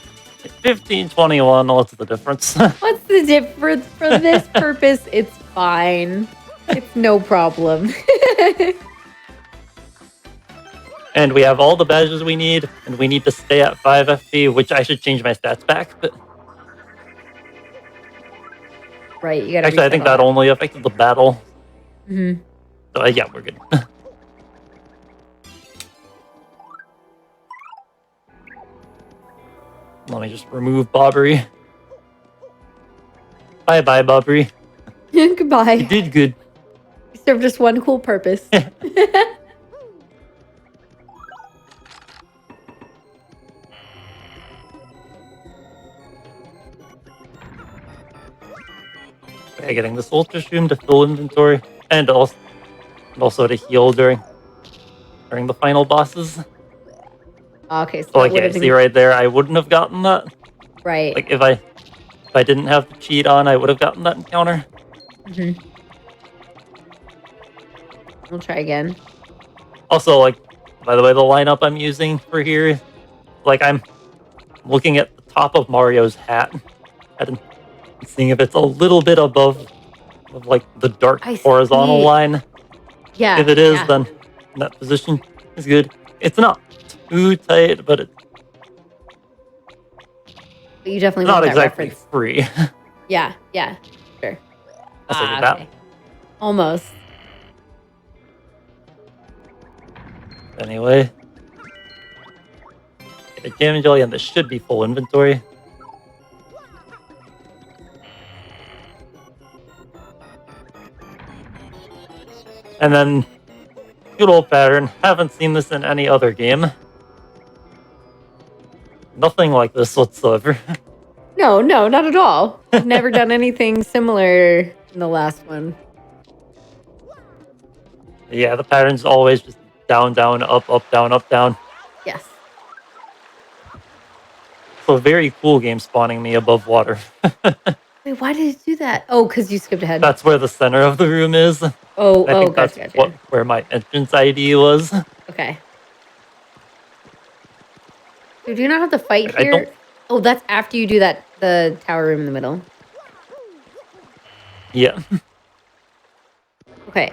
15, 21, what's the difference? What's the difference? For this purpose, it's fine. It's no problem. And we have all the badges we need, and we need to stay at 5 FP, which I should change my stats back, but... Right, you gotta... Actually, I think that only affected the battle. Mm-hmm. So, yeah, we're good. Let me just remove Bobbery. Bye-bye, Bobbery. Goodbye. You did good. You served just one cool purpose. Okay, getting this Ultra Shroom to fill inventory, and also to heal during the final bosses. Okay, so like, yeah, see right there, I wouldn't have gotten that. Right. Like, if I didn't have the cheat on, I would have gotten that encounter. Mm-hmm. We'll try again. Also, like, by the way, the lineup I'm using for here, like, I'm looking at the top of Mario's hat and seeing if it's a little bit above like the dark horizontal line. Yeah. If it is, then that position is good. It's not too tight, but it's you definitely not want that exactly reference. Free. Yeah, sure. Okay. Almost. Anyway, the Jam Jelly, and this should be full inventory. And then, good old pattern. Haven't seen this in any other game. Nothing like this whatsoever. No, not at all. I've never done anything similar in the last one. Yeah, the pattern's always just down, down, up, up, down, up, down. Yes. So very cool game spawning me above water. Wait, why did it do that? Oh, because you skipped ahead. That's where the center of the room is. I think that's gotcha. Where my entrance ID was. Okay. So do you not have to fight here? Oh, that's after you do the tower room in the middle. Yeah. Okay.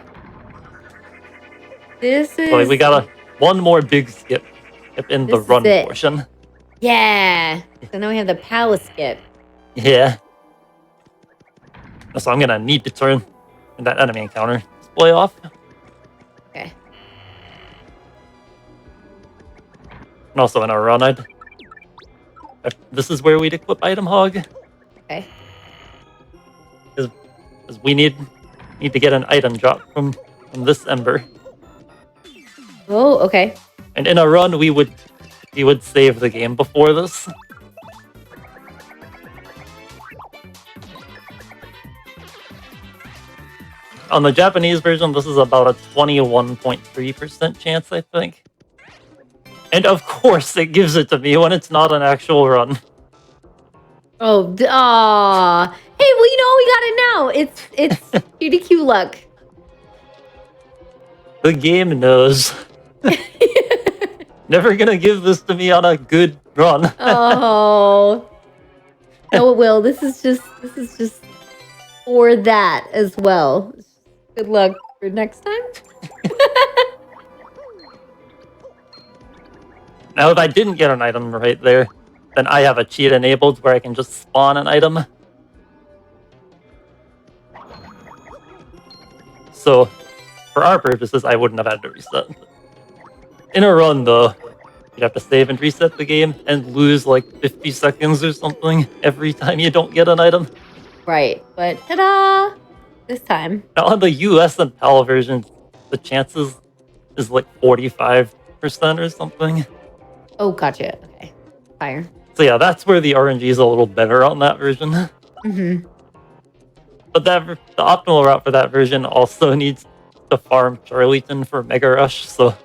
This is... So we got one more big skip in the run portion. Yeah. So now we have the palace skip. Yeah. So I'm gonna need to turn that enemy encounter display off. Okay. And also in our run, this is where we'd equip Item Hog. Okay. Because we need to get an item drop from this ember. Oh, okay. And in a run, we would save the game before this. On the Japanese version, this is about a 21.3% chance, I think. And of course, it gives it to me when it's not an actual run. Oh, aw. Hey, well, we got it now. It's QDQ luck. The game knows. Never gonna give this to me on a good run. Oh. No, it will. This is just for that as well. Good luck for next time. Now, if I didn't get an item right there, then I have a cheat enabled where I can just spawn an item. So, for our purposes, I wouldn't have had to reset. In a run, though, you'd have to save and reset the game and lose like 50 seconds or something every time you don't get an item. Right, but ta-da! This time. Now, on the US and PAL version, the chances is like 45% or something. Oh, gotcha. Okay. Fire. So yeah, that's where the RNG is a little better on that version. Mm-hmm. But the optimal route for that version also needs to farm Charlieton for Mega Rush, so...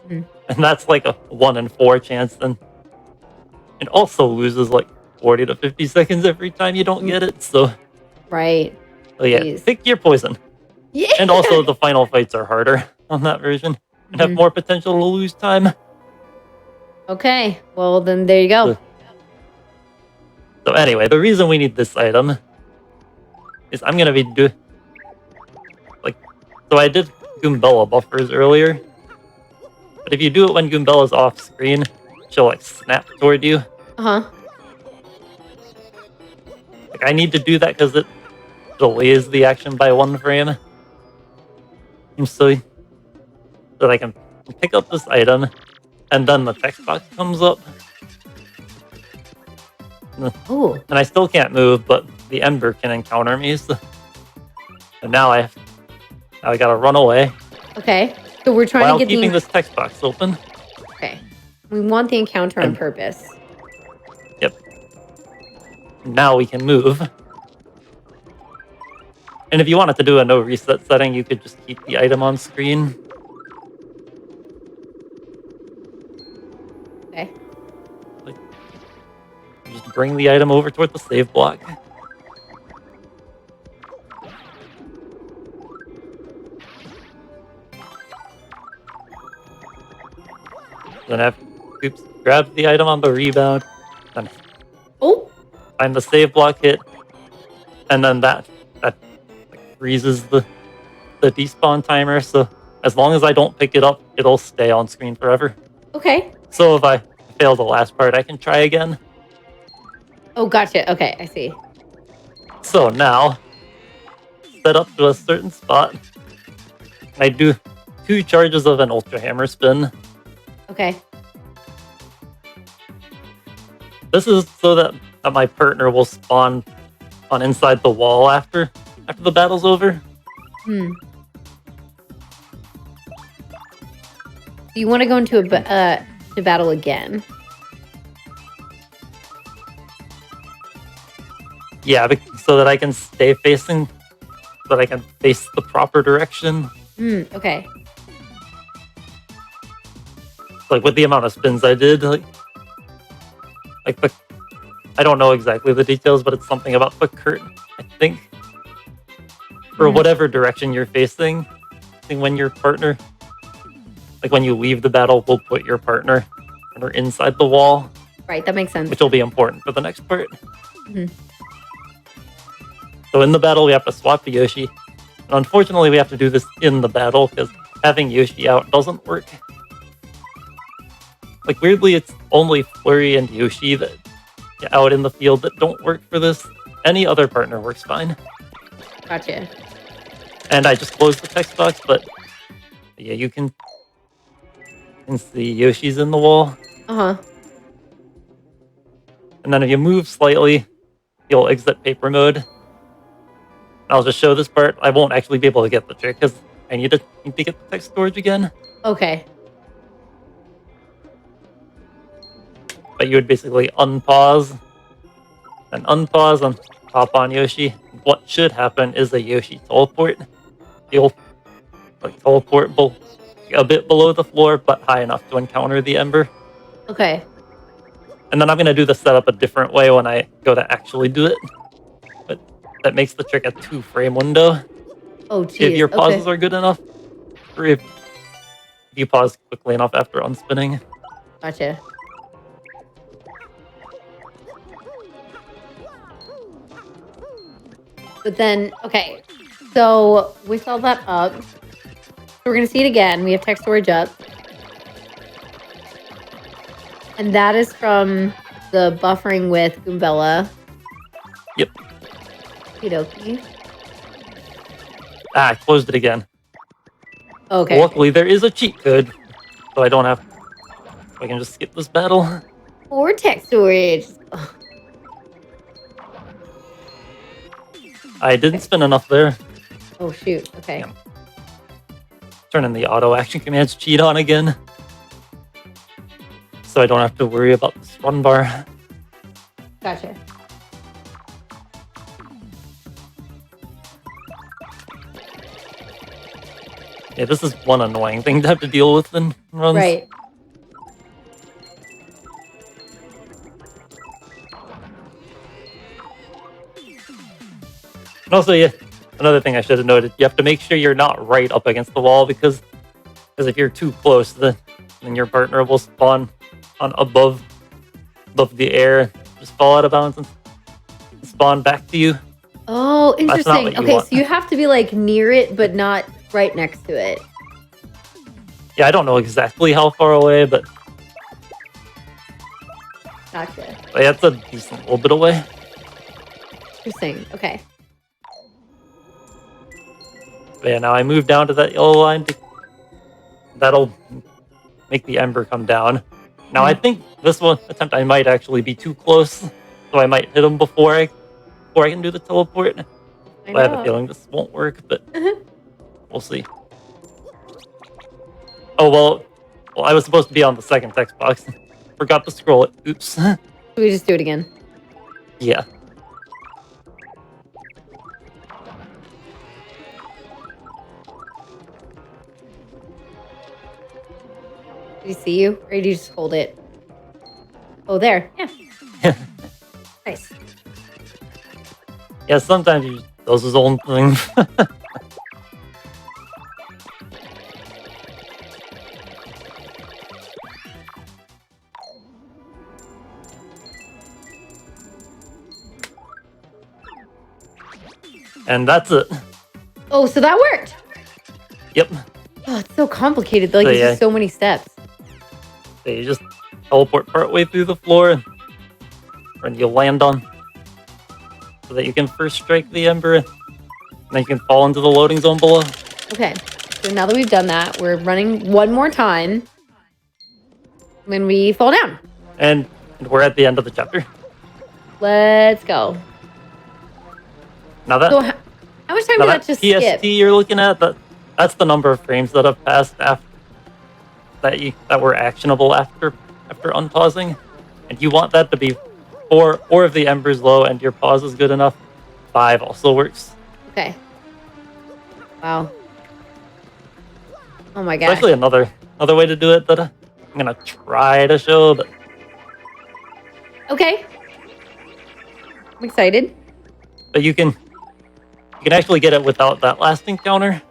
Mm-hmm. And that's like a 1 in 4 chance, and it also loses like 40 to 50 seconds every time you don't get it, so... Right. So yeah, Jeez. pick your poison. Yeah! And also the final fights are harder on that version, and have more potential to lose time. Okay, well then there you go. So anyway, the reason we need this item is I'm gonna be so I did Goombella buffers earlier, but if you do it when Goombella's off screen, she'll like snap toward you. Uh-huh. Like I need to do that because it delays the action by 1 frame. And so that I can pick up this item, and then the text box comes up. Oh. And I still can't move, but the Ember can encounter me. So, and now I gotta run away. Okay. So we're trying while to get keeping this text box open. Okay. We want the encounter on purpose. Yep. Now we can move. And if you wanted to do a no reset setting, you could just keep the item on screen. Okay. Just bring the item over toward the save block. Then grab the item on the rebound, then find the save block hit, and then that freezes the despawn timer. So as long as I don't pick it up, it'll stay on screen forever. Okay. So if I fail the last part, I can try again. Oh, gotcha. Okay, I see. So now, set up to a certain spot. I do 2 charges of an Ultra Hammer Spin. Okay. This is so that my partner will spawn on inside the wall after the battle's over. Do you want to go into to battle again? Yeah, so that I can stay facing, so that I can face the proper direction. Okay. Like with the amount of spins I did, I don't know exactly the details, but it's something about the curtain, I think. For whatever direction you're facing, I think when your partner, like when you leave the battle, we'll put your partner inside the wall. Right, that makes sense. Which will be important for the next part. So in the battle, we have to swap to Yoshi. And unfortunately, we have to do this in the battle, because having Yoshi out doesn't work. Like, weirdly, it's only Flurry and Yoshi that out in the field that don't work for this. Any other partner works fine. Gotcha. And I just closed the text box, but yeah, you can see Yoshi's in the wall. Uh-huh. And then if you move slightly, you'll exit paper mode. I'll just show this part. I won't actually be able to get the trick because I need to get the text storage again. Okay. But you would basically unpause, and unpause and hop on Yoshi. What should happen is a Yoshi teleport. You'll teleport a bit below the floor, but high enough to encounter the ember. Okay. And then I'm going to do the setup a different way when I go to actually do it. But that makes the trick a 2-frame window. Oh, geez. If your pauses are good enough, or if you pause quickly enough after unspinning. Gotcha. But then, okay. So we filled that up. So we're going to see it again. We have text storage up. And that is from the buffering with Goombella. Yep. Okie. I closed it again. Okay. Luckily, there is a cheat code, so I don't have. I can just skip this battle. Or text storage. Ugh. I didn't spin enough there. Oh, shoot. Okay. Yeah. Turning the auto action commands cheat on again, so I don't have to worry about this run bar. Gotcha. Yeah, this is one annoying thing to have to deal with in runs. Right. And also, yeah, another thing I should have noted, you have to make sure you're not right up against the wall because if you're too close, then your partner will spawn on above the air, just fall out of bounds and spawn back to you. Oh, interesting. what you Okay, want. so you have to be like near it, but not right next to it. Yeah, I don't know exactly how far away, but Gotcha. that's a decent little bit away. Interesting. Okay. But yeah, now I move down to that yellow line. That'll make the ember come down. Now I think this one attempt I might actually be too close, so I might hit him before I can do the teleport. I have a feeling this won't work, but we'll see. Oh well, I was supposed to be on the second text box. Forgot to scroll it. Oops. We just do it again. Yeah. Did he see you? Or did you just hold it? Oh, there. Yeah. Nice. Yeah, sometimes he just does his own thing. And that's it. Oh, so that worked. Yep. Oh, it's so complicated. Like, So, there's yeah. just so many steps. So you just teleport partway through the floor, and you land on, so that you can first strike the ember, and then you can fall into the loading zone below. Okay. So now that we've done that, we're running one more time when we fall down. And we're at the end of the chapter. Let's go. Now that So how much time now did that that just PST skip? you're looking at, that's the number of frames that have passed after that were actionable after unpausing, and you want that to be 4, or if the ember's low and your pause is good enough, 5 also works. Okay. Wow. Oh my There's gosh. actually another way to do it that I'm gonna try to show, but Okay. I'm excited. you can actually get it without that last encounter.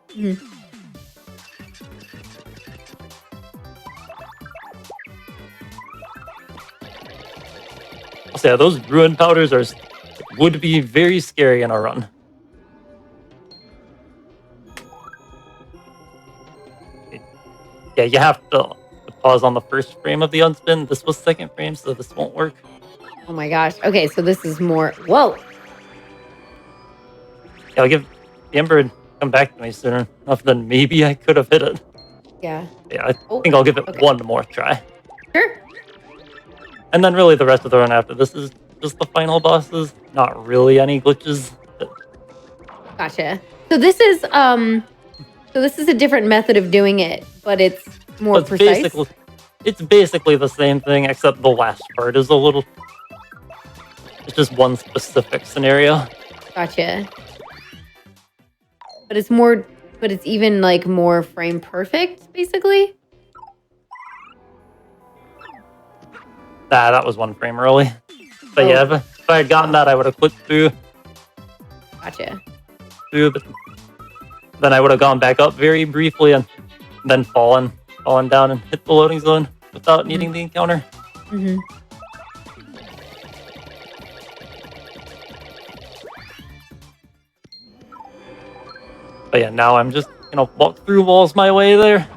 Mhm. So yeah, those ruin powders would be very scary in a run. Yeah, you have to. The pause on the first frame of the unspin. This was second frame, so this won't work. Oh my gosh. Okay, so this is more. Whoa. Yeah, I'll give the Ember come back to me sooner enough than maybe I could have hit it. Yeah. Yeah, I think I'll give it okay. one more try. Sure. And then really the rest of the run after this is just the final bosses. Not really any glitches. Gotcha. So this is a different method of doing it, but it's more It's precise. it's basically the same thing, except the last part is a little. It's just one specific scenario. Gotcha. But it's more. But it's even like more frame perfect, basically. That was one frame early. But yeah, if I had gotten that, I would have clipped through. Gotcha. But then I would have gone back up very briefly and then fallen down and hit the loading zone without needing the encounter. Mm-hmm. But yeah, now I'm just gonna walk through walls my way there.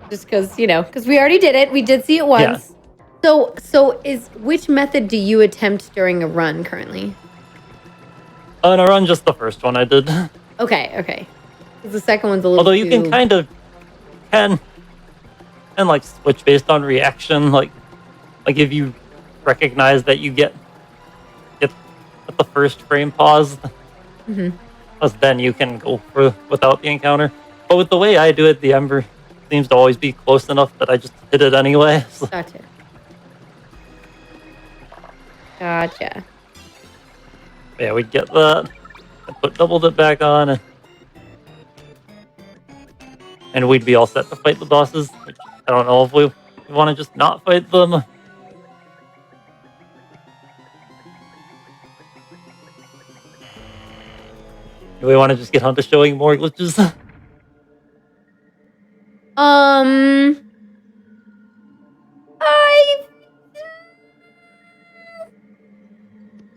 Just because because we already did it. We did see it once. Yeah. So which method do you attempt during a run currently? On a run, just the first one I did. Okay. 'Cause the second one's a little. Although you can kind of like switch based on reaction, like if you recognize that you get at the first frame pause, because then you can go for without the encounter. But with the way I do it, the Ember seems to always be close enough that I just hit it anyway. So. Gotcha. Yeah, we'd get that. I doubled it back on, and we'd be all set to fight the bosses. Which I don't know if we want to just not fight them. Do we want to just get on to showing more glitches?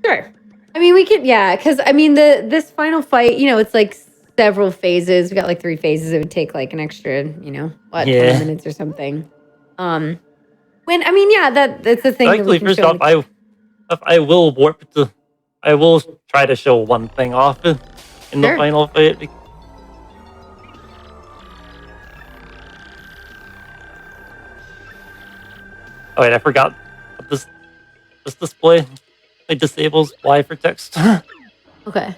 Sure. I mean, we could, because I mean, this final fight, it's like several phases. We got like 3 phases. It would take like an extra, 20 minutes or something. That's the thing. Actually, first off, I will warp to. I will try to show one thing off in the final fight. Oh wait, I forgot. This display it disables Y for text. Okay.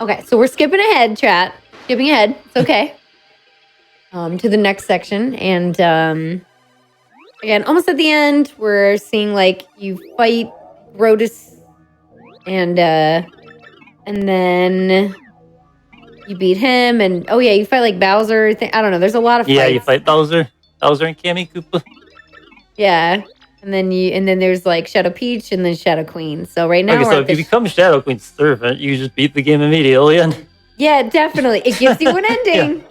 Okay, so we're skipping ahead, chat. Skipping ahead. It's okay. To the next section, and again, almost at the end, we're seeing like you fight Rotus, and then you beat him, and you fight like Bowser. I don't know. There's a lot of fights. Yeah, you fight Bowser and Kammy Koopa. Yeah, and then there's like Shadow Peach and then Shadow Queen. So right now, so if you become Shadow Queen's servant, you just beat the game immediately. And yeah, definitely, it gives you an ending.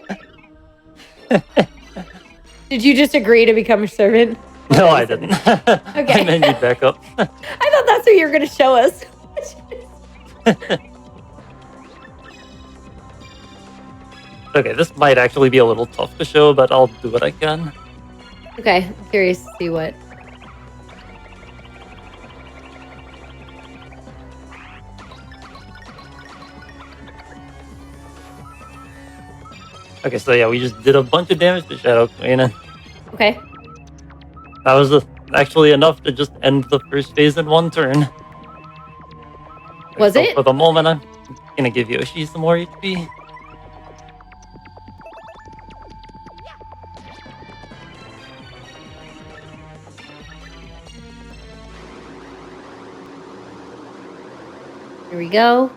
Did you just agree to become a servant? No, I didn't. Okay. I meant you back up. I thought that's what you were going to show us. Okay, this might actually be a little tough to show, but I'll do what I can. Okay, I'm curious to see what. Okay, so yeah, we just did a bunch of damage to Shadow Queen. Okay. That was actually enough to just end the first phase in one turn. Was it? For the moment, I'm gonna give Yoshi some more HP. Here we go.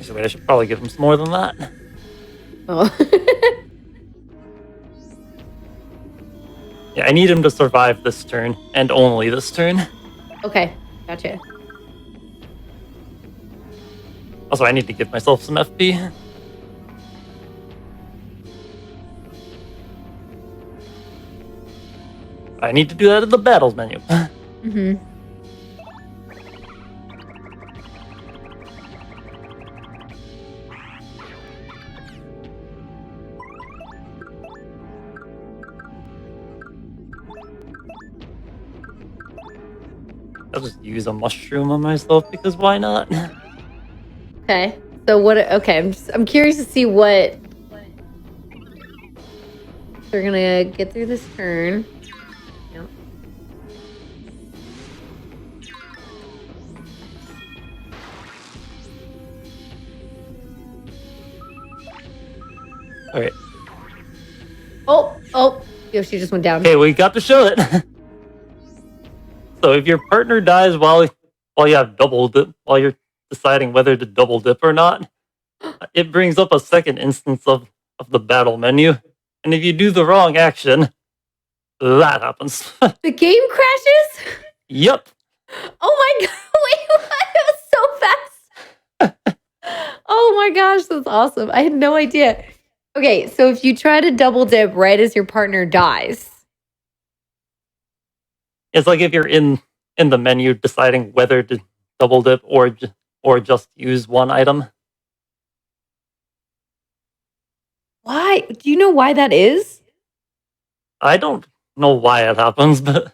So wait, I should probably give him some more than that. Oh. Yeah, I need him to survive this turn, and only this turn. Okay, gotcha. Also, I need to give myself some FP. I need to do that in the battles menu. Mm-hmm. I'll just use a mushroom on myself because why not? Okay. So what? Okay, I'm curious to see what they're gonna get through this turn. Yep. All right. Oh, Yoshi just went down. Okay, we got to show it. So if your partner dies while you have double dip, while you're deciding whether to double dip or not, it brings up a second instance of the battle menu. And if you do the wrong action, that happens. The game crashes? Yep. Oh my god! Wait, what? It was so fast. Oh my gosh, that's awesome! I had no idea. Okay, so if you try to double dip right as your partner dies, It's like if you're in the menu deciding whether to double dip or just use one item. why? Do you know why that is? I don't know why it happens, but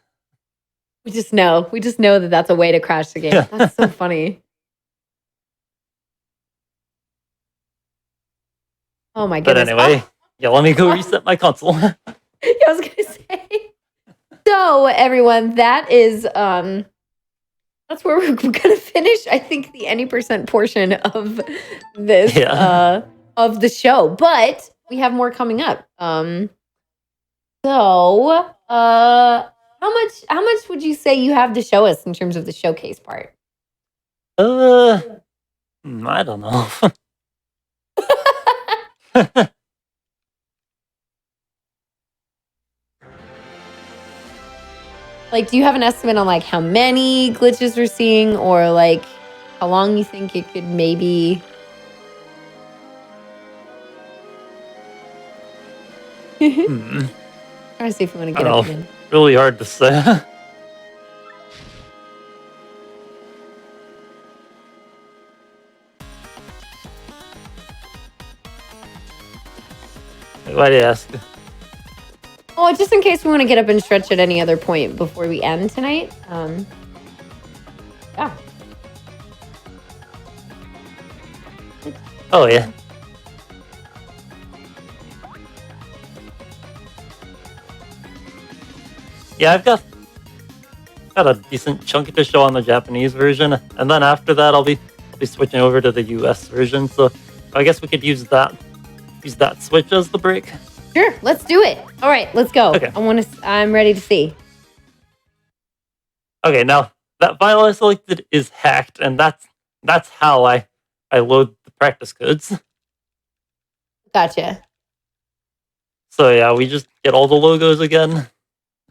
We just know. We just know that that's a way to crash the game. Yeah. That's so funny. Oh my but goodness. anyway, yeah. Let me go reset my console. Yeah, I was gonna say. So everyone, that is that's where we're gonna finish. I think the any percent portion of this Yeah. of the show, but we have more coming up. So how much would you say you have to show us in terms of the showcase part? I don't know. Like, do you have an estimate on like how many glitches we're seeing, or like how long you think it could maybe? Hmm. Trying to see if we want to I get don't up know. again. Really hard to say. Why do you ask? Oh, just in case we want to get up and stretch at any other point before we end tonight. Yeah. Oh yeah. Yeah, I've got a decent chunk to show on the Japanese version, and then after that, I'll be switching over to the US version. So I guess we could use that switch as the break. Sure, let's do it. All right, let's go. Okay. I'm ready to see. Okay, now that file I selected is hacked, and that's how I load the practice codes. Gotcha. So yeah, we just get all the logos again,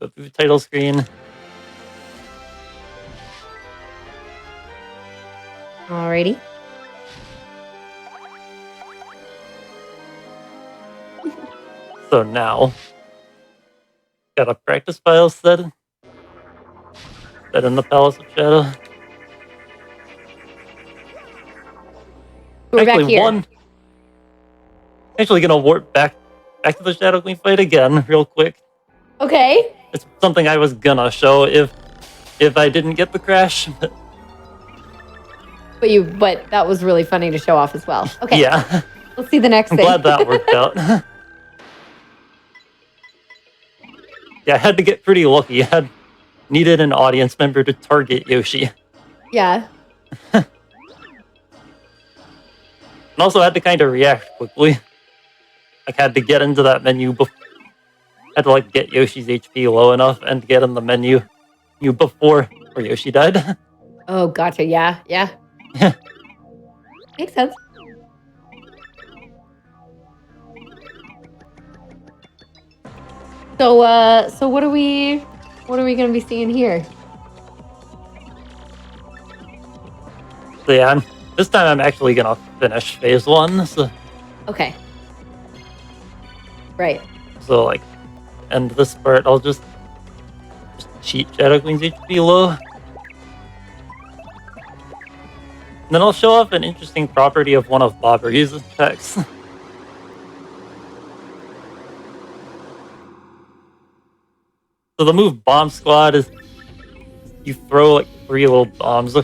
go through the title screen. Alrighty. So now, got a practice file set in the Palace of Shadow. We're back here. Actually gonna warp back to the Shadow Queen fight again, real quick. Okay. It's something I was gonna show if I didn't get the crash. But that was really funny to show off as well. Okay. Yeah. Let's see the next I'm thing. glad that worked out. Yeah, I had to get pretty lucky. I needed an audience member to target Yoshi. Yeah. And also had to kind of react quickly. Like, had to get into that menu had to like get Yoshi's HP low enough and get in the menu before Yoshi died. Oh, gotcha. Yeah. Makes sense. So what are we gonna be seeing here? So yeah, this time I'm actually gonna finish phase 1. So Okay. Right. So like, end this part, I'll just cheat Shadow Queen's HP low. And then I'll show off an interesting property of one of Bobbery's attacks. So the move Bomb Squad is you throw like 3 little bombs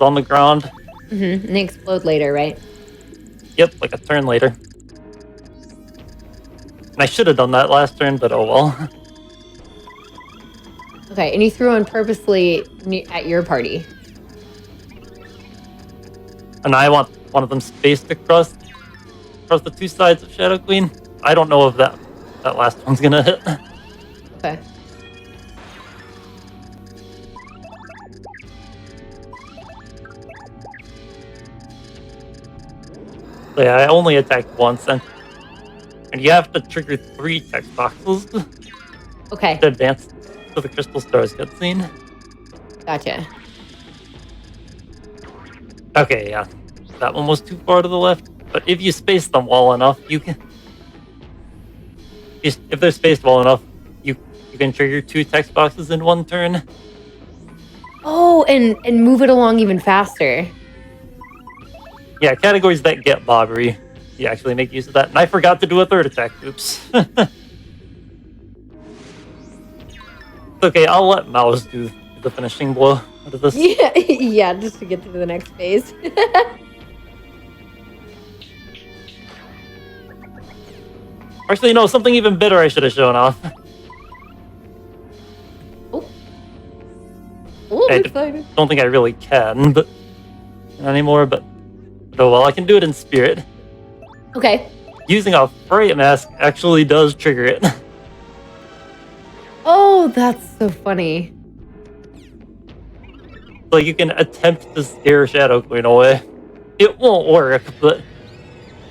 on the ground. And they explode later, right? Yep, like a turn later. And I should have done that last turn, but oh well. Okay, and you threw one purposely at your party. And I want one of them spaced across the 2 sides of Shadow Queen. I don't know if that last one's gonna hit. Okay. So yeah, I only attacked once, and you have to trigger 3 text boxes Okay. to advance to the Crystal Stars cutscene. Gotcha. Okay, yeah. That one was too far to the left. But if you space them well enough, you can... If they're spaced well enough, you can trigger 2 text boxes in 1 turn. Oh, and move it along even faster. Yeah, categories that get bobbery, you actually make use of that. And I forgot to do a 3rd attack. Oops. Okay, I'll let Mouse do the finishing blow out of this. Yeah, yeah, just to get to the next phase. Actually, no, something even better I should have shown off. Oh, I I'm excited. don't think I really can, but anymore. But oh well, I can do it in spirit. Okay. Using a fright mask actually does trigger it. Oh, that's so funny. Like you can attempt to scare Shadow Queen away. It won't work, but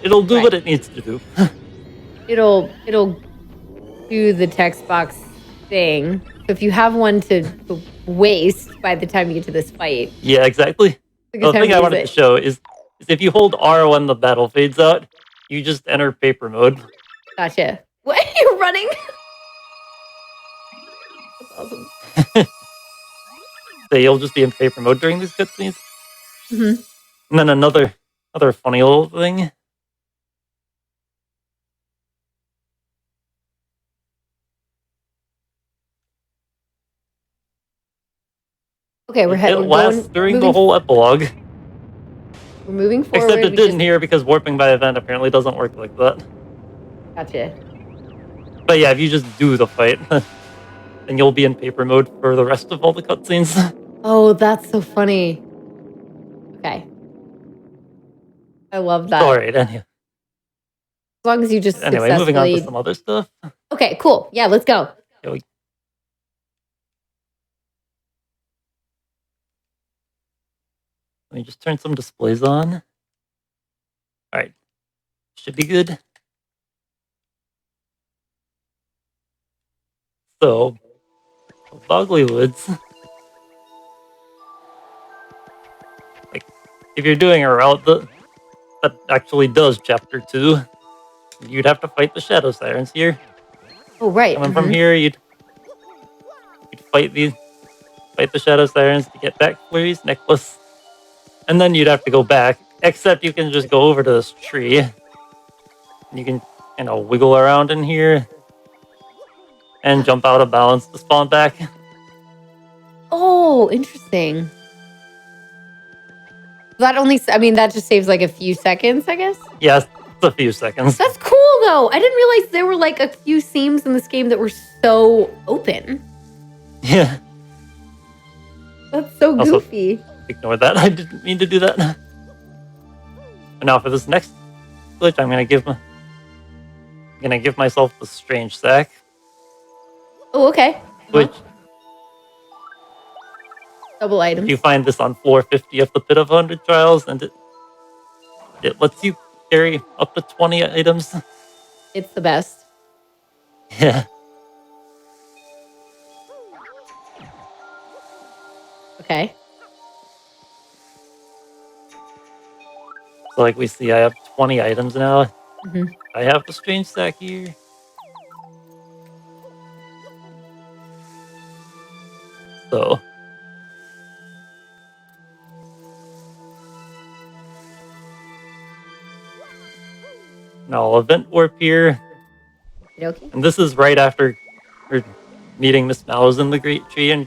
it'll do what it needs to do. It'll do the text box thing. So if you have one to waste by the time you get to this fight. Yeah, exactly. The thing I wanted to show is if you hold R when the battle fades out, you just enter paper mode. Gotcha. What? You're running? That's awesome. So you'll just be in paper mode during these cutscenes. Mm-hmm. And then another funny little thing. Okay, it lasts during the whole epilogue. We're moving forward. Except it didn't here because warping by event apparently doesn't work like that. Gotcha. But yeah, if you just do the fight, then you'll be in paper mode for the rest of all the cutscenes. Oh, that's so funny. Okay. I love that. Alright, anyway. As long as you just Anyway, moving on to some other stuff. Okay, cool. Yeah, let's go. Let me just turn some displays on. Alright. Should be good. So, Bogley Woods. Like, if you're doing a route that actually does Chapter 2, you'd have to fight the Shadow Sirens here. Oh, right. Coming from here, you'd fight the Shadow Sirens to get back Flurry's necklace. And then you'd have to go back, except you can just go over to this tree. You can, wiggle around in here and jump out of balance to spawn back. Oh, interesting. That just saves like a few seconds, I guess? Yes, it's a few seconds. That's cool, though. I didn't realize there were like a few seams in this game that were so open. Yeah. That's so goofy. Also, ignore that. I didn't mean to do that. And now for this next glitch, I'm gonna give myself the strange sack. Oh, okay. Which double items. You find this on floor 50 of the Pit of 100 Trials, and it lets you carry up to 20 items. It's the best. Yeah. Okay. So like we see, I have 20 items now. Mm-hmm. I have the strange sack here. So now I'll event warp here. Okay. And this is right after we're meeting Miss Mouse in the Great Tree, and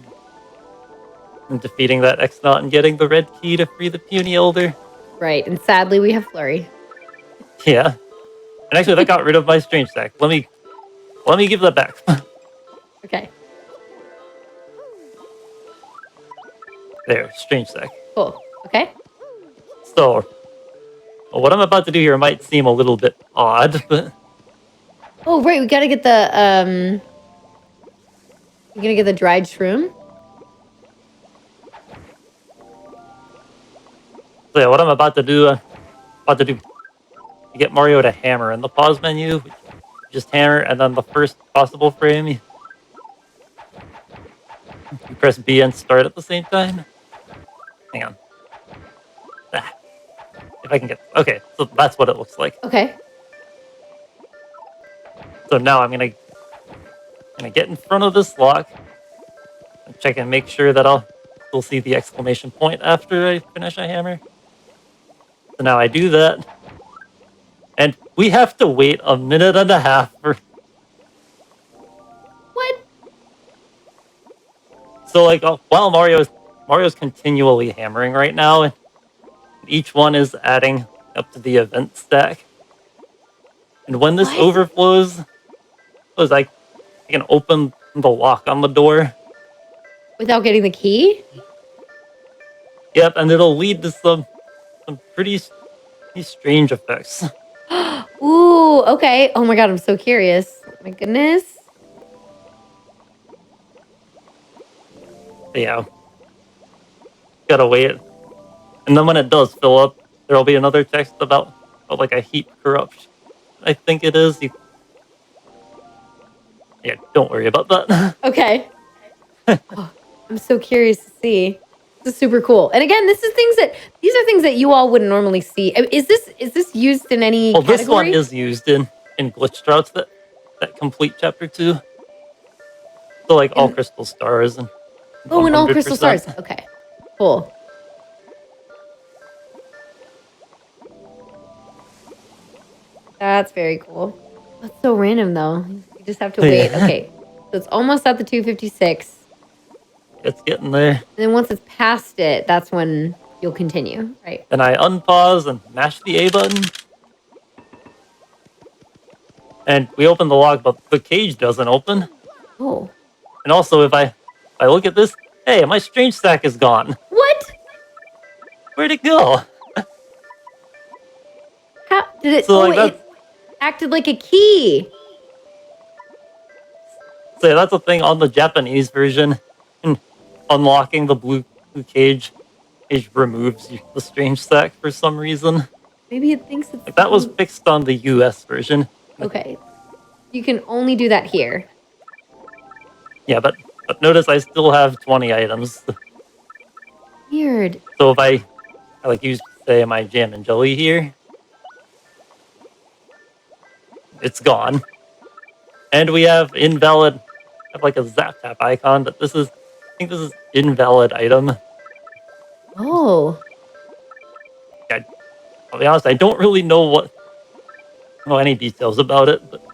and defeating that X-Naut and getting the red key to free the puny elder. Right. And sadly, we have Flurry. Yeah. And actually, that got rid of my strange sack. Let me give that back. Okay. There, strange sack. Cool. Okay. So, what I'm about to do here might seem a little bit odd, but Oh, right. We got to get the, you're going to get the dried shroom? so yeah, what I'm about to do, you get Mario to hammer in the pause menu. Just hammer, and then the first possible frame, you press B and start at the same time. Hang on. Ah, if I can get... Okay, so that's what it looks like. Okay. So now I'm gonna get in front of this lock and check and make sure that I'll still see the exclamation point after I finish a hammer. So now I do that. And we have to wait a minute and a half for... What? So like, while Mario's continually hammering right now, and each one is adding up to the event stack. And when this What? overflows, I can open the lock on the door. Without getting the key? Yep, and it'll lead to some pretty strange effects. Ooh, okay. Oh my god, I'm so curious. My goodness. Yeah. Gotta wait. And then when it does fill up, there'll be another text about like a heap corrupt. I think it is. Yeah, don't worry about that. Okay. Oh, I'm so curious to see. This is super cool. And again, these are things that you all wouldn't normally see. Is this used in any Well, category? this one is used in glitch droughts that complete chapter 2. So like all crystal stars and Oh, and all crystal 100%. stars. Okay. Cool. That's very cool. That's so random though. You just have to wait. Yeah. Okay. So it's almost at the 256. It's getting there. And then once it's past it, that's when you'll continue, right? Then I unpause and mash the A button. And we open the lock, but the cage doesn't open. Oh. And also, if I look at this, hey, my strange sack is gone. What? Where'd it go? How did it? So, Oh, like, it acted like a key. So yeah, that's the thing on the Japanese version. And unlocking the blue cage, it removes the strange sack for some reason. Maybe it thinks it's... Like, that was fixed on the US version. Okay. You can only do that here. Yeah, but notice I still have 20 items. Weird. So if I like use, say, my jam and jelly here, it's gone. And we have invalid, like a zap tap icon, but I think this is invalid item. Oh. I'll be honest, I don't really know any details about it, but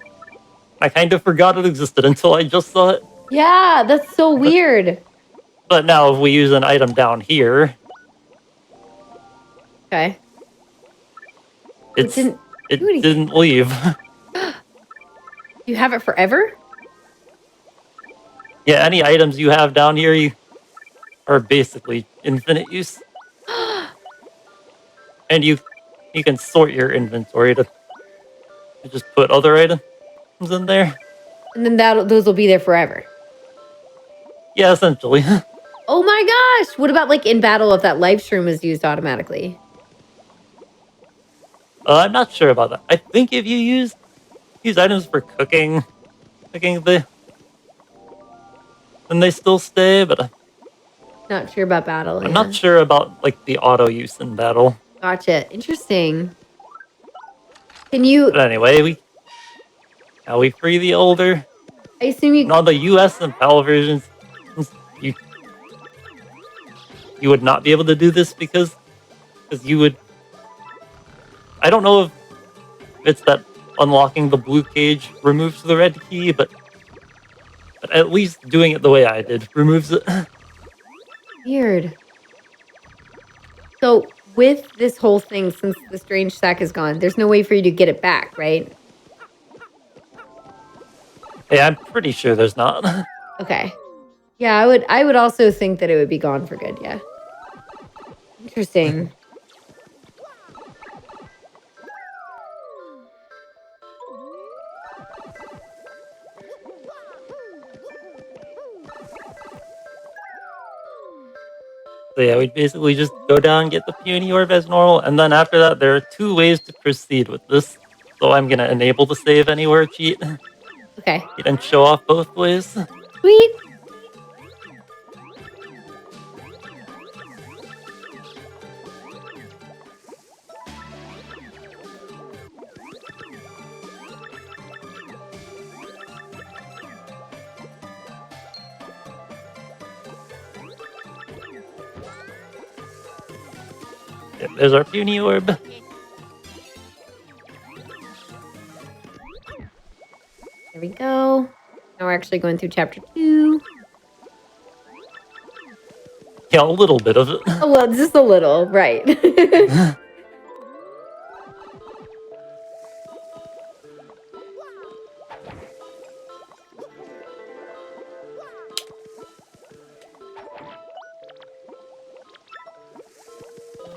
I kind of forgot it existed until I just saw it. Yeah, that's so weird. But now if we use an item down here, Okay. it didn't do anything. didn't leave. You have it forever? Yeah, any items you have down here are basically infinite use. And you can sort your inventory to just put other items in there. And then those will be there forever. Yeah, essentially. Oh my gosh. What about like in battle if that life shroom is used automatically? I'm not sure about that. I think if you use items for cooking then they still stay, but Not sure about battle. I'm not sure about like the auto use in battle. Gotcha. Interesting. Can you... But anyway, now we free the older. I assume you... And on the US and PAL versions, you would not be able to do this because you would... I don't know if it's that unlocking the blue cage removes the red key, but at least doing it the way I did removes it. Weird. So with this whole thing, since the strange sack is gone, there's no way for you to get it back, right? Yeah, I'm pretty sure there's not. Okay. Yeah, I would also think that it would be gone for good, yeah. Interesting. So yeah, we basically just go down and get the puny orb as normal, and then after that, there are 2 ways to proceed with this. So I'm gonna enable the save anywhere cheat Okay. and show off both ways. Sweet. Yep, there's our puny orb. There we go. Now we're actually going through chapter 2. Yeah, a little bit of it. Oh, well, just a little, right.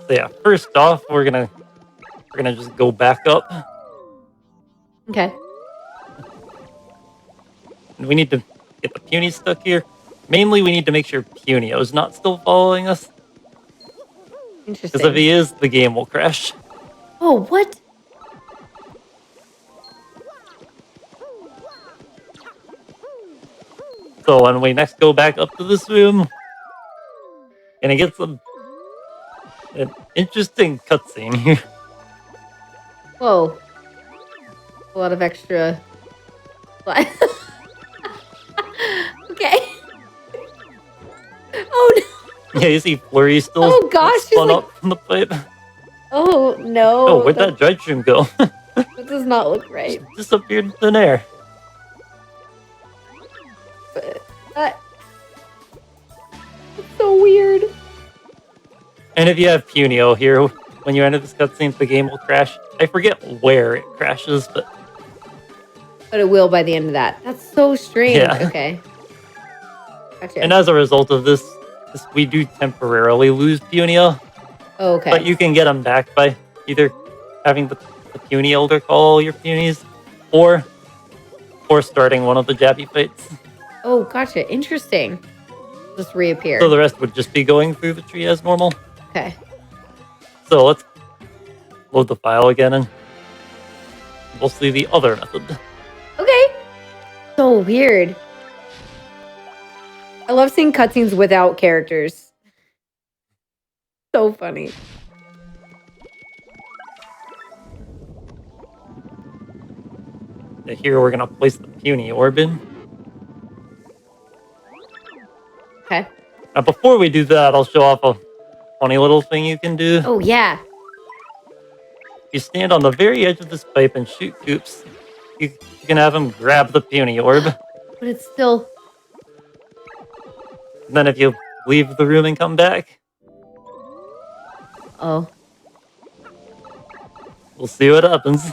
So yeah, first off, we're gonna just go back up. Okay. And we need to get the puny stuck here. Mainly, we need to make sure Punio is not still following us. Because if Interesting. he is, the game will crash. Oh, what? So when we next go back up to this room, and it gets an interesting cutscene here. Whoa. A lot of extra. Okay. Oh no. Yeah, you see Flurry still Oh gosh, she's spun like- up from the pipe. Oh no. Oh, where'd that dry shroom go? That does not look right. Just disappeared in thin air. That's so weird. And if you have Punio here, when you enter this cutscene, the game will crash. I forget where it crashes, but But it will by the end of that. That's so strange. Yeah. Okay. Gotcha. and as a result of this, we do temporarily lose Punio. Oh, okay. But you can get them back by either having the puny elder call all your punies, or starting one of the Jabby fights. Oh, gotcha. Interesting. Just reappear. So the rest would just be going through the tree as normal. Okay. So let's load the file again and we'll see the other method. Okay. So weird. I love seeing cutscenes without characters. So funny. Here we're gonna place the puny orb in. Okay. Now before we do that, I'll show off a funny little thing you can do. Oh, yeah. You stand on the very edge of this pipe and shoot Coops. You can have him grab the puny orb. But it's still... And then if you leave the room and come back, Oh. we'll see what happens.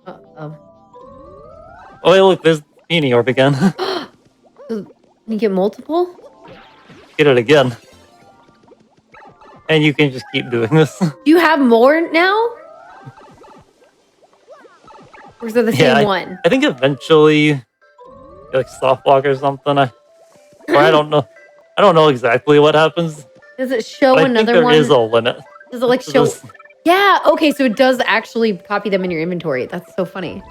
Uh-oh. Oh, hey, look, there's the puny orb again. So, can you get multiple? Get it again. And you can just keep doing this. Do you have more now? Or is it the same one? I think eventually, like soft walk or something. I don't know. I don't know exactly what happens. Does it show But I think another there one? is a limit. Does it like to show? this. Yeah. Okay. So it does actually copy them in your inventory. That's so funny.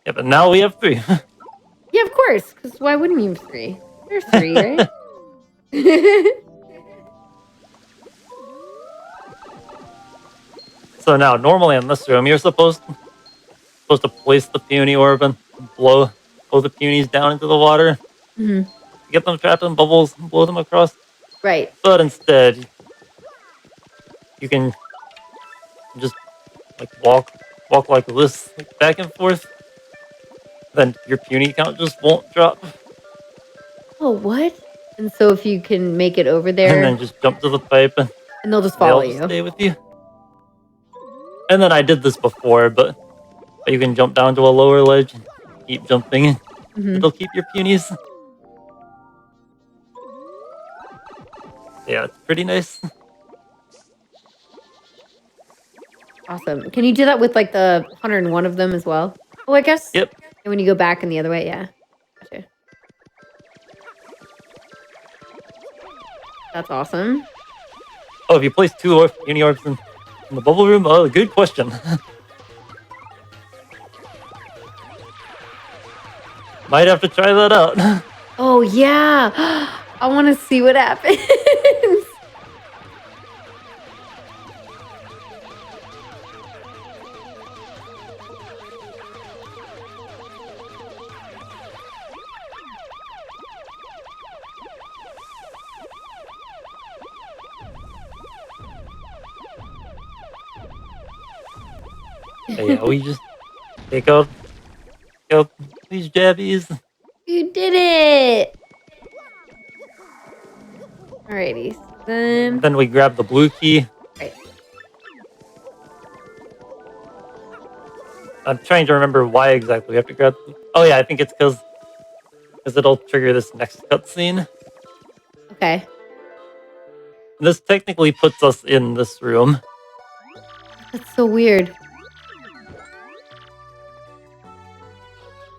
Yeah, but now we have 3. Yeah, of course. Because why wouldn't you have 3? There's 3, right? So now, normally in this room, you're supposed to place the puny orb and blow the punies down into the water. Hmm. Get them trapped in bubbles and blow them across. Right. But instead, you can just like walk like this, like, back and forth. Then your puny count just won't drop. Oh, what? And so if you can make it over and there, then just jump to the pipe, and and they'll just they follow all just you. stay with you. And then I did this before, but you can jump down to a lower ledge and keep jumping, and Mhm. it'll keep your punies. Yeah, it's pretty nice. Awesome. Can you do that with like the 101 of them as well? Oh, I guess. Yep. And when you go back in the other way, yeah. Gotcha. That's awesome. Oh, if you place 2 uni orbs in the bubble room? Oh, good question. Might have to try that out. Oh, yeah. I want to see what happens. Yeah, we just take out these jabbies. You did it. Alrighty. Then we grab the blue key. Right. I'm trying to remember why exactly we have to grab. Oh yeah, I think it's because it'll trigger this next cutscene. Okay. This technically puts us in this room. That's so weird.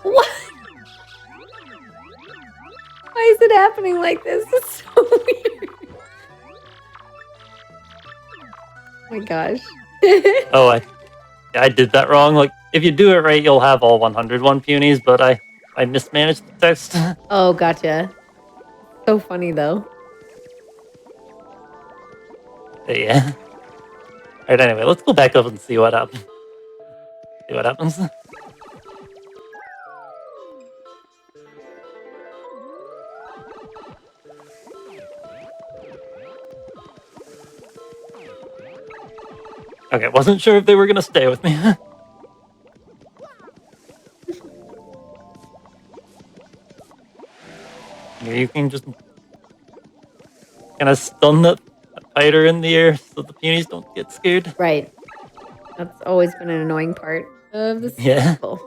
What? Why is it happening like this? It's so weird. Oh my gosh. Oh, I did that wrong. Like, if you do it right, you'll have all 101 punies, but I mismanaged the text. Oh, gotcha. So funny though. Yeah. Alright, anyway, let's go back up and see what happens. See what happens. Okay, wasn't sure if they were gonna stay with me. You can just kind of stun that fighter in the air so the punies don't get scared. Right. That's always been an annoying part of this. Yeah. Cool.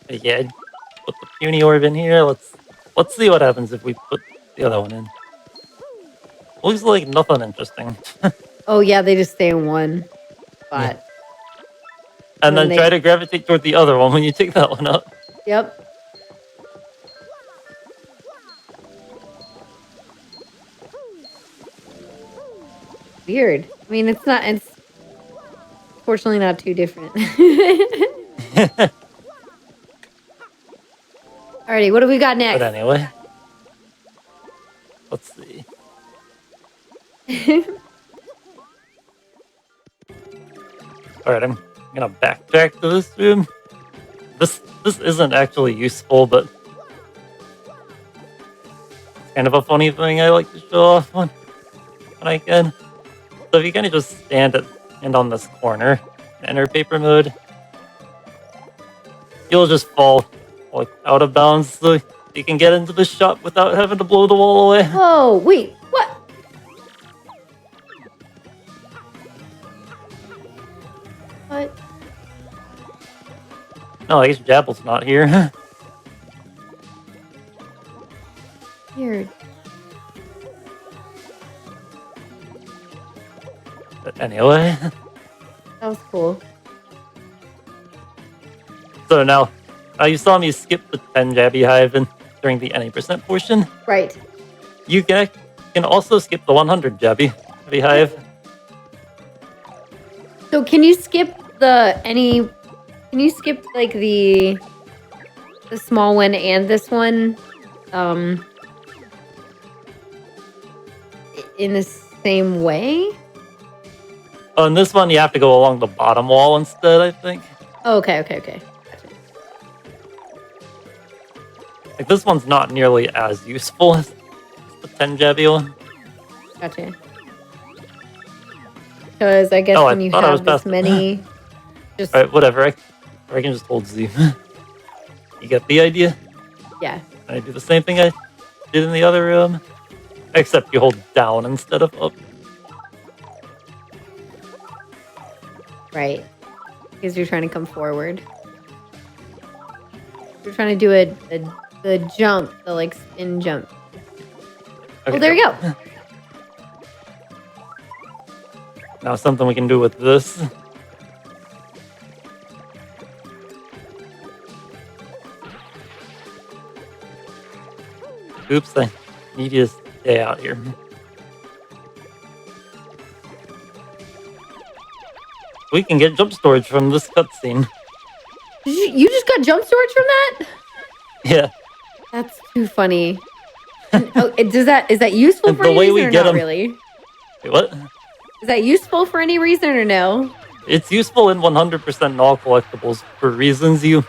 Yeah, put the puny orb in here. Let's see what happens if we put the other one in. Looks like nothing interesting. Oh yeah, they just stay in one spot. Yeah. And then they try to gravitate toward the other one when you take that one out. Yep. Weird. I mean, it's fortunately not too different. Alrighty, what do we got next? But anyway, let's see. Alright, I'm gonna backtrack to this room. This isn't actually useful, but it's kind of a funny thing I like to show off when I can. So if you kind of just stand on this corner, enter paper mode, you'll just fall like out of bounds, so you can get into the shop without having to blow the wall away. Whoa, wait, what? What? No, I guess Jabble's not here. Weird. But anyway, That was cool. so now you saw me skip the 10 Jabby Hive during the any percent portion. Right. You can also skip the 100 Jabby Hive. So can you skip can you skip like the small one and this one in the same way? Oh, and this one you have to go along the bottom wall instead, I think. Oh, okay. Gotcha. Like, this one's not nearly as useful as the 10 Jabby one. Gotcha. Because I guess when you have this many, just Alright, whatever. I can just hold Z. You get the idea? yeah. I do the same thing I did in the other room, except you hold down instead of up. Right. Because you're trying to come forward. You're trying to do the jump, the like spin jump. Okay, Oh, there you go. Now something we can do with this. Oops, I need you to stay out here. We can get jump storage from this cutscene. You just got jump storage from that? Yeah. That's too funny. Is that useful And for the any way reason we or get not 'em- really? Wait, what? Is that useful for any reason or no? It's useful in 100% all collectibles for reasons you're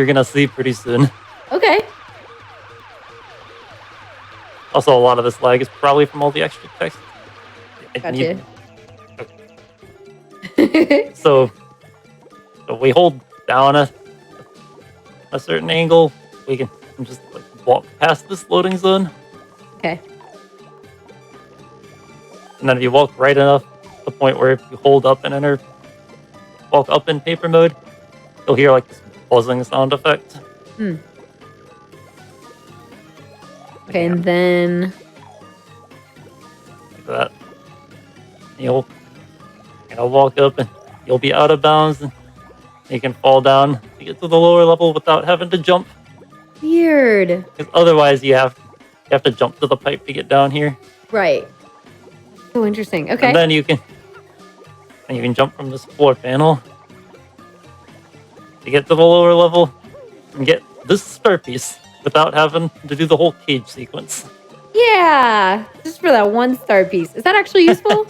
gonna see pretty soon. Okay. Also, a lot of this lag is probably from all the extra text. I need- Gotcha. So we hold down a certain angle, we can just like walk past this loading zone, Okay. and then if you walk right enough to the point where if you hold up and enter, walk up in paper mode, you'll hear like this buzzing sound effect. Hmm. Okay, and then Like that. You'll walk up and you'll be out of bounds, and you can fall down to get to the lower level without having to jump. weird. Because otherwise, you have to jump to the pipe to get down here, Right. So interesting. Okay. and then you can jump from this floor panel to get to the lower level and get this star piece without having to do the whole cage sequence. Yeah. Just for that one star piece. Is that actually useful?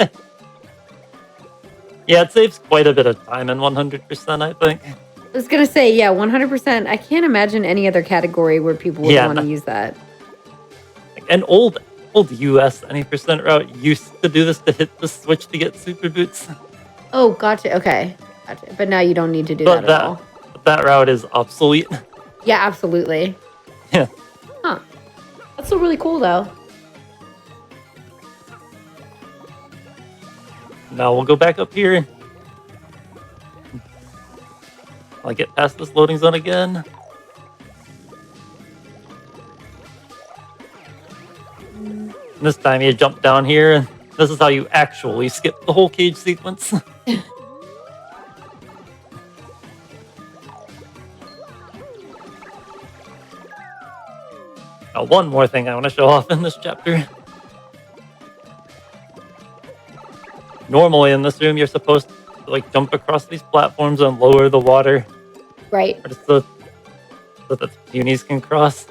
Yeah, it saves quite a bit of time in 100%, I think. I was gonna say, yeah, 100%. I can't imagine any other category where people would want to use that. An old US any percent route used to do this to hit the switch to get super boots. Oh, gotcha. Okay, gotcha. But now you don't need to do But that at all. that route is obsolete. Yeah, absolutely. Yeah. Huh. That's still really cool, though. Now we'll go back up here. I'll get past this loading zone again. And this time you jump down here, and this is how you actually skip the whole cage sequence. Now, one more thing I want to show off in this chapter. Normally in this room, you're supposed to like jump across these platforms and lower the water, Right. just so that the punies can cross.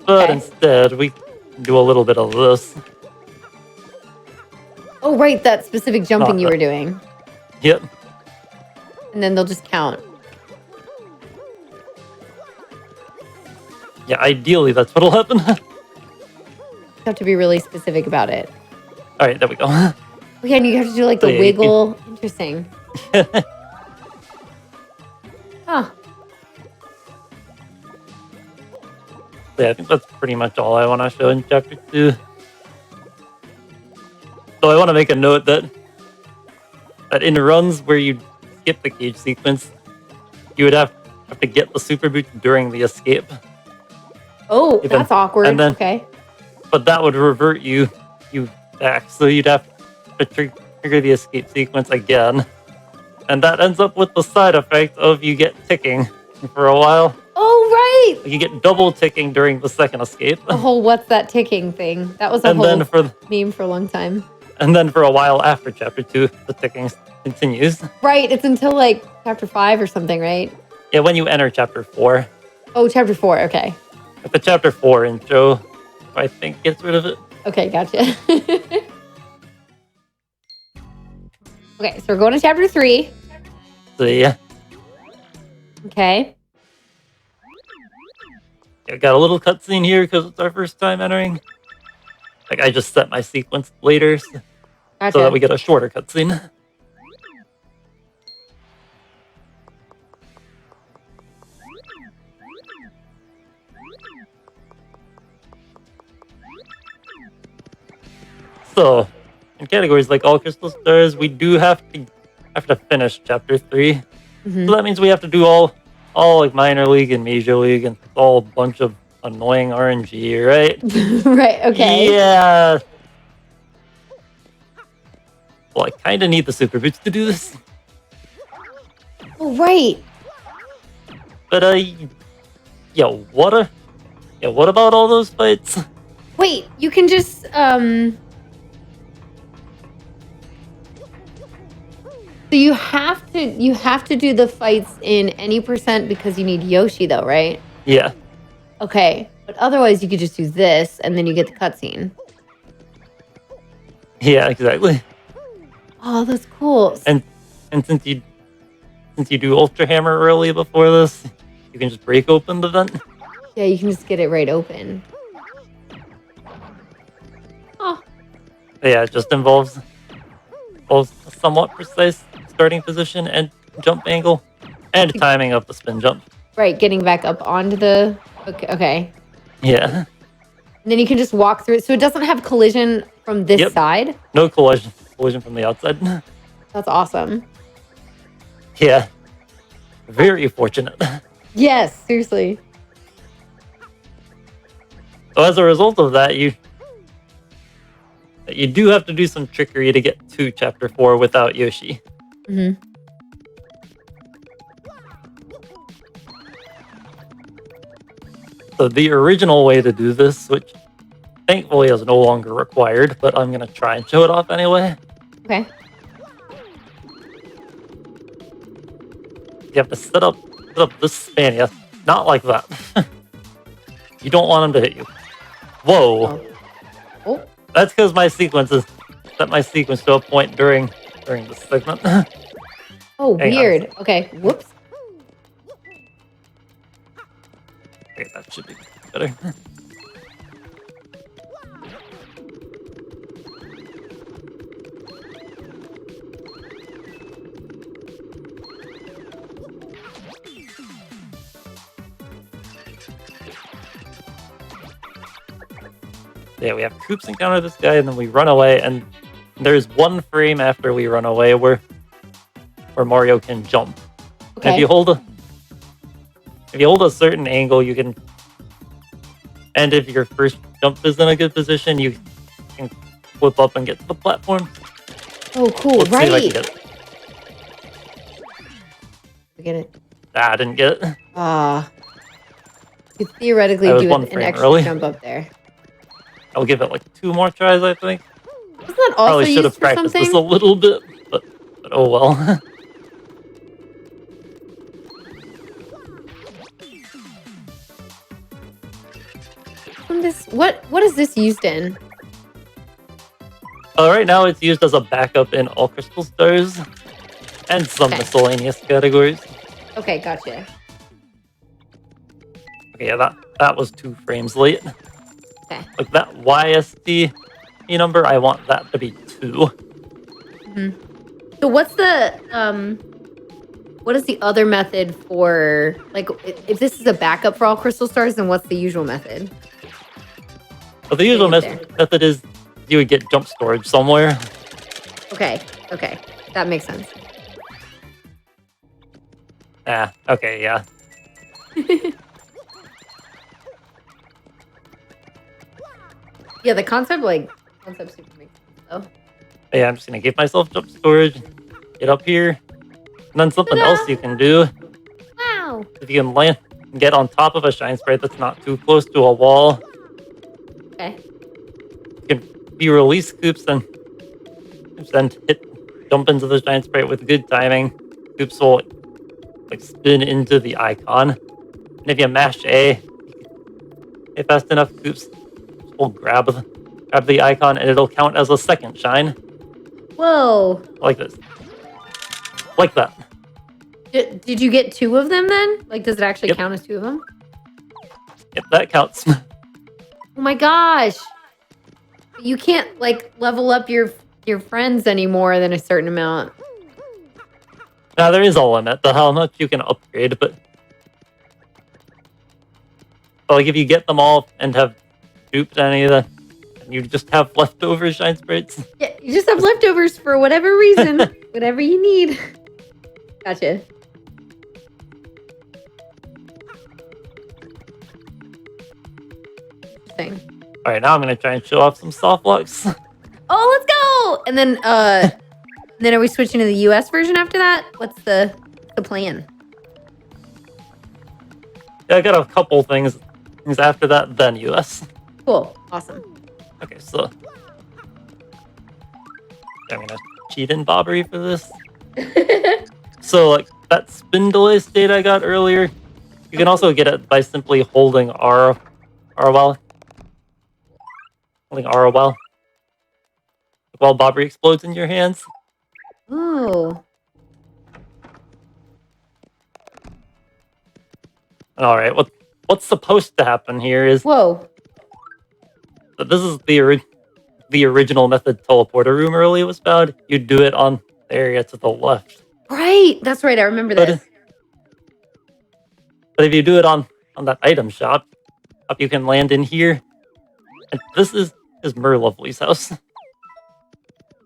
But Okay. instead, we do a little bit of this. Oh, right. That specific jumping Not you that- were doing. Yep. And then they'll just count. Yeah, ideally that's what'll happen. You have to be really specific about it. All right, there we go. Yeah, and you have to do like the So, yeah, you can- wiggle. Interesting. Huh. Yeah, I think that's pretty much all I want to show in chapter 2. So I want to make a note that in runs where you skip the cage sequence, you would have to get the super boot during the escape. Oh, Even- that's awkward. and then- Okay. But that would revert you back, so you'd have to trigger the escape sequence again. And that ends up with the side effect of you get ticking for a while. Oh, right. You get double ticking during the second escape. The whole what's that ticking thing. That was a And whole then for meme for a long time. a while after chapter 2, the ticking continues. Right. It's until like chapter 5 or something, right? Yeah, when you enter chapter 4. Oh, chapter 4. Okay. At the chapter 4 intro, I think gets rid of it. Okay, gotcha. Okay, so we're going to chapter 3. So yeah, Okay. I got a little cutscene here because it's our first time entering. Like I just set my sequence later so Gotcha. that we get a shorter cutscene. So, in categories like all crystal stars, we do have to finish chapter 3. So that means we have to do all like minor league and major league, and it's all a bunch of annoying RNG, right? Right, okay. Yeah. Well, I kind of need the super boots to do this, Oh, right. but what about all those fights? Wait, you can just, so you have to do the fights in any percent because you need Yoshi though, right? Yeah, Okay. But otherwise you could just do this and then you get the cutscene. yeah, exactly. Oh, that's cool. And since you do Ultra Hammer early before this, you can just break open the vent. Yeah, you can just get it right open. Oh, Yeah, it just involves a somewhat precise starting position and jump angle, and timing of the spin jump. right, getting back up onto the, okay. Yeah. And then you can just walk through it. So it doesn't have collision from this Yep. side. No collision from the outside. That's awesome. Yeah. Very fortunate. Yes, seriously. So as a result of that, you do have to do some trickery to get to chapter 4 without Yoshi. Mm-hmm. So the original way to do this, which thankfully is no longer required, but I'm going to try and show it off anyway. Okay. You have to set up this span, yeah, not like that. You don't want him to hit you. Whoa. Oh. That's because my sequence is set my sequence to a point during this segment. Oh, Hang on. weird. Okay. Whoops. Okay, that should be better. Yeah, we have Koops encounter this guy, and then we run away, and there's one frame after we run away where Mario can jump. Okay. And if you hold a certain angle, you can, and if your first jump is in a good position, you can flip up and get to the platform. Oh, cool. Let's see if I can Right. get it. Get it. Ah, I didn't get it. You could theoretically That was do one an frame extra early. jump up there. I'll give it like 2 more tries, I think. Isn't that also Probably should used have for practiced something? this a little bit, but oh well. What is this used in? Right now it's used as a backup in all crystal stars and some Okay. miscellaneous categories. Okay, gotcha. Okay, yeah, that was 2 frames late. Okay. Like that YST number, I want that to be 2. So what is the other method for, like, if this is a backup for all crystal stars, then what's the usual method? But the usual Get there. method is you would get jump storage somewhere. Okay, that makes sense. Ah, okay, yeah. Yeah, the concept super makes sense though. Yeah, I'm just gonna give myself jump storage, get up here, and then something Ta-da! else you can do. Wow. If you can land, get on top of a shine sprite that's not too close to a wall, Okay. you can be release Koops and jump into the shine sprite with good timing. Koops will like spin into the icon, and if you mash A, if fast enough, Koops will grab the icon, and it'll count as a second shine, Whoa. like this, like that. Did you get 2 of them then? Like, does it actually Yep. count as 2 of them? Yep, that counts. Oh my gosh. You can't, like, level up your friends any more than a certain amount. Now there is a limit to how much you can upgrade, but like if you get them all and have duped any of You just have leftover shine sprites. Yeah, you just have leftovers for whatever reason. Whatever you need. Gotcha. Thing. All right, now I'm gonna try and show off some soft locks. Oh, let's go! And then are we switching to the US version after that? What's the plan? Yeah, I got a couple things after that, then US. Cool. Awesome. Okay, so I'm gonna cheat in Bobbery for this. So, like, that spin delay state I got earlier, you can also get it by simply holding R while Bobbery explodes in your hands. Oh. All right, what's supposed to happen here is Whoa. this is the original method teleporter room earlier was found. You do it on the area to the left. Right. That's right. I remember this. But if you do it on that item shop, you can land in here. And this is Merlovely's house.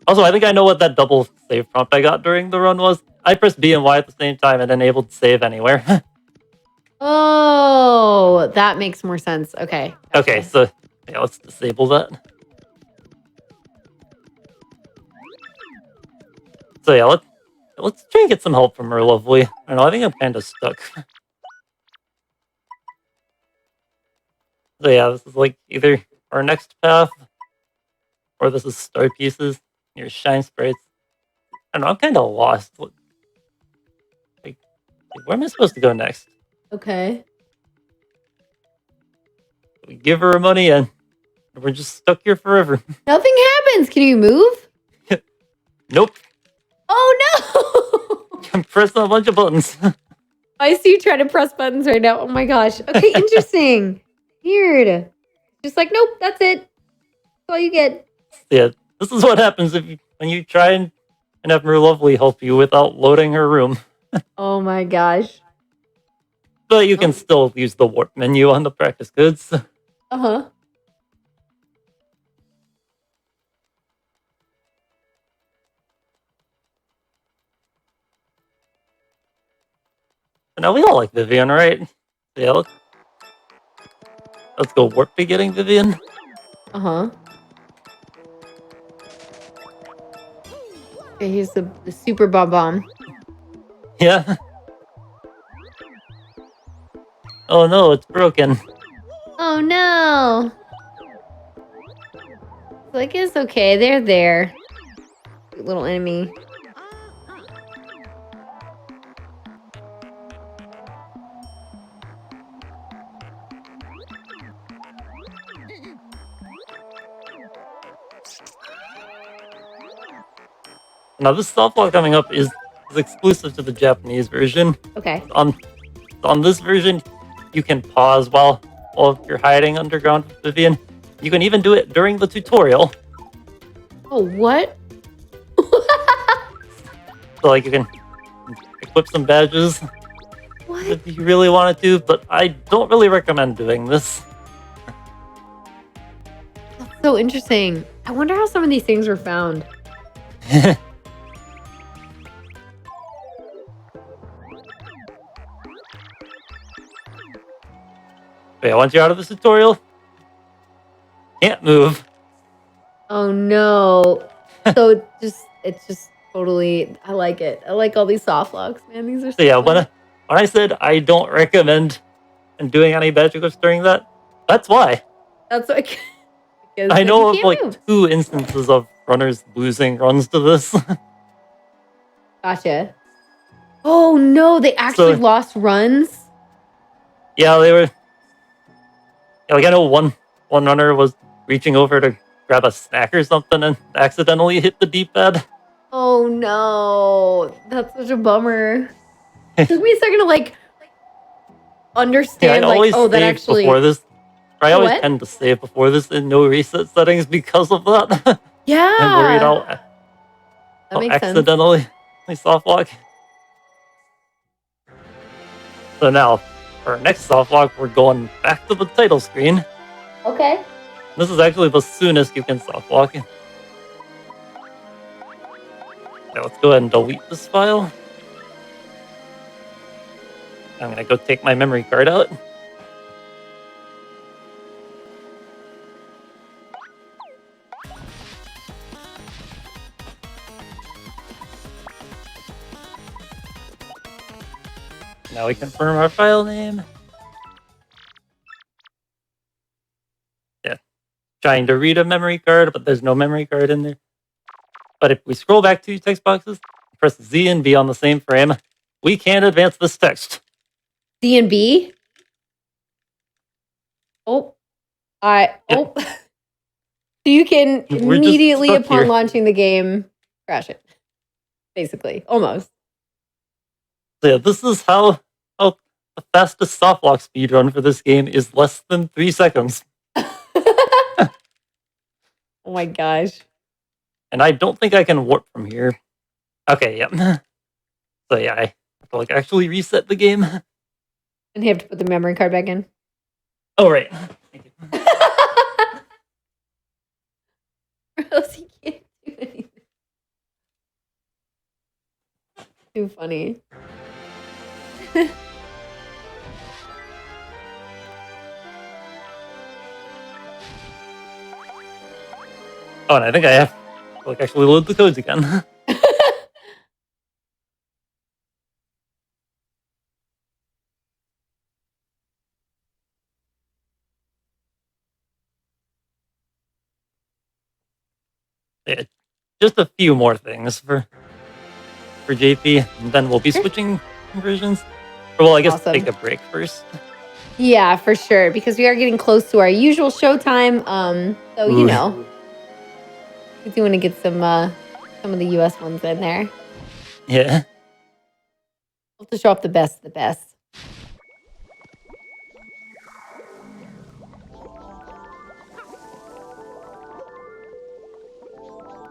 Also, I think I know what that double save prompt I got during the run was. I pressed B and Y at the same time and enabled save anywhere. Oh, that makes more sense. Okay. Gotcha. Okay, so yeah, let's disable that. So yeah, let's try and get some help from Merlovely. I don't know, I think I'm kind of stuck. So yeah, this is like either our next path, or this is star pieces, your shine sprites. I don't know, I'm kind of lost. Like, where am I supposed to go next? Okay. We give her money and we're just stuck here forever. Nothing happens. Can you move? Nope. Oh, no. I'm pressing a bunch of buttons. I see you trying to press buttons right now. Oh, my gosh. Okay, interesting. Weird. Just like, nope, that's it. That's all you get. Yeah, this is what happens when you try and have Merlovely help you without loading her room. Oh, my gosh. But you can still use the warp menu on the practice goods. Uh-huh. Now we all like Vivian, right? Yeah, let's go warp to getting Vivian. Uh-huh. Okay, here's the super bomb. Yeah. Oh no, it's broken. Oh, no. Like, it's okay. They're there. Little enemy. Now this softball coming up is exclusive to the Japanese version. Okay. On this version, you can pause while you're hiding underground with Vivian. You can even do it during the tutorial. Oh, what? So like you can equip some badges What? if you really want to, but I don't really recommend doing this. That's so interesting. I wonder how some of these things were found. Wait, once you're out of this tutorial, can't move. Oh no. So it's just totally, I like it. I like all these soft locks, man. These are so So yeah, fun. when I said I don't recommend doing any badge equips during that, that's why. That's like I know of like 2 instances of runners losing runs to this. Gotcha. Oh no, they actually lost runs? Yeah, they were. Yeah, like I know one runner was reaching over to grab a snack or something and accidentally hit the D-pad. Oh no. That's such a bummer. It took me a second to like understand, I like, always oh, that save actually. before this. I always What? tend to save before this in no reset settings because of that. Yeah. I'm worried I'll makes sense. accidentally soft lock. So now, for our next soft lock, we're going back to the title screen. Okay. This is actually the soonest you can stop walking. Okay, let's go ahead and delete this file. I'm gonna go take my memory card out. Now we confirm our file name. Yeah, trying to read a memory card, but there's no memory card in there. But if we scroll back 2 text boxes, press Z and B on the same frame, we can advance this text. D and B? Oh. Yep. So you can We're just immediately stuck upon here. launching the game, crash it. Basically. Almost. So yeah, this is how the fastest softlock speedrun for this game is less than 3 seconds. Oh my gosh. And I don't think I can warp from here. Okay, yeah. So yeah, I have to like actually reset the game. And you have to put the memory card back in. Oh right. Thank you. Or else you can't do anything. Too funny. Oh, and I think I have to like actually load the codes again. Yeah, just a few more things for JP, and then we'll be switching versions. Or well, I guess Awesome. take a break first. Yeah, for sure. Because we are getting close to our usual showtime. So you Ooh. know, we do want to get some of the US ones in there. Yeah. We'll have to show off the best of the best.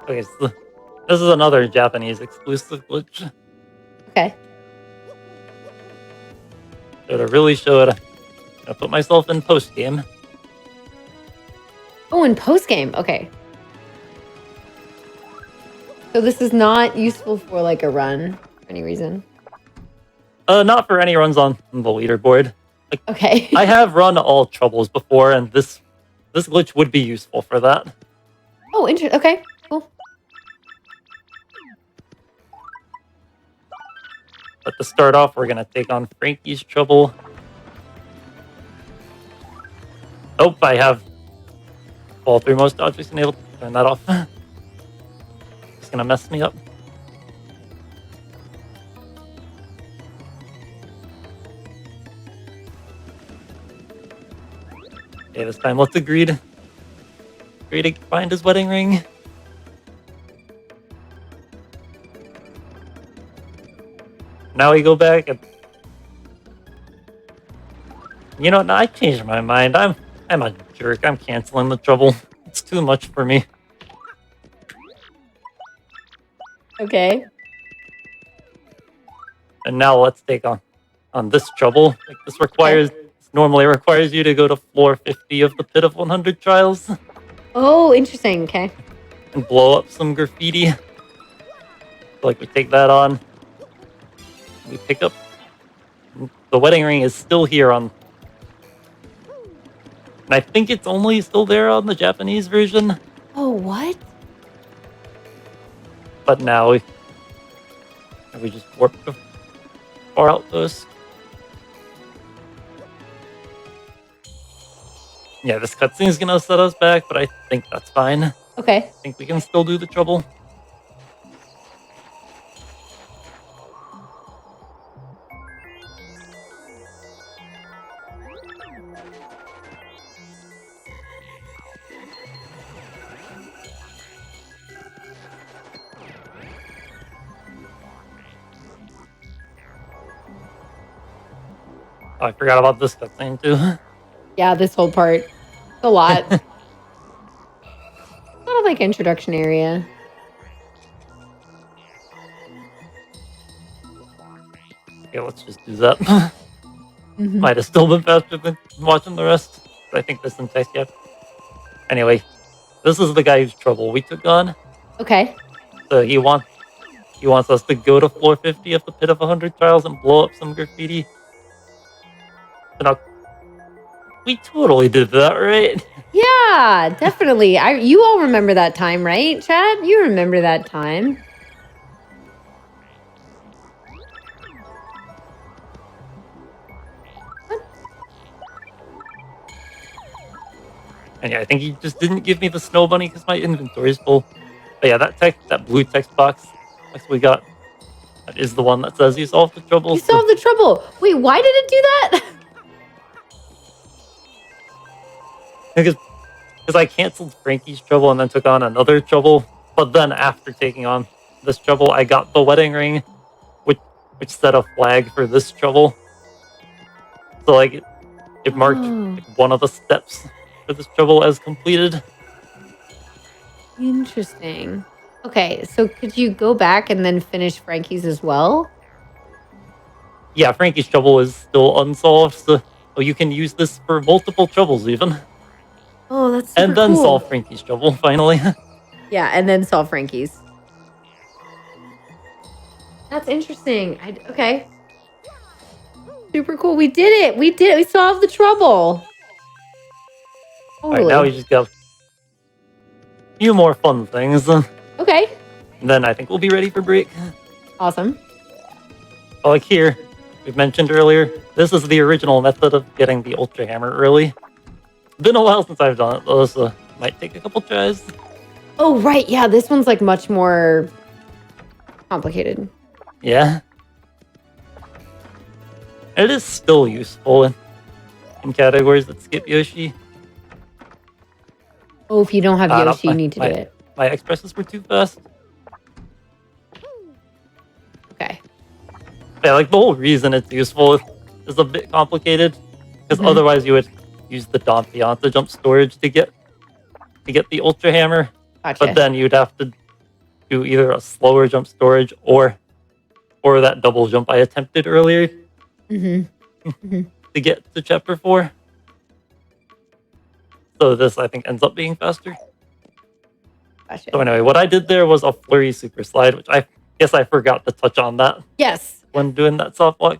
Okay, so this is another Japanese exclusive glitch. Okay. So to really show it, I put myself in post game. Oh, and post game. Okay. So this is not useful for like a run for any reason. Not for any runs on the leaderboard. Like, Okay. I have run all troubles before, and this glitch would be useful for that. Oh, interesting. Okay, cool. But to start off, we're gonna take on Frankie's trouble. Oh, I have fall through most objects and able to turn that off. It's gonna mess me up. Okay, this time let's agree to find his wedding ring. Now we go back and you know what? No, I changed my mind. I'm a jerk. I'm canceling the trouble. It's too much for me. Okay. And now let's take on this trouble. Like this normally requires you to go to floor 50 of the Pit of 100 Trials Oh, interesting. Okay. and blow up some graffiti. So, like we take that on. We pick up the wedding ring is still here on. And I think it's only still there on the Japanese version. Oh, what? But now we just warp to Far Outpost. Yeah, this cutscene is gonna set us back, but I think that's fine. Okay. I think we can still do the trouble. Oh, I forgot about this cutscene too. Yeah, this whole part. It's a lot. Sort of like introduction area. Okay, let's just do that. Mhm. Might have still been faster than watching the rest. But I think there's some text yet. Anyway, this is the guy whose trouble we took on. Okay. So he wants us to go to floor 50 of the Pit of 100 Trials and blow up some graffiti. So now, we totally did that, right? Yeah, definitely. You all remember that time, right, Chad? You remember that time. And yeah, I think he just didn't give me the snow bunny because my inventory is full. But yeah, that blue text box we got, that is the one that says you solved the trouble. You solved the trouble. Wait, why did it do that? Because I canceled Frankie's trouble and then took on another trouble. But then after taking on this trouble, I got the wedding ring, which set a flag for this trouble. So like it marked like, one of the steps for this trouble as completed. Interesting. Okay, so could you go back and then finish Frankie's as well? Yeah, Frankie's trouble is still unsolved, so you can use this for multiple troubles even. Oh, that's super and then cool. solve Frankie's trouble finally. Yeah, and then solve Frankie's. That's interesting. Okay. Super cool. We did it. We did it. We solved the trouble. Totally. Alright, now we just got a few more fun things. Okay. And then I think we'll be ready for break. Awesome. Like here, we mentioned earlier, this is the original method of getting the Ultra Hammer early. Been a while since I've done it though, so might take a couple tries. Oh, right. Yeah, this one's like much more complicated. Yeah. It is still useful in categories that skip Yoshi. Oh, if you don't have No, Yoshi, you need to do it. My expresses were too fast. Okay. Yeah, like the whole reason it's useful is a bit complicated. Because otherwise you would use the Dompion to jump storage to get the Ultra Hammer. Gotcha. But then you'd have to do either a slower jump storage or that double jump I attempted earlier to get to chapter 4. So this, I think, ends up being faster. Gotcha. So anyway, what I did there was a flurry super slide, which I guess I forgot to touch on that Yes. when doing that soft walk.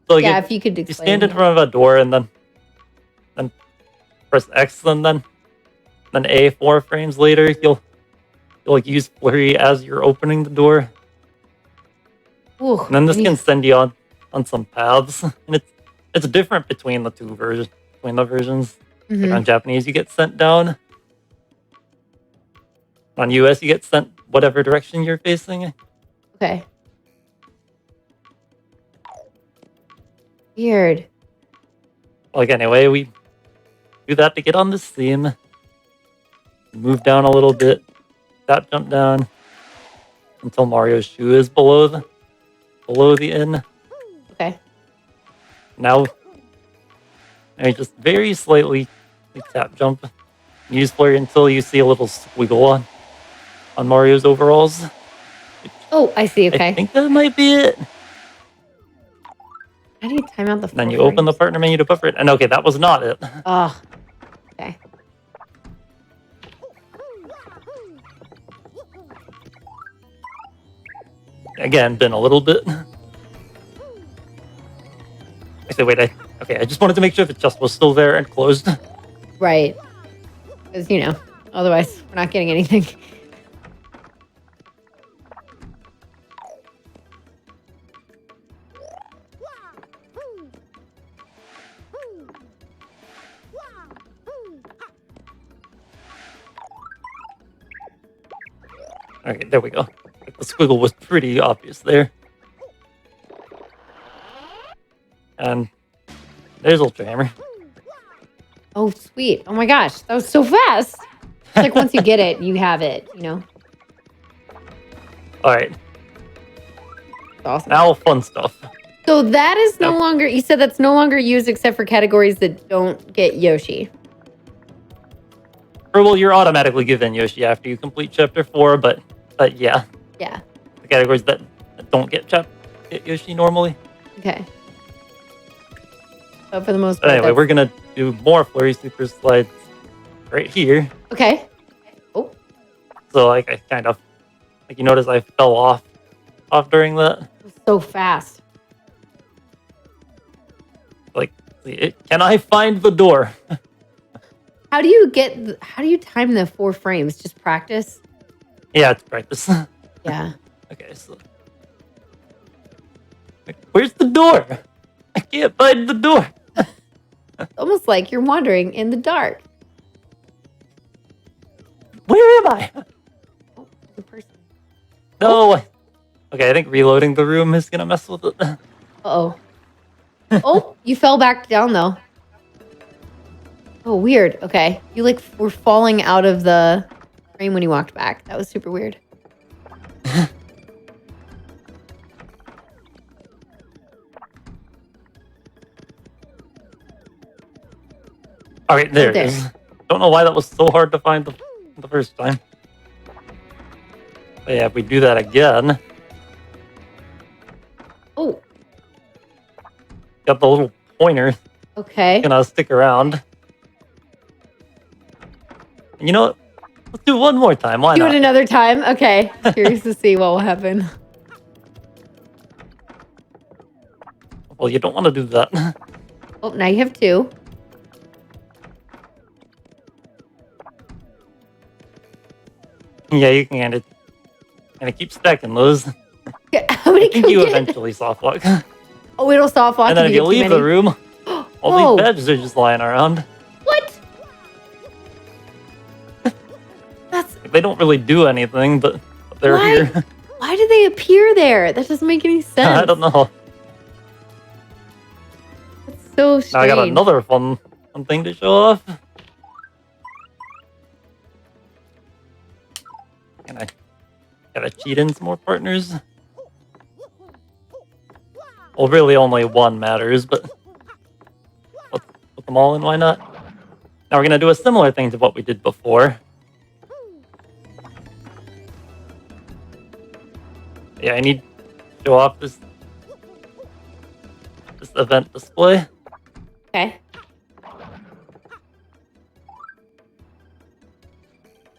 So Yeah, if you could explain. you stand in front of a door and then press X and then A 4 frames later, you'll like use flurry as you're opening the door. Ooh, And then this can send you on some paths. And it's different between the versions. Like on Japanese, you get sent down. On US, you get sent whatever direction you're facing. Okay. Weird. Like anyway, we do that to get on this theme. Move down a little bit. That jump down until Mario's shoe is below the inn. Okay. Now I just very slightly tap jump. Use flurry until you see a little squiggle on Mario's overalls. Oh, I see. Okay. I think that might be it. How do you time out the Then you open the partner menu to buffer it. And okay, that was not it. Oh. Okay. Again, been a little bit. I said, wait, I just wanted to make sure the chest was still there and closed. Right. Because, otherwise we're not getting anything. Okay, there we go. The squiggle was pretty obvious there. And there's Ultra Hammer. Oh, sweet. Oh my gosh. That was so fast. It's like once you get it, you have it, Alright. Awesome. Now fun stuff. So that is no longer, you said that's no longer used except for categories that don't get Yoshi. Or well, you're automatically given Yoshi after you complete chapter 4, but yeah. Yeah. The categories that don't get Yoshi normally. Okay. But for the most But part, anyway, we're gonna do more flurry super slides right here. Okay. Oh, So like I kind of like you notice I fell off during that. it was so fast. Like, can I find the door? How do you time the 4 frames? Just practice? Yeah, it's practice. Yeah. Okay, so where's the door? I can't find the door. Almost like you're wandering in the dark. Where am I? Oh, the person. No. Okay, I think reloading the room is gonna mess with it. Uh-oh. Oh, you fell back down though. Oh, weird. Okay. You like were falling out of the frame when you walked back. That was super weird. All right, there it there. is. Don't know why that was so hard to find the first time. But yeah, if we do that again, Oh, got the little pointer okay. gonna stick around. And you know what? Let's do it one more time. Why Do not? it another time. Okay. Curious to see what will happen. Well, you don't want to do that. Oh, now you have 2. Yeah, you can kind of keep stacking those. How many I think can you we get? eventually soft lock. Oh, it'll soft lock. And then if you get too leave the many. room, all Whoa. these badges are just lying around. What? That's They don't really do anything, but they're Why? here. why did they appear there? That doesn't make any sense. I don't know. It's so strange. Now I got another fun thing to show off. And I gotta cheat in some more partners. Well, really only one matters, but let's put them all in, why not? Now we're gonna do a similar thing to what we did before. Yeah, I need to show off this event display. Okay.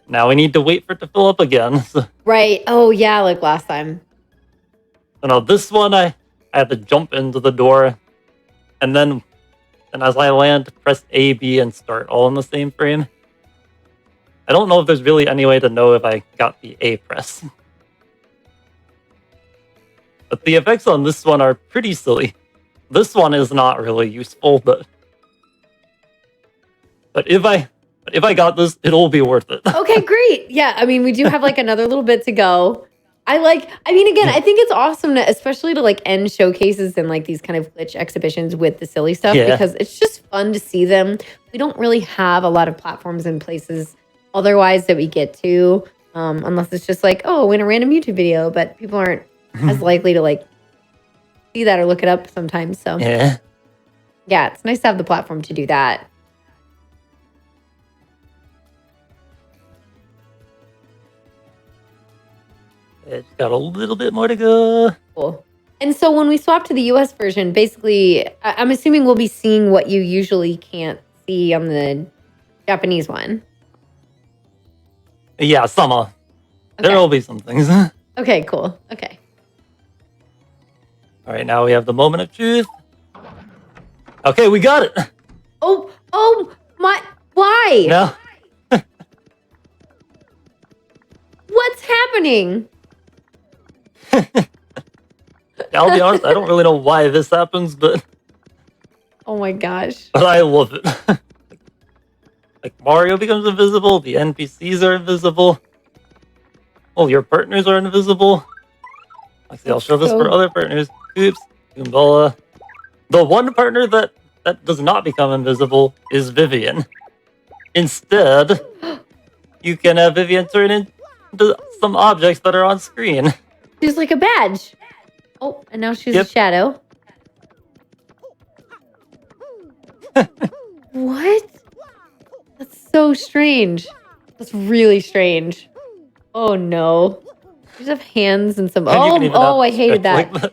Now we need to wait for it to fill up again. So Right. Oh, yeah, like last time. now this one, I have to jump into the door, and then as I land, press A, B, and start all in the same frame. I don't know if there's really any way to know if I got the A press. But the effects on this one are pretty silly. This one is not really useful, but if I got this, it'll be worth it. Okay, great. Yeah, I mean, we do have like another little bit to go. I mean, again, I think it's awesome to, especially to like end showcases and like these kind of glitch exhibitions with the silly stuff because it's just fun to see them. We don't really have a lot of platforms and places otherwise that we get to, unless it's just like, oh, in a random YouTube video, but people aren't as likely to like see that or look it up sometimes. So Yeah. yeah, it's nice to have the platform to do that. It's got a little bit more to go. Cool. And so when we swap to the US version, basically, I'm assuming we'll be seeing what you usually can't see on the Japanese one. Yeah, some. There will be some things. Okay, cool. Okay. All right, now we have the moment of truth. Okay, we got it. Oh, my, why? Now, What's happening? I'll be honest, I don't really know why this happens, but Oh my gosh. I love it. Like Mario becomes invisible, the NPCs are invisible. Oh, your partners are invisible. Actually, I'll show this for other partners. Oops, Goombella. The one partner that does not become invisible is Vivian. Instead, you can have Vivian turn into some objects that are on screen. She's like a badge. Oh, and now she's a Yep. shadow. What? That's so strange. That's really strange. Oh no. You just have hands and some. And you can even have I hated that. like that.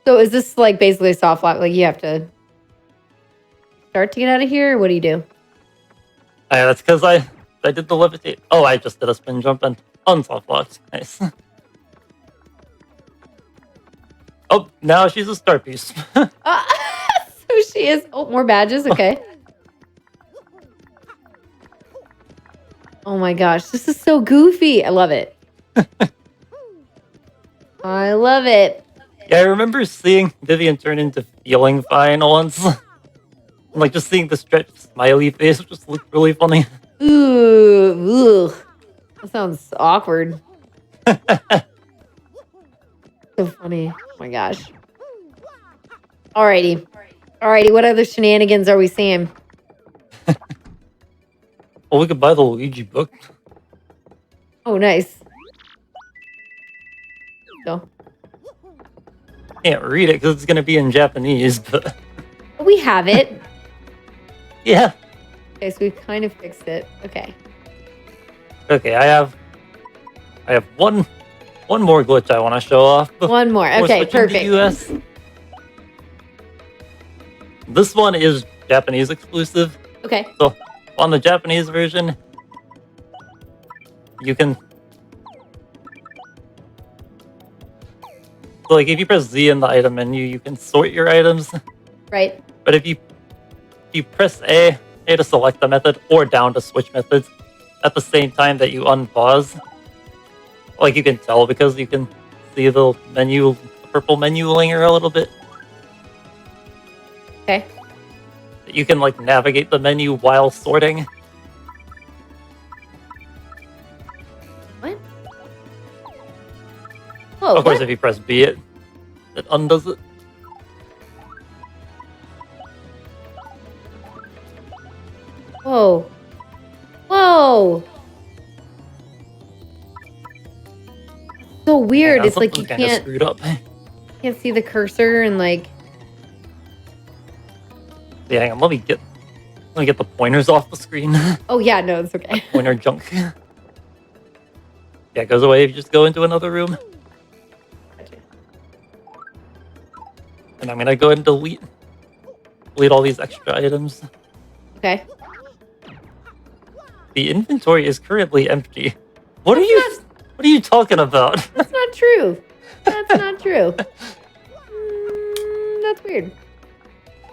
So is this like basically a soft lock? Like you have to start to get out of here? Or what do you do? That's because I did the levitate. Oh, I just did a spin jump and unsoft locked. Nice. Oh, now she's a star piece. So she is. Oh, more badges. Okay. Oh my gosh, this is so goofy. I love it. I love it. Yeah, I remember seeing Vivian turn into feeling fine once. Like just seeing the stretched smiley face just looked really funny. Ooh, ugh. That sounds awkward. So funny. Oh my gosh. Alrighty. What other shenanigans are we seeing? Well, we could buy the Luigi book. Oh, nice. Go. Can't read it because it's gonna be in Japanese, but We have it. yeah. Okay, so we've kind of fixed it. Okay. Okay, I have one more glitch I want to show off. One more. Okay, switching to perfect. US. This one is Japanese exclusive. Okay. So on the Japanese version, you can like if you press Z in the item menu, you can sort your items. Right. But if you press A to select the method or down to switch methods at the same time that you unpause, like you can tell because you can see the menu, the purple menu linger a little bit. Okay. You can like navigate the menu while sorting. What? Oh, Of course, what? if you press B, it undoes it. Whoa. Whoa. So weird. Yeah, It's like you something's kinda can't screwed up. see the cursor and like. Yeah, hang on. Let me get the pointers off the screen. Oh yeah, no, it's okay. Pointer junk. Yeah, it goes away if you just go into another room. And I'm gonna go ahead and delete all these extra items. Okay. The inventory is currently empty. What are you talking about? That's not true. That's not true. That's weird.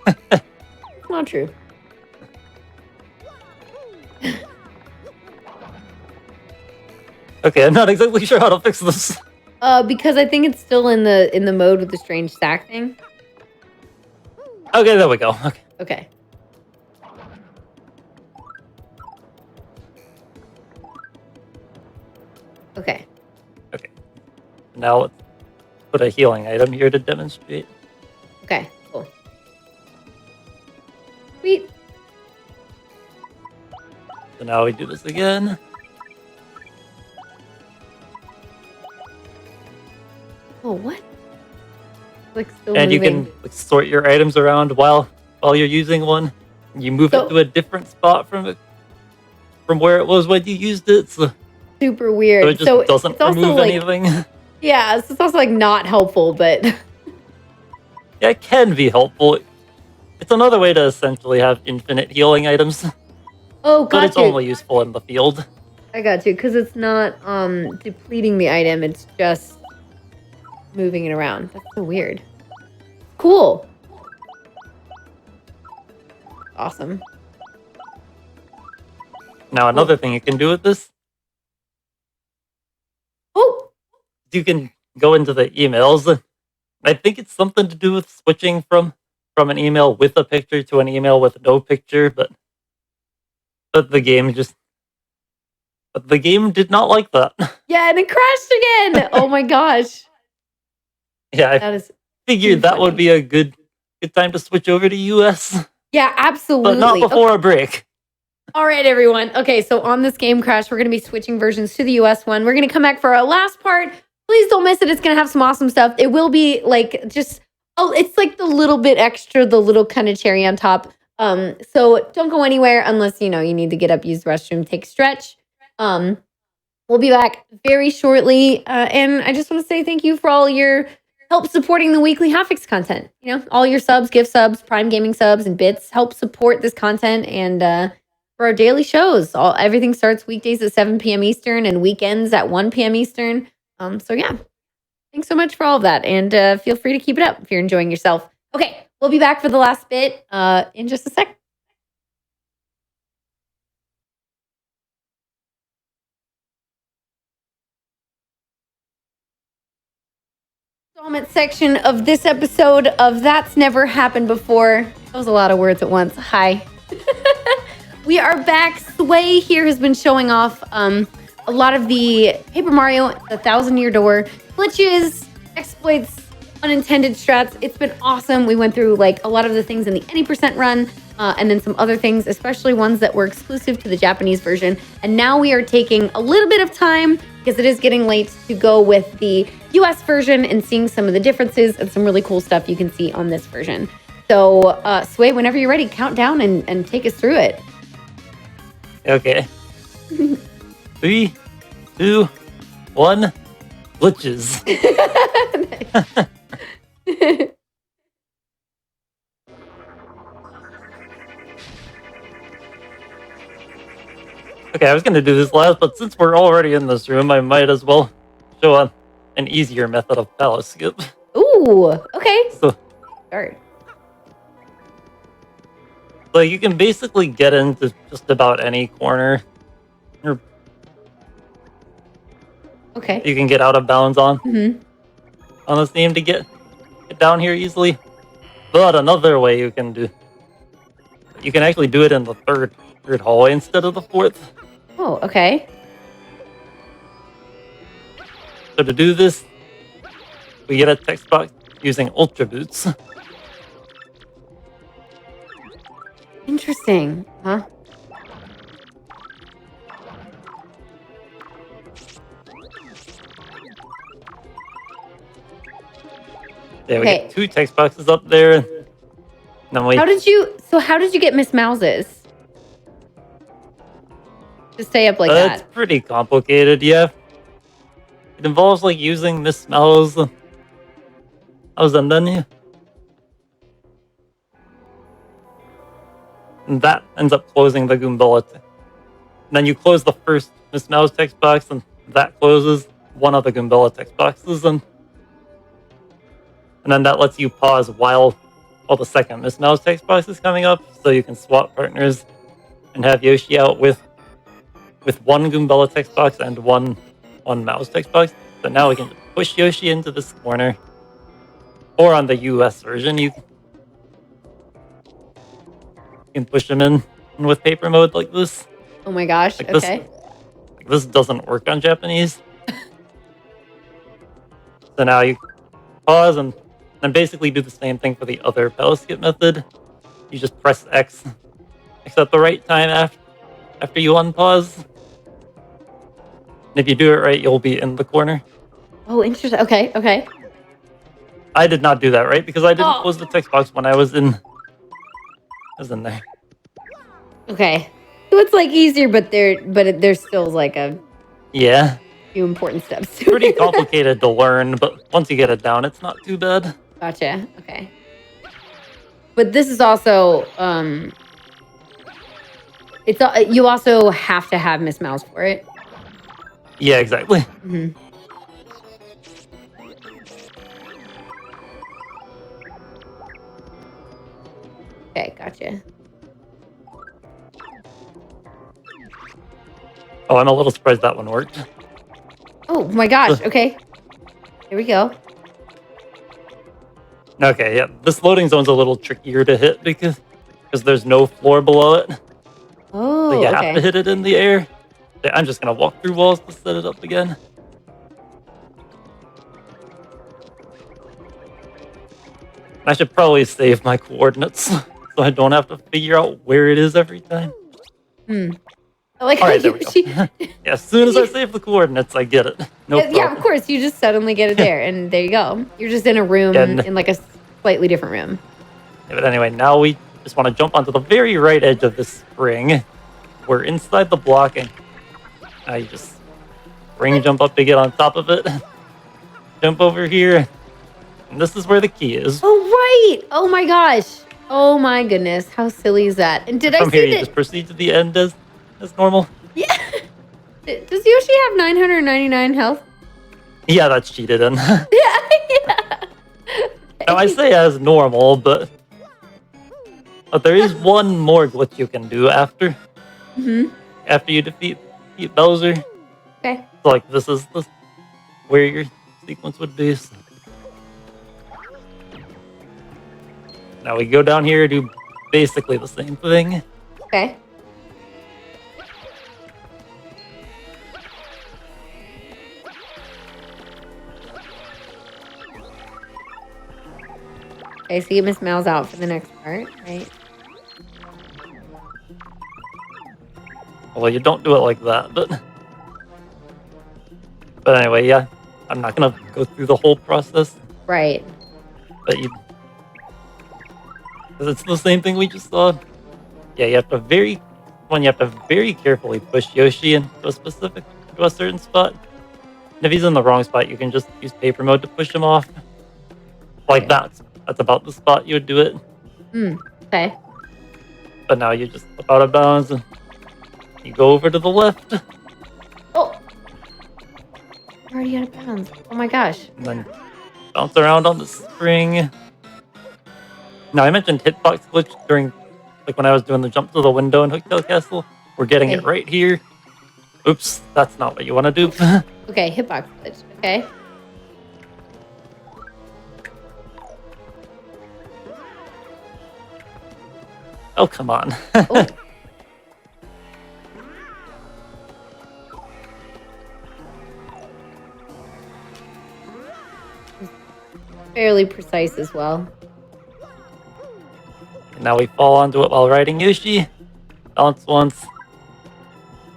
It's not true. Okay, I'm not exactly sure how to fix this. Because I think it's still in the mode with the strange stack thing. Okay, there we go. Okay. Okay. Okay. Okay. Now let's put a healing item here to demonstrate. Okay. Cool. Sweet. So now we do this again. Oh, what? Like still And moving. you can like, sort your items around while you're using one. You move So- it to a different spot from where it was when you used it. So super weird. it just doesn't it's also remove like, anything. yeah, so it's also like not helpful, but Yeah, it can be helpful. It's another way to essentially have infinite healing items, oh, but got it's you. only useful in the field. I got you because it's not depleting the item. It's just moving it around. That's so weird. Cool. Awesome. Now, another thing you can do with this, Oh, you can go into the emails. I think it's something to do with switching from an email with a picture to an email with no picture, but the game did not like that. yeah, and it crashed again. Oh my gosh. Yeah, I That is figured that would be a good time to switch over to US, yeah, absolutely. but not before a break. All right, everyone. Okay, so on this game crash, we're going to be switching versions to the US one. We're going to come back for our last part. Please don't miss it. It's going to have some awesome stuff. It will be like just, oh, it's like the little bit extra, the little kind of cherry on top. So don't go anywhere unless, you need to get up, use the restroom, take a stretch. We'll be back very shortly. And I just want to say thank you for all your help supporting the weekly Hotfix content. All your subs, gift subs, Prime Gaming subs, and bits help support this content. And for our daily shows. Everything starts weekdays at 7 p.m. Eastern and weekends at 1 p.m. Eastern. So yeah, thanks so much for all of that. And feel free to keep it up if you're enjoying yourself. Okay, we'll be back for the last bit in just a sec. Installment section of this episode of That's Never Happened Before. That was a lot of words at once. Hi. We are back. Sway here has been showing off a lot of the Paper Mario, the 1,000-Year Door, glitches, exploits, unintended strats. It's been awesome. We went through like a lot of the things in the any percent run, and then some other things, especially ones that were exclusive to the Japanese version. And now we are taking a little bit of time, because it is getting late, to go with the US version and seeing some of the differences and some really cool stuff you can see on this version. So, Sway, whenever you're ready, count down and take us through it. Okay. 3, 2, 1. Glitches. Okay, I was going to do this last, but since we're already in this room, I might as well show an easier method of palace skip. Ooh, okay. So, start. So you can basically get into just about any corner. Okay. You can get out of bounds on Mm-hmm. this theme to get down here easily. But another way you can actually do it in the third hallway instead of the fourth. Oh, okay. So to do this, we get a text box using Ultra Boots. Interesting. Huh? Yeah, we Okay. get 2 text boxes up there. And then we How did you get Miss Mouse's? To stay up like It's that. pretty complicated, yeah. It involves like using Miss Mouse. And that ends up closing the Goombella. Then you close the first Miss Mouse text box, and that closes one of the Goombella text boxes, and then that lets you pause while the second Miss Mouse text box is coming up, so you can swap partners and have Yoshi out with one Goombella text box and one mouse text box. So now we can push Yoshi into this corner. Or on the US version, you can push him in with paper mode like this. Oh my gosh. Like Okay. this doesn't work on Japanese. So now you pause and then basically do the same thing for the other palace skip method. You just press X at the right time after you unpause. And if you do it right, you'll be in the corner. Oh, interesting. Okay. Okay. I did not do that right because I didn't close the text box when I was in there. Okay. So it's like easier, but there's still like a Yeah. few important steps. Pretty complicated to learn, but once you get it down, it's not too bad. Gotcha. Okay. But this is also it's you also have to have Miss Mouse for it. Yeah, exactly. Mm-hmm. Okay, gotcha. Oh, I'm a little surprised that one worked. Oh my gosh. Okay. Here we go. Okay, yeah. This loading zone's a little trickier to hit because there's no floor below it. Oh, So you okay. have to hit it in the air. Yeah, I'm just gonna walk through walls to set it up again. I should probably save my coordinates so I don't have to figure out where it is every time. I like All how right, there we go. Yeah, as soon as I save the coordinates, I get it. No problem. yeah, of course. You just suddenly get it there, and there you go. You're just in a room, in like a slightly different room. Yeah, but anyway, now we just want to jump onto the very right edge of this spring. We're inside the block, and now you just spring jump up to get on top of it. Jump over here. And this is where the key is. Oh, right. Oh my gosh. Oh my goodness, how silly is that? And did I From here, see you that? just proceed to the end as normal. Yeah. Does Yoshi have 999 health? Yeah, that's cheated in. Now, Yeah. Yeah. I Okay. say as normal, but there is one more glitch you can do after Hmm. you defeat Bowser. Okay. So, like, this is where your sequence would be. So now we go down here, do basically the same thing. Okay. Okay, so you Miss Mouse out for the next part, right? Well, you don't do it like that, but anyway, yeah. I'm not gonna go through the whole process, Right. but because it's the same thing we just saw. Yeah, you have to very carefully push Yoshi into a certain spot. And if he's in the wrong spot, you can just use paper mode to push him off. Like Okay. that's about the spot you would do it. Okay. But now you just slip out of bounds and you go over to the left, Oh, you're already out of bounds. Oh my gosh. and then bounce around on the spring. Now I mentioned hitbox glitch during, like, when I was doing the jump to the window in Hooktail Castle. We're getting it Okay. right here. Oops, that's not what you want to do. Okay, hitbox glitch. Okay. Oh, come on. Oh. Fairly precise as well. And now we fall onto it while riding Yoshi. Bounce once.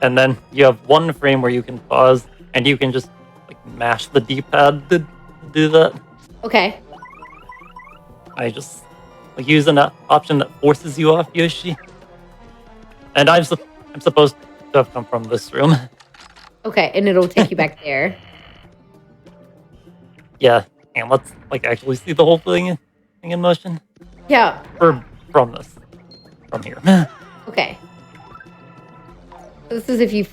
And then you have one frame where you can pause, and you can just, like, mash the D-pad to do that. Okay. I just, like, use an option that forces you off Yoshi. And I'm supposed to have come from this room. Okay, and it'll take you back there. Yeah, and let's, like, actually see the whole thing in motion. Yeah. From here. Okay. So this is if you.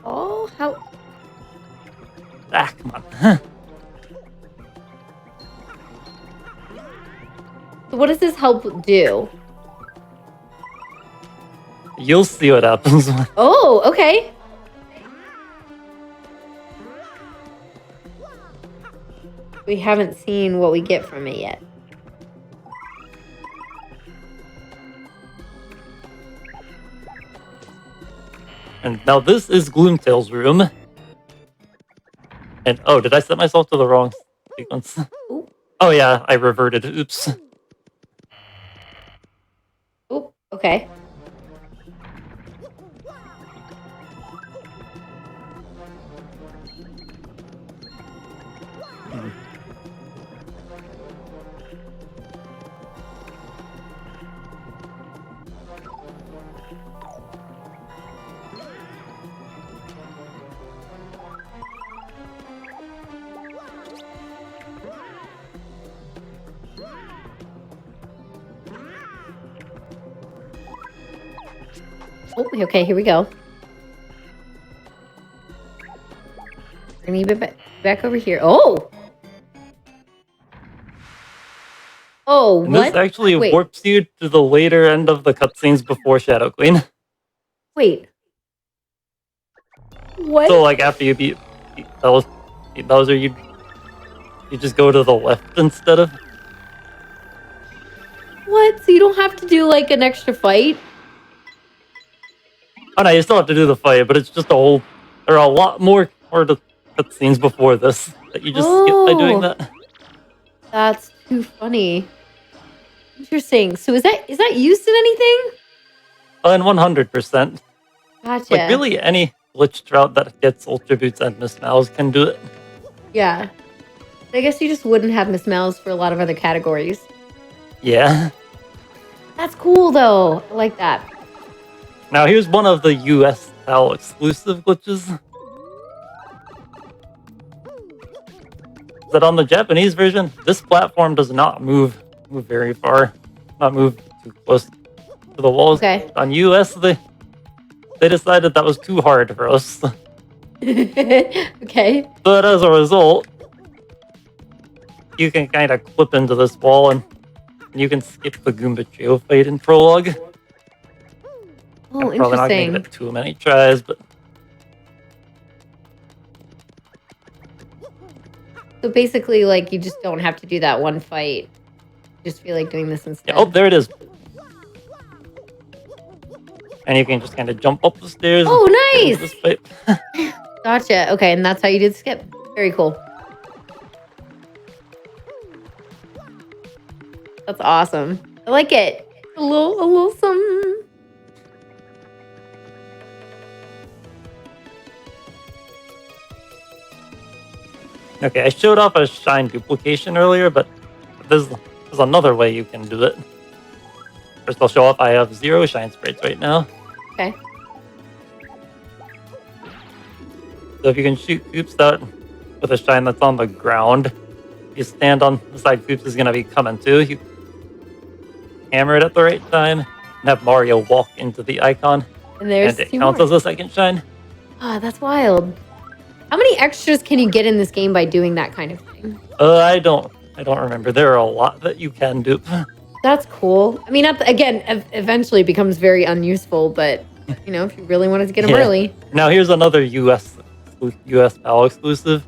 Oh, how? Ah, come on. So what does this help do? You'll see what happens. Oh, okay. We haven't seen what we get from it yet. And now this is Gloomtail's room. And oh, did I set myself to the wrong sequence? Ooh. Oh yeah, I reverted. Oops. Oh, okay. Oh, okay, here we go. I need it back over here. Oh! Oh, And what? this actually Wait, warps you to the later end of the cutscenes before Shadow Queen. wait. What? So, like, after you beat Bowser, you just go to the left instead of. What? So you don't have to do like an extra fight? Oh no, you still have to do the fight, but it's just a whole. There are a lot more the cutscenes before this that you just skip by doing Oh. that. That's too funny. Interesting. So is that used in anything? And 100%. Gotcha. Like, really, any glitched route that gets Ultra Boots and Miss Mouse can do it. Yeah. I guess you just wouldn't have Miss Mouse for a lot of other categories. Yeah. That's cool though. I like that. Now, here's one of the US style exclusive glitches. That on the Japanese version, this platform does not move very far. not move too close to the walls. Okay. On US, they decided that was too hard for us. Okay. But as a result, you can kind of clip into this wall and you can skip the Goomba Trio fight in Prologue. Oh, I'm probably not going to interesting. give it too many tries, but So basically, like, you just don't have to do that one fight. You just feel like doing this instead. oh, there it is. And you can just kind of jump up the stairs. Oh, and get into nice! this fight. Gotcha. Okay, and that's how you did skip. Very cool. That's awesome. I like it. A little something. Okay, I showed off a shine duplication earlier, but there's another way you can do it. First, I'll show off I have 0 shine sprites right now. Okay. So if you can shoot Coops out with a shine that's on the ground, you stand on the side Coops is going to be coming to. You hammer it at the right time and have Mario walk into the icon. And there's and it two counts more. as a second shine. Ah, that's wild. How many extras can you get in this game by doing that kind of thing? I don't remember. There are a lot that you can do. That's cool. I mean, eventually it becomes very unuseful, but, you know, if you really wanted to get them early. Now here's another US PAL exclusive.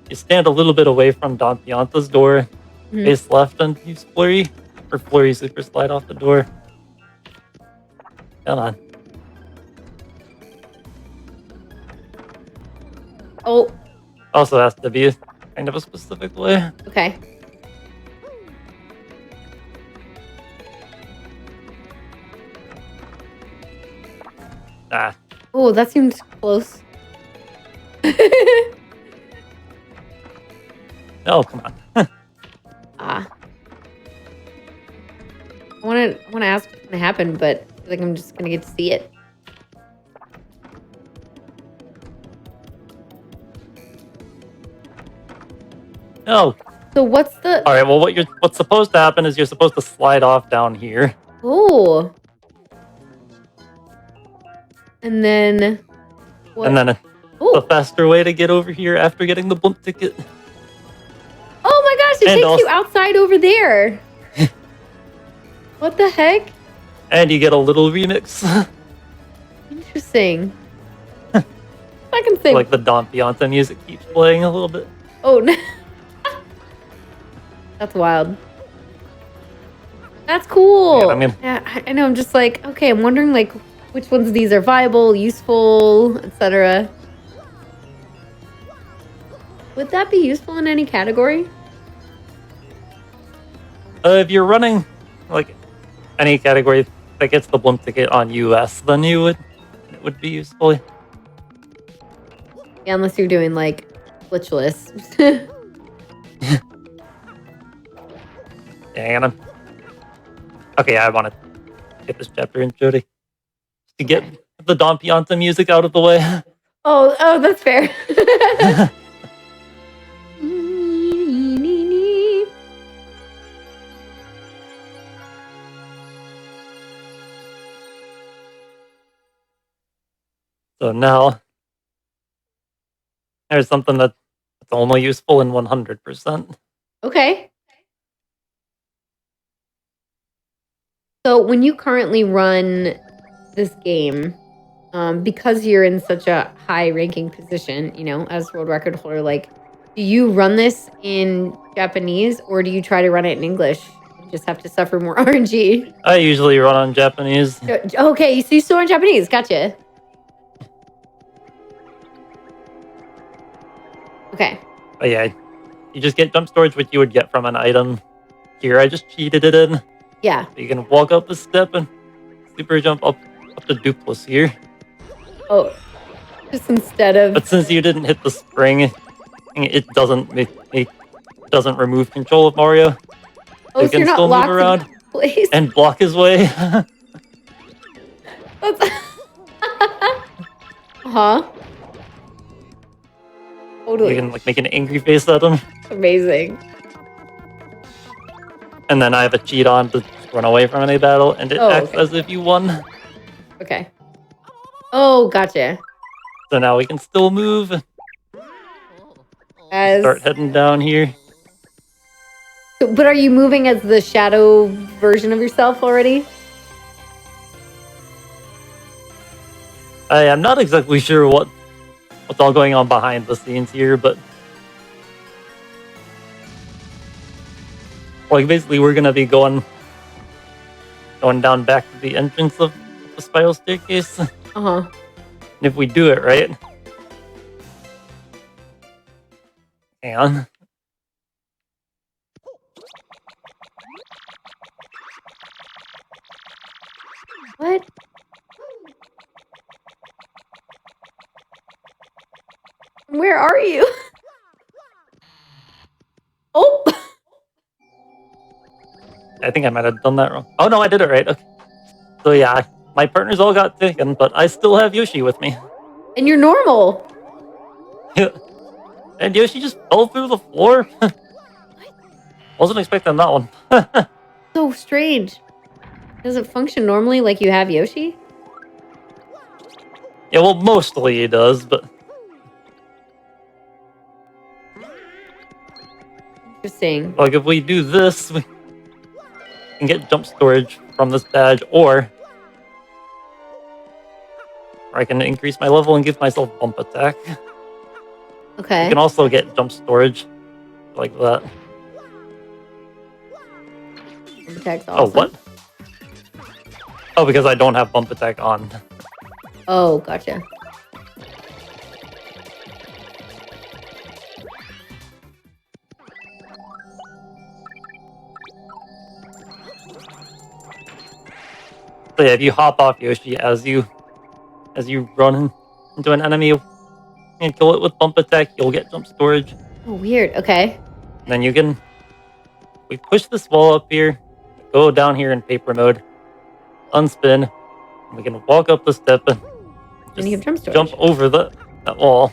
You stand a little bit away from Don Pianta's door, face left, and use Flurry, or Flurry Super Slide off the door. Come on. Oh, Also has to be kind of a specific way. okay. Ah, Oh, that seems close. no, come on. Ah. I want to ask what's going to happen, but I feel like I'm just going to get to see it. No. So what's the... All right. Well, what's supposed to happen is you're supposed to slide off down here. Oh. And then... What? And then the Oh. faster way to get over here after getting the blimp ticket. Oh my gosh, it And takes also- you outside over there. What the heck? And you get a little remix. Interesting. I can think. Like the Don Pianta music keeps playing a little bit. Oh, no. That's wild. That's cool. Yeah, I mean- I know. I'm just like, okay, I'm wondering like which ones of these are viable, useful, etc. Would that be useful in any category? If you're running like any category that gets the blimp ticket on US, then it would be useful. Yeah, unless you're doing like glitchless. Dang it. Okay, I want to get this chapter in, Jody. To get the Don Pianta music out of the way. Oh, that's fair. So now, there's something that's only useful in 100%. Okay. So when you currently run this game, because you're in such a high ranking position, you know, as world record holder, like, do you run this in Japanese or do you try to run it in English? You just have to suffer more RNG. I usually run on Japanese. Okay, so you still run Japanese. Gotcha. Okay. But yeah, you just get jump storage, which you would get from an item. Here, I just cheated it in. Yeah. You can walk up the step and super jump up to Duplis here. Oh, just instead of... But since you didn't hit the spring, it doesn't remove control of Mario. Oh, You so can you're not still move locked around in place. and block his way. That's... Huh? Totally. You can like make an angry face at him. Amazing. And then I have a cheat on to run away from any battle, and it Oh, acts okay. as if you won. Okay. Oh, gotcha. So now we can still move. As Start heading down here. But are you moving as the shadow version of yourself already? I'm not exactly sure what's all going on behind the scenes here, but like basically we're gonna be going down back to the entrance of the spiral staircase. Uh-huh. And if we do it right, hang on. What? Where are you? Oh! I think I might have done that wrong. Oh no, I did it right. Okay. So yeah, my partners all got taken, but I still have Yoshi with me. And you're normal. And Yoshi just fell through the floor. Wasn't expecting that one. So strange. Does it function normally like you have Yoshi? Yeah, well, mostly it does, but Interesting. like if we do this, we can get jump storage from this badge, or I can increase my level and give myself bump attack. Okay. You can also get jump storage like that. Bump attack's Oh, awesome. what? Oh, because I don't have bump attack on. Oh, gotcha. So yeah, if you hop off Yoshi as you run into an enemy and kill it with bump attack, you'll get jump storage. Oh, weird. Okay. And then you can we push this wall up here, go down here in paper mode, unspin, and we can walk up the step and Then you have jump storage. jump over that wall.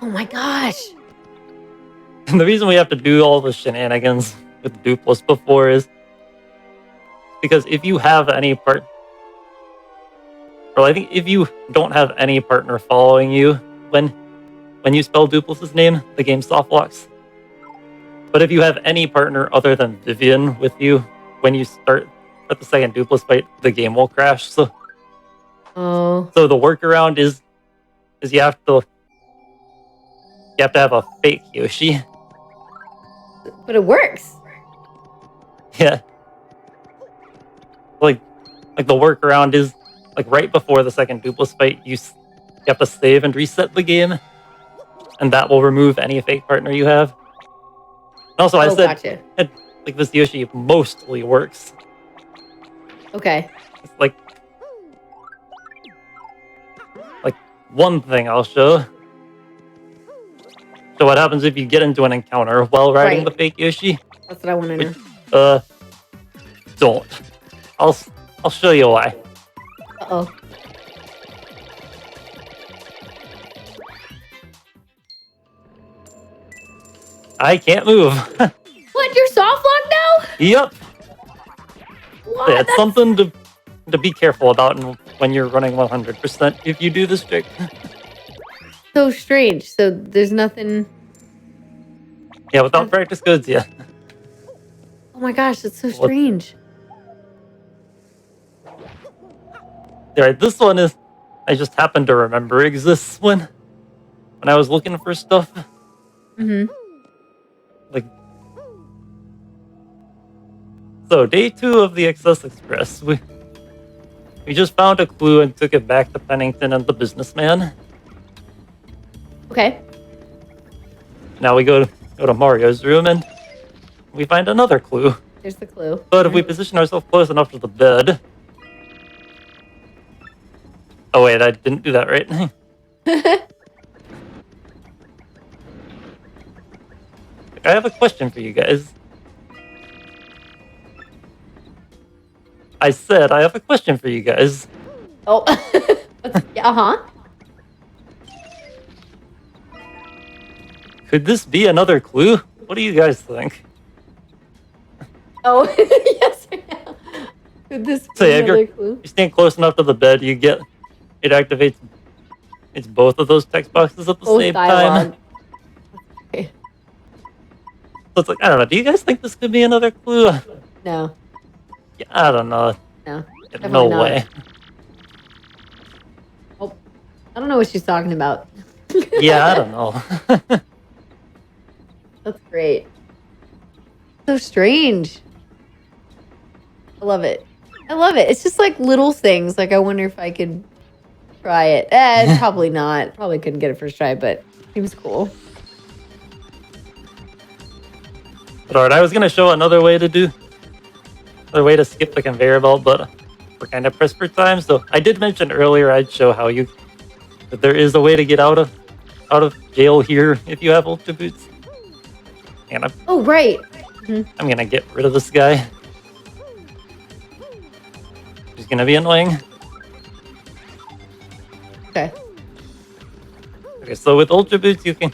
Oh my gosh. And the reason we have to do all the shenanigans with Dupless before is because if you have any part, or I think if you don't have any partner following you when you spell Dupless's name, the game soft locks. But if you have any partner other than Vivian with you when you start at the second Dupless fight, the game will crash. So the workaround is you have to have a fake Yoshi. But it works. Yeah. Like the workaround is like right before the second Dupless fight, you have to save and reset the game, and that will remove any fake partner you have. And also, I said Gotcha. like this Yoshi mostly works. Okay. It's like one thing I'll show. So what happens if you get into an encounter while riding the fake Yoshi? That's what I want to know. Don't. I'll show you why. Uh-oh. I can't move. What? You're soft locked now? Yep. What? Yeah, it's something to be careful about when you're running 100% if you do this trick. So strange. So there's nothing. Yeah, without practice goods, yeah. Oh my gosh, that's so strange. Alright, this one is I just happened to remember exists when I was looking for stuff. Mm-hmm. Like, so day 2 of the Excess Express, we just found a clue and took it back to Pennington and the businessman. Okay. Now we go to Mario's room and we find another clue. Here's the clue. But if we position ourselves close enough to the bed. Oh wait, I didn't do that right. I have a question for you guys. I said I have a question for you guys. Oh. Uh-huh. Could this be another clue? What do you guys think? Oh, yes. Could this So be yeah, if another clue? you stand close enough to the bed, it activates both of those text boxes at the Both same time. dialogue. Okay. So it's like, I don't know. Do you guys think this could be another clue? No, Yeah, I don't know. no, No definitely not. way. Oh, I don't know what she's talking about. Yeah, I don't know. That's great. So strange. I love it. I love it. It's just like little things. Like I wonder if I could try it. Probably not. Probably couldn't get it first try, but it was cool. But alright, I was gonna show another way to skip the conveyor belt, but we're kind of pressed for time. So I did mention earlier I'd show that there is a way to get out of jail here if you have ultra boots. And Oh, right. I'm gonna get rid of this guy. He's gonna be annoying. Okay. Okay, so with ultra boots you can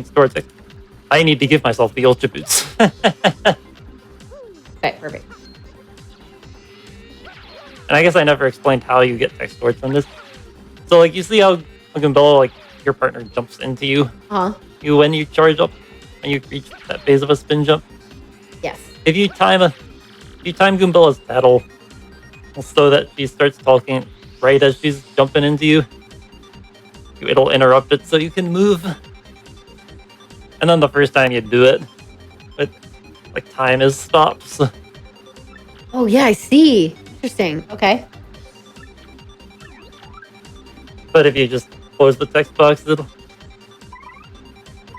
store text. I need to give myself the ultra boots. Okay, perfect. And I guess I never explained how you get text sorts on this. So like you see how Gumbella, like your partner jumps into you when you charge up and you reach that phase of a spin jump. Yes. If you time Goombella's battle so that she starts talking right as she's jumping into you, it'll interrupt it so you can move. And then the first time you do it, time is stopped. So. Oh, yeah, I see. Interesting. Okay. But if you just close the text box,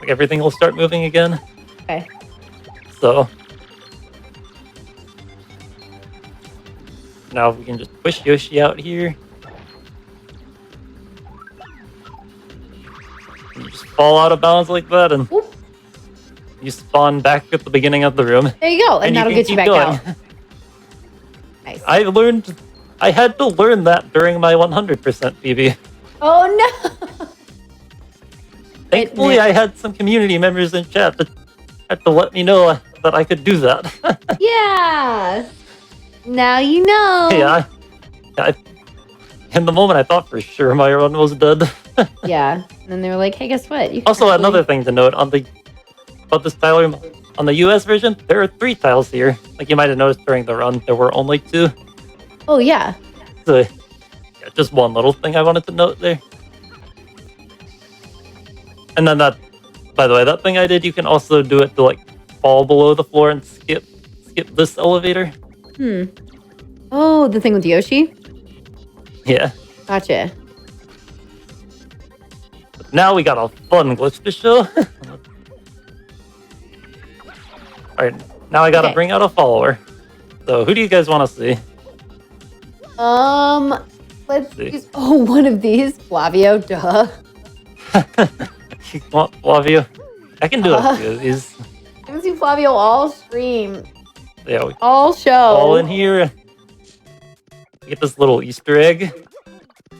everything will start moving again. Okay. So now we can just push Yoshi out here. And you just fall out of bounds like that, and you spawn back at the beginning of the room. There you go, and that'll get you back out. Nice. I had to learn that during my 100% PB. Oh no! Thankfully, I had some community members in chat that had to let me know that I could do that. Yeah. Now you know. Yeah. In the moment, I thought for sure my run was dead. Yeah. And then they were like, "Hey, guess what?" You can Also, actually... another thing to note about this tile on the US version, there are 3 tiles here. Like you might have noticed during the run, there were only 2. Oh yeah. So, yeah, just one little thing I wanted to note there. And then by the way, that thing I did, you can also do it to like fall below the floor and skip this elevator. Oh, the thing with Yoshi? Yeah. Gotcha. But now we got a fun glitch to show. Alright, now I gotta bring out a follower. So who do you guys want to see? Let's use one of these. Flavio, duh. You want Flavio? I can do a few of these. I can see Flavio all stream. Yeah, all show. All in here. You get this little Easter egg.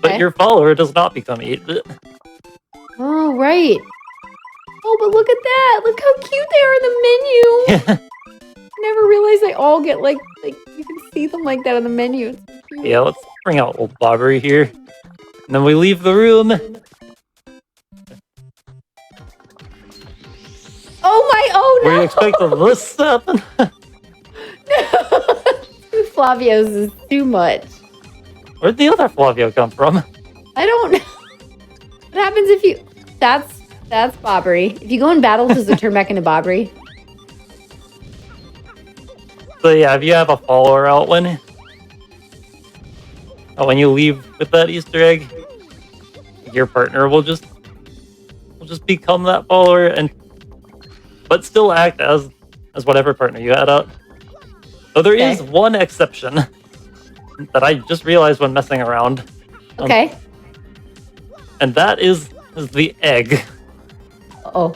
But your follower does not become 8-bit. Oh, right. Oh, but look at that. Look how cute they are in the menu. Yeah. I never realized they all get like you can see them like that on the menu. It's cute. Yeah, let's bring out old Bobbery here. And then we leave the room. Oh no! Were you expecting this to happen? No. 2 Flavios is too much. Where'd the other Flavio come from? I don't know. What happens if you... That's Bobbery. If you go in battle, does it turn back into Bobbery? So yeah, if you have a follower out when you leave with that Easter egg, your partner will just become that follower but still act as whatever partner you had out. So there is one exception that I just realized when messing around. Okay. And that is the egg. Oh.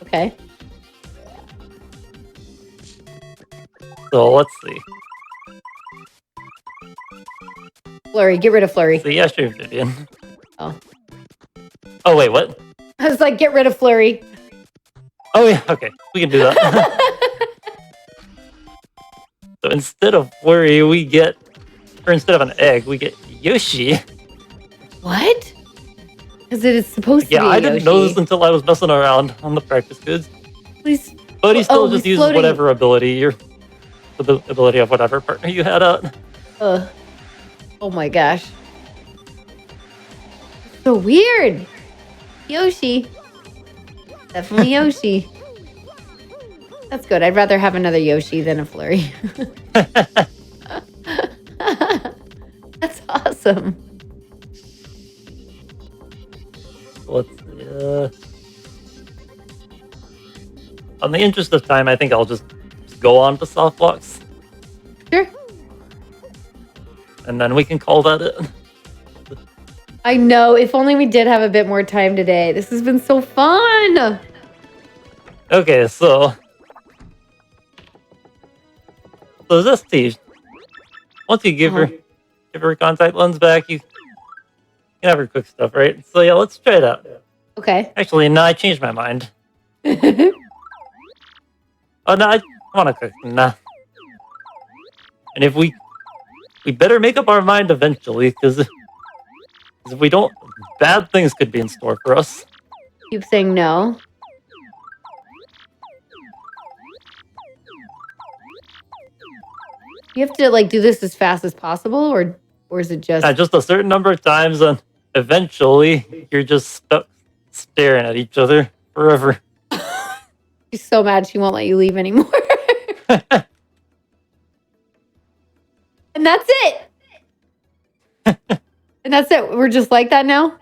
Okay. So let's see. Flurry, get rid of Flurry. So yeah, sure, Vivian. Oh. Oh wait, what? I was like, get rid of Flurry. Oh yeah, okay, we can do that. So instead of Flurry, or instead of an egg, we get Yoshi. What? Because it is supposed to Yeah, be a I didn't know this Yoshi. until I was messing around on the practice goods. But he still just he's uses floating. whatever ability, the ability of whatever partner you had out. Ugh. Oh my gosh. So weird. Yoshi. Definitely Yoshi. That's good. I'd rather have another Yoshi than a Flurry. That's awesome. Let's on the interest of time, I think I'll just go on to soft blocks. Sure. And then we can call that it. I know. If only we did have a bit more time today. This has been so fun. Okay, so this T, once you give her contact lens back, you can have her cook stuff, right? So yeah, let's try it out. Okay. Actually, no, I changed my mind. Oh no, I want to cook. Nah. And if we better make up our mind eventually, because if we don't, bad things could be in store for us. Keep saying no. You have to like do this as fast as possible, or is it just Just a certain number of times, and eventually you're just stuck staring at each other forever. She's so mad she won't let you leave anymore. And that's it. And that's it. We're just like that now.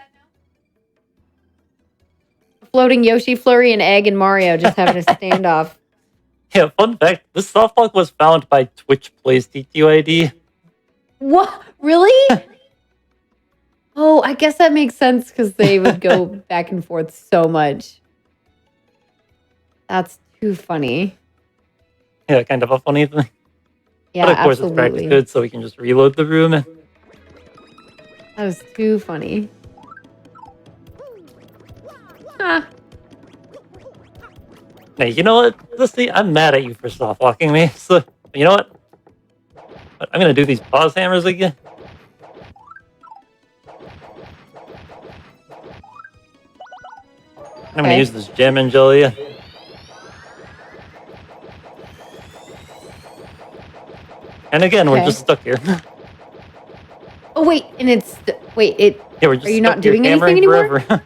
Floating Yoshi, Flurry, and Egg and Mario just having a standoff. Yeah, fun fact, this softball was found by Twitch Plays TTYD. What? Really? Oh, I guess that makes sense because they would go back and forth so much. That's too funny. Yeah, kind of a funny thing. Yeah, but of course absolutely. it's practice good, so we can just reload the room. That was too funny. Ah. Hey, you know what? Listen, I'm mad at you for soft walking me. So, you know what? I'm gonna do these pause hammers again. I'm gonna use this gem and jelly. And again, we're just stuck here. Oh wait, and it's wait. Yeah, we're just are you not doing anything anymore? Forever.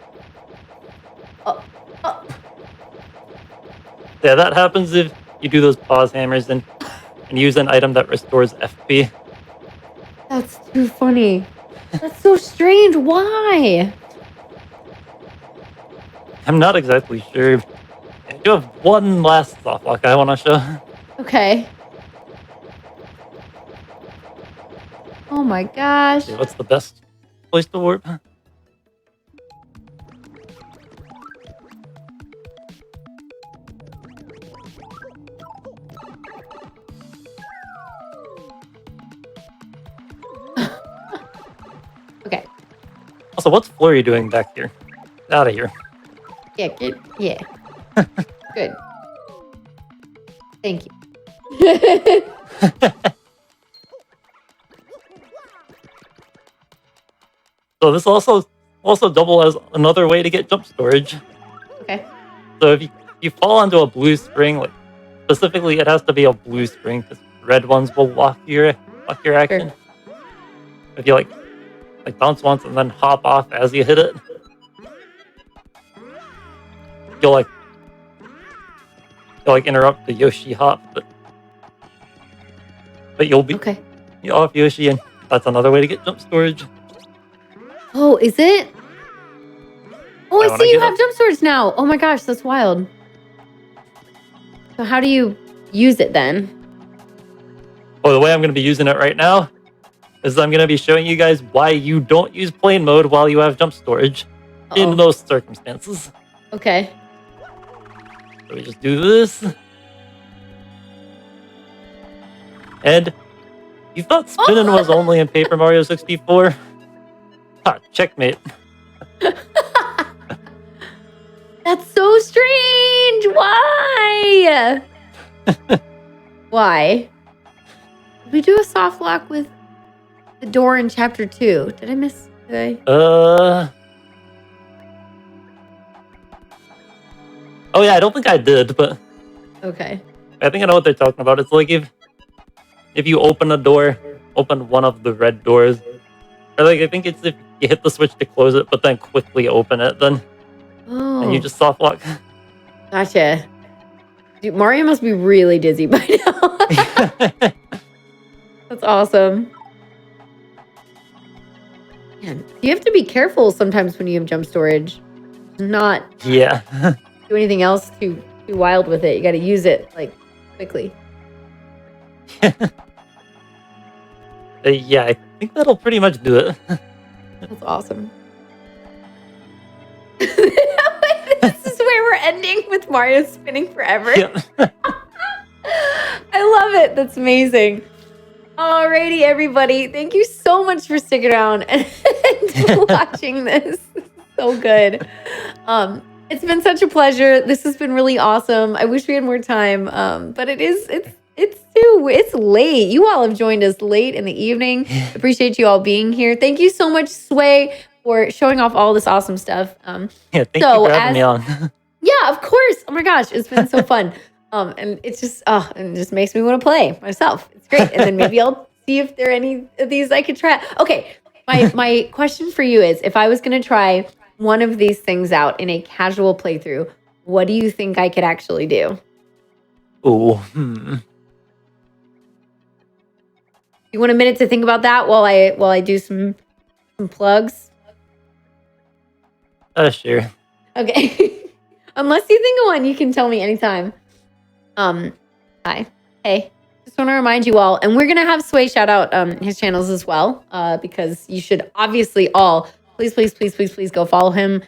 Yeah, that happens if you do those pause hammers and use an item that restores FP. That's too funny. That's so strange. Why? I'm not exactly sure. I do have one last soft lock I want to show. Okay. Oh my gosh. Okay, what's the best place to warp? Okay. Also, what's Flurry doing back here? Get out of here. Yeah, good. Yeah. Good. Thank you. So this also double as another way to get jump storage. Okay. So if you fall onto a blue spring, like specifically, it has to be a blue spring because red ones will lock your action. Sure. If you like bounce once and then hop off as you hit it, you'll interrupt the Yoshi hop, but you'll be off Yoshi, and that's another way to get jump storage. Oh, is it? Oh, I I see you have jump storage now. Oh my gosh, that's wild. So how do you use it then? Well, the way I'm going to be using it right now is I'm going to be showing you guys why you don't use plane mode while you have jump storage in those circumstances. Okay. So we just do this. And you thought spinning was only in Paper Mario 64? Ha, checkmate. That's so strange. Why? Why? Did we do a soft lock with the door in chapter 2? Did I miss? Did I? Oh yeah, I don't think I did, but Okay. I think I know what they're talking about. It's like if you open a door, open one of the red doors, or like I think it's if you hit the switch to close it, but then quickly open it, then and you Oh, just soft lock. gotcha. Dude, Mario must be really dizzy by now. That's awesome. Man, you have to be careful sometimes when you have jump storage. Not Yeah. do anything else too wild with it. You got to use it like quickly. Yeah, I think that'll pretty much do it. That's awesome. This is where we're ending with Mario spinning forever. Yeah. I love it. That's amazing. Alrighty, everybody. Thank you so much for sticking around and watching this. So good. It's been such a pleasure. This has been really awesome. I wish we had more time. But it's late. You all have joined us late in the evening. Appreciate you all being here. Thank you so much, Sway, for showing off all this awesome stuff. Yeah, thank you for having me on. Yeah, of course. Oh my gosh, it's been so fun. And it's just, and it just makes me want to play myself. It's great. And then maybe I'll see if there are any of these I could try. Okay, my question for you is, if I was going to try one of these things out in a casual playthrough, what do you think I could actually do? Ooh. You want a minute to think about that while I do some plugs? Sure. Okay. Unless you think of one, you can tell me anytime. Hi. Hey. Just want to remind you all, and we're gonna have Sway shout out his channels as well, because you should obviously all please go follow him,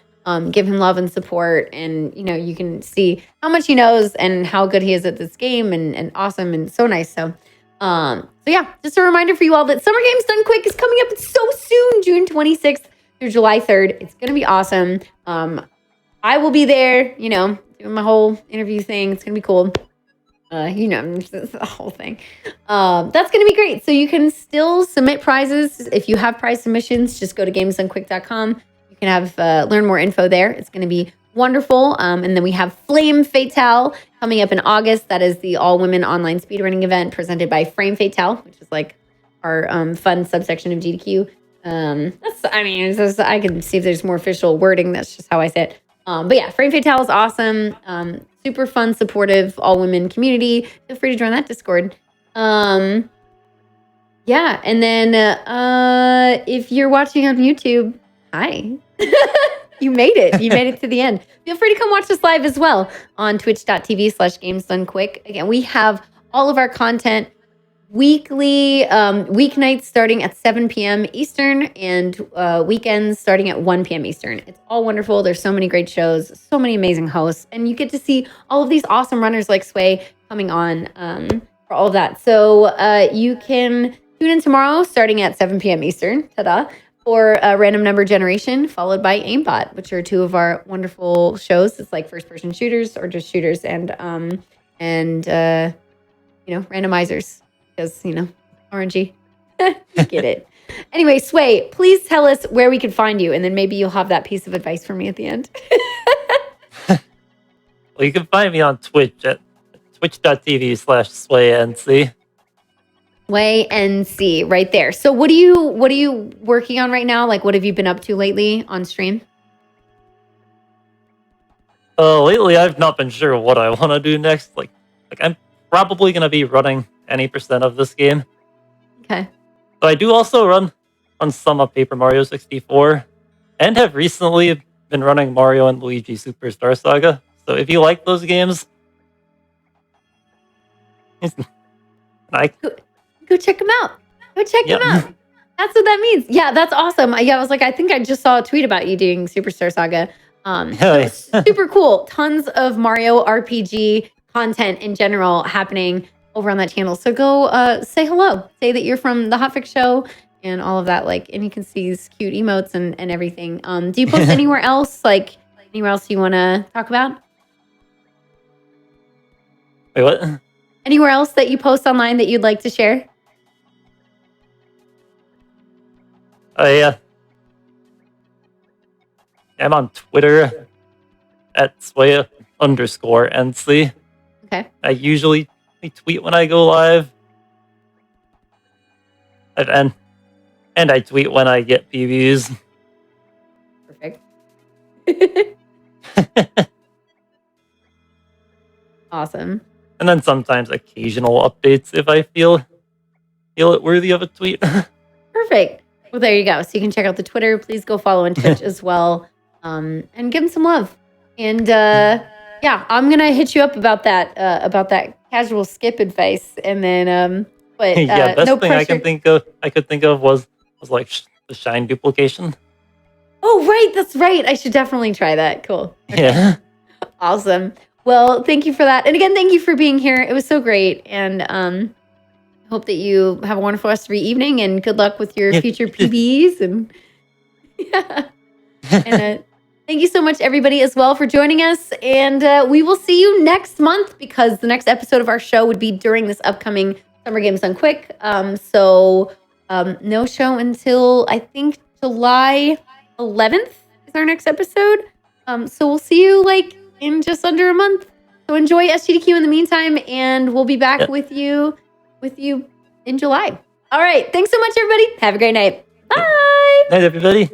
give him love and support, and you can see how much he knows and how good he is at this game, and awesome and so nice. So yeah, just a reminder for you all that Summer Games Done Quick is coming up so soon, June 26th through July 3rd. It's gonna be awesome. I will be there, doing my whole interview thing. It's gonna be cool. The whole thing. That's going to be great. So you can still submit prizes. If you have prize submissions, just go to gamesdonequick.com. You can have learn more info there. It's going to be wonderful. And then we have Flame Fatale coming up in August. That is the all-women online speedrunning event presented by Frame Fatale, which is like our fun subsection of GDQ. I can see if there's more official wording. That's just how I say it. But yeah, Frame Fatale is awesome. Super fun, supportive, all-women community. Feel free to join that Discord. Yeah, and then if you're watching on YouTube, hi. You made it. You made it to the end. Feel free to come watch us live as well on twitch.tv/gamesdonequick. Again, we have all of our content weekly, weeknights starting at 7 p.m. Eastern and weekends starting at 1 p.m. Eastern. It's all wonderful. There's so many great shows, so many amazing hosts, and you get to see all of these awesome runners like Sway coming on for all of that. So you can tune in tomorrow starting at 7 p.m. Eastern, ta-da, for Random Number Generation, followed by Aimbot, which are two of our wonderful shows. It's like first-person shooters or just shooters and randomizers. Because, RNG. You get it. Anyway, Sway, please tell us where we can find you, and then maybe you'll have that piece of advice for me at the end. Well, you can find me on Twitch at twitch.tv/SwayNC. SwayNC, right there. So what are you working on right now? Like, what have you been up to lately on stream? Lately I've not been sure what I want to do next. Like I'm probably going to be running any percent of this game. Okay. But I do also run some of Paper Mario 64 and have recently been running Mario and Luigi Superstar Saga. So if you like those games, go check them out. Go check them out. That's what that means. Yeah, that's awesome. Yeah, I was like, I think I just saw a tweet about you doing Superstar Saga. Super cool. Tons of Mario RPG content in general happening over on that channel. So go say hello. Say that you're from the Hotfix Show and all of that. And you can see these cute emotes and everything. Do you post anywhere else? Like anywhere else you want to talk about? Wait, what? Anywhere else that you post online that you'd like to share? I'm on Twitter at Swaya_NC. Okay. I usually tweet when I go live. And I tweet when I get PBs. Perfect. Awesome. And then sometimes occasional updates if I feel it worthy of a tweet. Perfect. Well, there you go. So you can check out the Twitter. Please go follow on Twitch as well, and give him some love. And yeah, I'm gonna hit you up about that casual skip advice, and then but yeah, best no thing pressure. I could think of was like the shine duplication. Oh, right, that's right. I should definitely try that. Cool. Okay. Yeah. Awesome. Well, thank you for that, and again, thank you for being here. It was so great, and hope that you have a wonderful rest of your evening, and good luck with your future PBs. And yeah, and thank you so much, everybody, as well, for joining us. And we will see you next month, because the next episode of our show would be during this upcoming Summer Games Done Quick. So no show until I think July 11th is our next episode. So we'll see you like in just under a month. So enjoy SGDQ in the meantime, and we'll be back with you in July. All right. Thanks so much, everybody. Have a great night. Bye. Night, everybody.